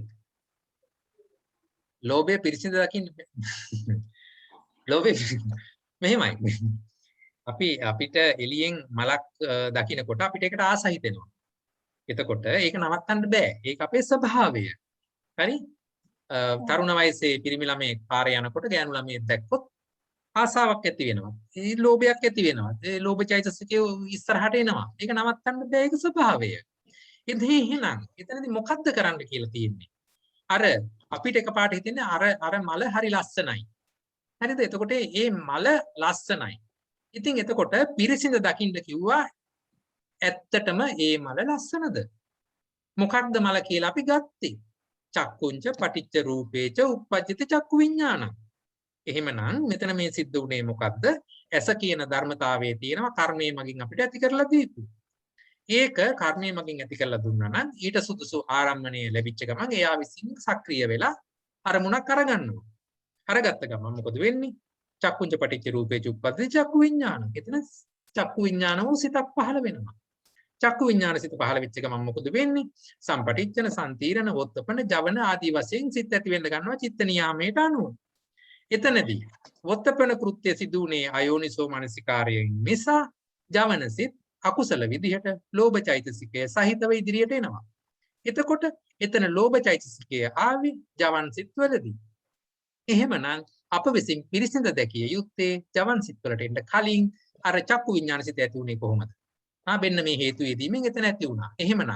ලෝභය පිරිසිදු දකින්න ලෝභය මෙහෙමයි. අපිට එළියෙන් මලක් දකින්නකොට අපිට ඒකට ආස හිතෙනවා. එතකොට ඒක නවත්තන්න බෑ. ඒක අපේ ස්වභාවය. හරි? තරුණ වයසේ පිරිමි ළමයෙක් පාරේ යනකොට ගෑනු ළමයෙක් දැක්කොත් ආසාවක් ඇති වෙනවා. ඒ ලෝභයක් ඇති වෙනවා. ඒ ලෝභ චෛතසිකය ඉස්සරහට එනවා. ඒක නවත්තන්න බෑ. ඒක ස්වභාවය. ඉතින් එහෙනම් එතනදී මොකද්ද කරන්න කියලා තියෙන්නේ? අර අපිට එකපාරට හිතෙන්නේ අර මල හරි ලස්සනයි. හරිද? එතකොට මේ මල ලස්සනයි. ඉතින් එතකොට පිරිසිඳ දකින්න කිව්වා ඇත්තටම මේ මල ලස්සනද? මොකක්ද මල කියලා අපි ගත්තේ? චක්කුංච පටිච්ච රූපේච උප්පජ්ජති චක්කු විඥානං. එහෙමනම් මෙතන මේ සිද්ධ වුණේ මොකද්ද? ඇස කියන ධර්මතාවයේ තියෙනවා කර්මයේ මගින් අපිට ඇති කරලා දීපු. ඒක කර්මයේ මගින් ඇති කරලා දුන්නා නම් ඊට සුදුසු ආරම්මණය ලැබිච්ච ගමන් එයා විසින් සක්‍රිය වෙලා අරමුණක් අරගන්නවා. අරගත්ත ගමන් මොකද වෙන්නේ? චක්කුංච පටිච්ච රූපේච උප්පජ්ජති චක්කු විඥානං. එතන චක්කු විඥාන වූ සිතක් පහළ වෙනවා. චක්කු විඥාන සිත පහළ වෙච්ච ගමන් මොකද වෙන්නේ? සම්පටිච්ඡන, සම්තීරණ, වොත්තපන, ජවන ආදී වශයෙන් සිත් ඇති වෙන්න ගන්නවා චිත්ත නියාමයට අනුව. එතනදී වොත්තපන කෘත්‍ය සිදුුනේ අයෝනිසෝ මනසිකාරයෙන් නිසා ජවන සිත් අකුසල විදිහට ලෝභ චෛතසිකය සහිතව ඉදිරියට එනවා. එතකොට එතන ලෝභ චෛතසිකය ආවේ ජවන් සිත් වලදී. එහෙමනම් අප විසින් පිරිසිඳ දැකිය යුත්තේ ජවන් සිත් වලට එන්න කලින් අර චක්කු විඥාන සිත ඇති උනේ කොහොමද? බෙන්න මේ හේතු යෙදීමෙන් එතන ඇති වුණා. එහෙමනම්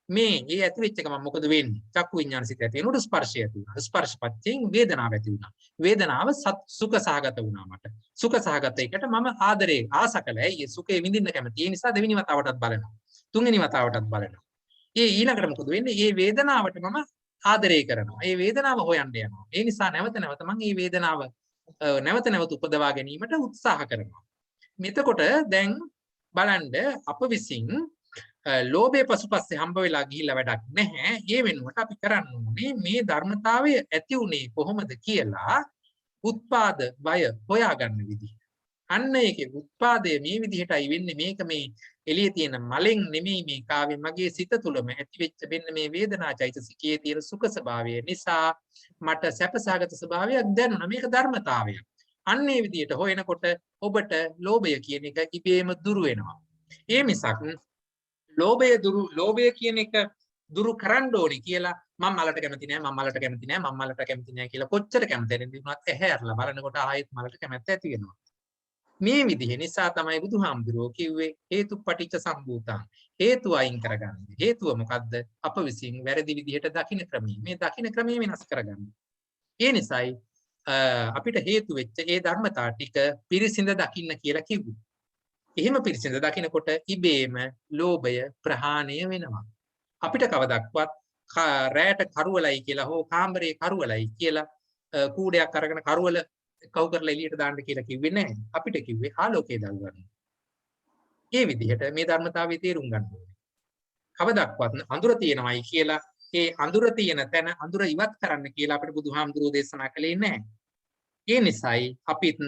මේ ඇති වෙච්ච ගමන් මොකද වෙන්නේ? චක්කු විඥාන සිත ඇති වෙනකොට ස්පර්ශය ඇති වුණා. ස්පර්ශපත්යෙන් වේදනාව ඇති වුණා. වේදනාව සුඛ සහගත වුණා මට. සුඛ සහගත එකට මම ආදරේ ආසකලයි. ඒ සුඛේ විඳින්න කැමති. ඒ නිසා දෙවෙනි වතාවටත් බලනවා. තුන්වෙනි වතාවටත් බලනවා. ඒ ඊළඟට මොකද වෙන්නේ? ඒ වේදනාවට මම ආදරේ කරනවා. ඒ වේදනාව හොයන්න යනවා. ඒ නිසා නැවත නැවත මම මේ වේදනාව නැවත නැවත උපදවා ගැනීමට උත්සාහ කරනවා. මෙතකොට දැන් බලන්න අප විසින් ලෝභය පසුපස්සේ හම්බ වෙලා ගිහිල්ලා වැඩක් නැහැ. ඒ වෙනුවට අපි කරන්න ඕනේ මේ ධර්මතාවය ඇති උනේ කොහොමද කියලා උත්පාද වය හොයාගන්න විදිහ. අන්න ඒකේ උත්පාදය මේ විදිහටයි වෙන්නේ. මේක මේ එළියේ තියෙන මලෙන් නෙමෙයි මේ කාවේ මගේ සිත තුළම ඇති වෙච්ච මෙන්න මේ වේදනා චෛතසිකයේ තියෙන සුඛ ස්වභාවය නිසා මට සැපසහගත ස්වභාවයක් දැනුණා. මේක ධර්මතාවයක්. අන්න ඒ විදිහට හොයනකොට ඔබට ලෝභය කියන එක ඉබේම දුරු වෙනවා. ඒ මිසක් ලෝභය කියන එක දුරු කරන්න ඕනේ කියලා මම මලට කැමති නෑ, මම මලට කැමති නෑ, මම මලට කැමති නෑ කියලා කොච්චර කැමති නැතිවත් ඇහැරලා බලනකොට ආයෙත් මලට කැමැත්ත ඇති වෙනවා. මේ විදිහ නිසා තමයි බුදුහාමුදුරුවෝ කිව්වේ හේතුපටිච්ච සම්භූතං. හේතුව අයින් කරගන්න. හේතුව මොකද්ද? අප විසින් වැරදි විදිහට දකින්න ක්‍රමය. මේ දකින්න ක්‍රමය වෙනස් කරගන්න. ඒ නිසායි අපිට හේතු වෙච්ච ඒ ධර්මතා ටික පිරිසිඳ දකින්න කියලා කිව්වේ. එහෙම පිරිසිඳ දකිනකොට ඉබේම ලෝභය ප්‍රහාණය වෙනවා. අපිට කවදක්වත් රැයට කරුවලයි කියලා හෝ කාමරේ කරුවලයි කියලා කූඩයක් අරගෙන කරුවල කවු කරලා එළියට දාන්න කියලා කිව්වේ නැහැ. අපිට කිව්වේ ආලෝකය දල්වන්න. ඒ විදිහට මේ ධර්මතාවය තේරුම් ගන්න ඕනේ. කවදක්වත් අඳුර තියෙනවයි කියලා ඒ අඳුර තියෙන තැන අඳුර ඉවත් කරන්න කියලා අපිට බුදුහාමුදුරුවෝ දේශනා කළේ නැහැ. ඒ නිසායි අපිත්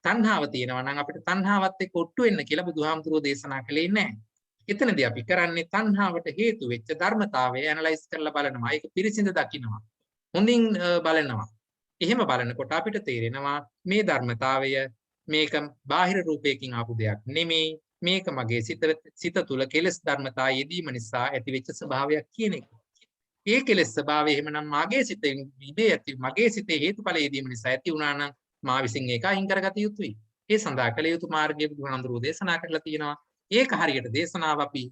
තණ්හාව තියෙනවා නම් අපිට තණ්හාවත් එක්ක ඔට්ටු වෙන්න කියලා බුදුහාමුදුරුවෝ දේශනා කළේ නැහැ. එතනදී අපි කරන්නේ තණ්හාවට හේතු වෙච්ච ධර්මතාවය ඇනලයිස් කරලා බලනවා. ඒක පිරිසිඳ දකිනවා. හොඳින් බලනවා. එහෙම බලනකොට අපිට තේරෙනවා මේ ධර්මතාවය මේක බාහිර රූපයකින් ආපු දෙයක් නෙමෙයි. මේක මගේ සිත තුළ කෙලෙස් ධර්මතා යෙදීම නිසා ඇතිවෙච්ච ස්වභාවයක් කියන එක. ඒ කෙලෙස් ස්වභාවය එහෙමනම් මාගේ සිතෙන් ඉබේ ඇති මගේ සිතේ හේතුඵල යෙදීම නිසා ඇති වුණා නම් මා විසින් ඒක අයින් කරගත යුතුයි. ඒ සඳහා කළ යුතු මාර්ගය බුදුහාමුදුරුවෝ දේශනා කරලා තියෙනවා. ඒක හරියට දේශනාව අපි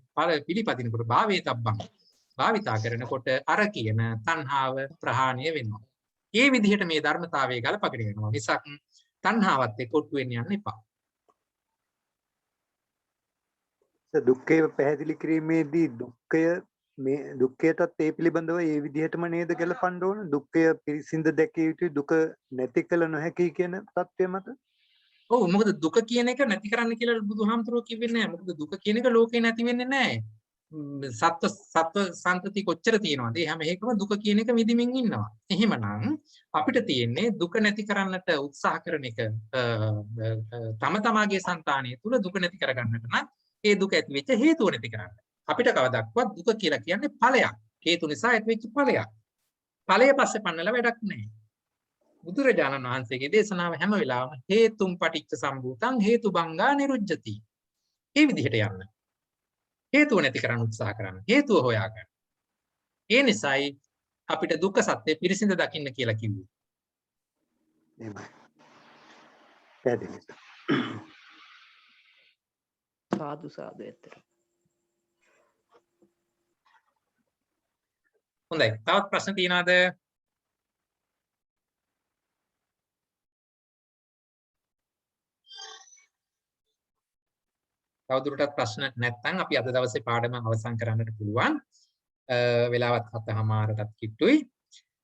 පිළිපදිනකොට භාවිතා කරනකොට අර කියන තණ්හාව ප්‍රහාණය වෙනවා. ඒ විදිහට මේ ධර්මතාවය ගලපගෙන යනවා. මිසක් තණ්හාවත් එක්ක ඔට්ටු වෙන්න යන්න එපා. දුක්ඛය පැහැදිලි කිරීමේදී දුක්ඛයටත් ඒ පිළිබඳව ඒ විදිහටම නේද ගලපන්න ඕන. දුක්ඛය පිරිසිඳ දැකිය යුතුයි, දුක නැති කළ නොහැකි කියන தත්ත්වය මත. ඔව්, මොකද දුක කියන එක නැති කරන්න කියලා බුදුහාමුදුරුවෝ කිව්වේ නැහැ. මොකද දුක කියන එක ලෝකේ නැති වෙන්නේ නැහැ. සත්ව සංතති කොච්චර තියෙනවද? ඒ හැම එකම දුක කියන එක විඳින්මින් ඉන්නවා. එහෙමනම් අපිට තියෙන්නේ දුක නැති කරන්නට උත්සාහ කරන එක තම තමාගේ సంతානය තුල දුක නැති කරගන්නට නම් ඒ දුක ඇති වෙච්ච හේතුව නැති කරන්න. අපිට කවදාවත් දුක කියලා කියන්නේ ඵලයක්. හේතු නිසා ඇති වෙච්ච ඵලයක්. ඵලය පස්සේ පන්නලා වැඩක් නැහැ. බුදුරජාණන් වහන්සේගේ දේශනාව හැම වෙලාවෙම හේතුම් පටිච්ච සම්භූතං හේතුබංගා නිරුජ්ජති. මේ විදිහට යන්න. හේතුව නැති කරන්න උත්සාහ කරන්න. හේතුව හොයාගන්න. ඒ නිසායි අපිට දුක්ඛ සත්‍ය පිරිසිඳ දකින්න කියලා කිව්වේ. එහෙමයි. පැහැදිලි. සාදු සාදු ඇත්තට. හොඳයි. තවත් ප්‍රශ්න තියෙනවද? තවදුරටත් ප්‍රශ්න නැත්නම් අපි අද දවසේ පාඩම අවසන් කරන්නට පුළුවන්. වෙලාවත් 7:00ටත් කිට්ටුයි.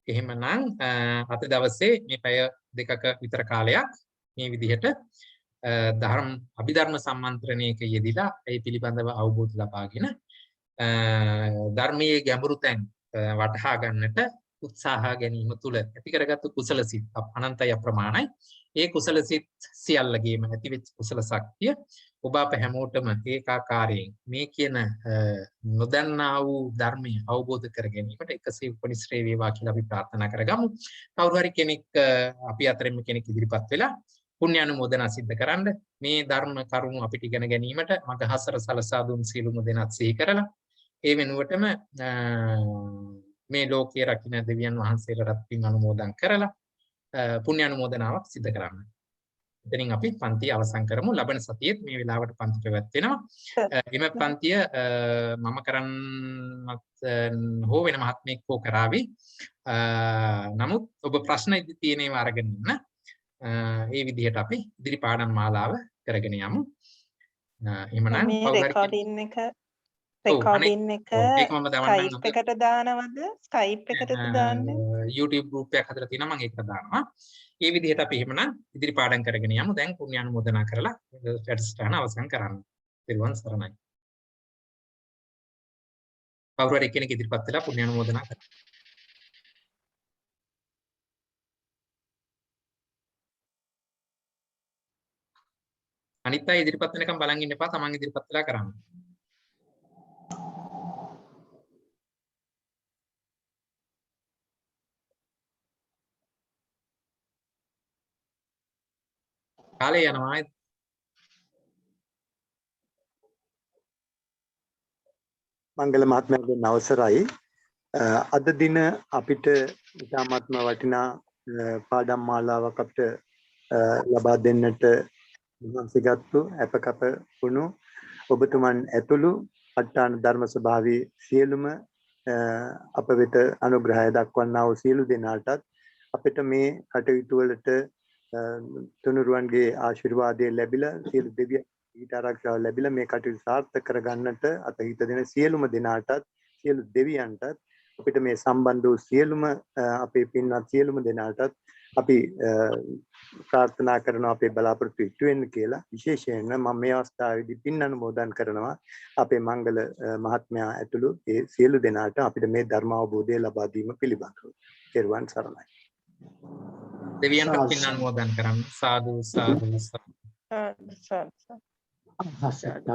එහෙමනම් අද දවසේ මේ පැය දෙකක විතර කාලයක් මේ විදිහට අභිධර්ම සම්මන්ත්‍රණයක යෙදিলা ඒ පිළිබඳව අවබෝධ ලබාගෙන ධර්මයේ ගැඹුරු තැන් වටහා ගන්නට උත්සාහ ගැනීම තුළ ඇති කරගත්තු කුසල සිත් අනන්තය අප්‍රමාණයි. ඒ කුසල සිත් සියල්ලගේම ඇතිවෙච්ච කුසල ශක්තිය ඔබ අප හැමෝටම ඒකාකාරයෙන් මේ කියන නොදන්නා වූ ධර්මය අවබෝධ කර ගැනීමට එකසේ උපනිශ්‍රේ වේවා කියලා අපි ප්‍රාර්ථනා කරගමු. කවුරු හරි කෙනෙක් අපි අතරින්ම කෙනෙක් ඉදිරිපත් වෙලා පුණ්‍ය අනුමෝදනා සිද්ධ කරන්න මේ ධර්ම කරුණු අපිට ඉගෙන ගැනීමට මඟ හසර සලසා දුන් සියලුම දෙනාත් සිහි කරලා ඒ වෙනුවටම මේ ලෝකයේ රකින්න දෙවියන් වහන්සේලාට පින් අනුමෝදන් කරලා පුණ්‍ය අනුමෝදනාවක් සිදු කරන්න. එතනින් අපි පන්තිය අවසන් කරමු. ලබන සතියේත් මේ වෙලාවට පන්ති පැවැත්වෙනවා. එම පන්තිය මම කරන්නත් හෝ වෙන මහත්මයෙක් හෝ කරાવી. නමුත් ඔබ ප්‍රශ්න තියෙන ඒවා අරගෙන ඉන්න. ඒ විදිහට අපි ඉදිරි පාඩම් මාලාව කරගෙන යමු. එහෙමනම් රෙකෝඩින් එක ඒක මම දාන්නම්. ස්කයිප් එකට දානවද? ස්කයිප් එකට දාන්නේ? YouTube group එකක් හදලා තියෙනවා මම ඒක දානවා. ඒ විදිහට අපි එහෙමනම් ඉදිරි පාඩම් කරගෙන යමු. දැන් පුණ්‍ය අනුමෝදනා කරලා වැඩසටහන අවසන් කරන්න. ත්‍රිවන් සරණයි. කවුරු හරි කෙනෙක් ඉදිරිපත් වෙලා පුණ්‍ය අනුමෝදනා කරන්න. අනිත් අය ඉදිරිපත් වෙනකම් බලන් ඉන්න එපා. තමන් ඉදිරිපත් වෙලා කරන්න. කාලය යනවා. මංගල මහත්මයාගේ අවසරයි. අද දින අපිට ඉතාමත්ම වටිනා පාඩම් මාලාවක් අපිට ලබා දෙන්නට මහන්සිගත්තු අපකප වුණු ඔබතුමන් ඇතුළු අට්ඨාන ධර්ම ස්වභාවී සියලුම අප වෙත අනුග්‍රහය දක්වන්නා වූ සියලු දෙනාටත් අපිට මේ කටයුතු වලට තුනුරුවන්ගේ ආශිර්වාදය ලැබිලා සියලු දෙවියන් ඊට ආරක්ෂාව ලැබිලා මේ කටයුතු සාර්ථක කරගන්නට අතහිත දෙන සියලුම දෙනාටත් සියලු දෙවියන්ටත් අපිට මේ සම්බන්ධ වූ සියලුම අපේ පින්වත් සියලුම දෙනාටත් අපි ප්‍රාර්ථනා කරනවා අපේ බලාපොරොත්තු ඉටු වෙන්න කියලා. විශේෂයෙන්ම මම මේ අවස්ථාවේදී පින් අනුමෝදන් කරනවා අපේ මංගල මහත්මයා ඇතුළු ඒ සියලු දෙනාට අපිට මේ ධර්ම අවබෝධය ලබා දීම පිළිබඳව. ත්වන් සරණයි. දෙවියන්ට සාදු, පින් සාදු. අනුමෝදන් කරන්න. සාදු සාදු සාදු. සාදු සාදු. හස්තට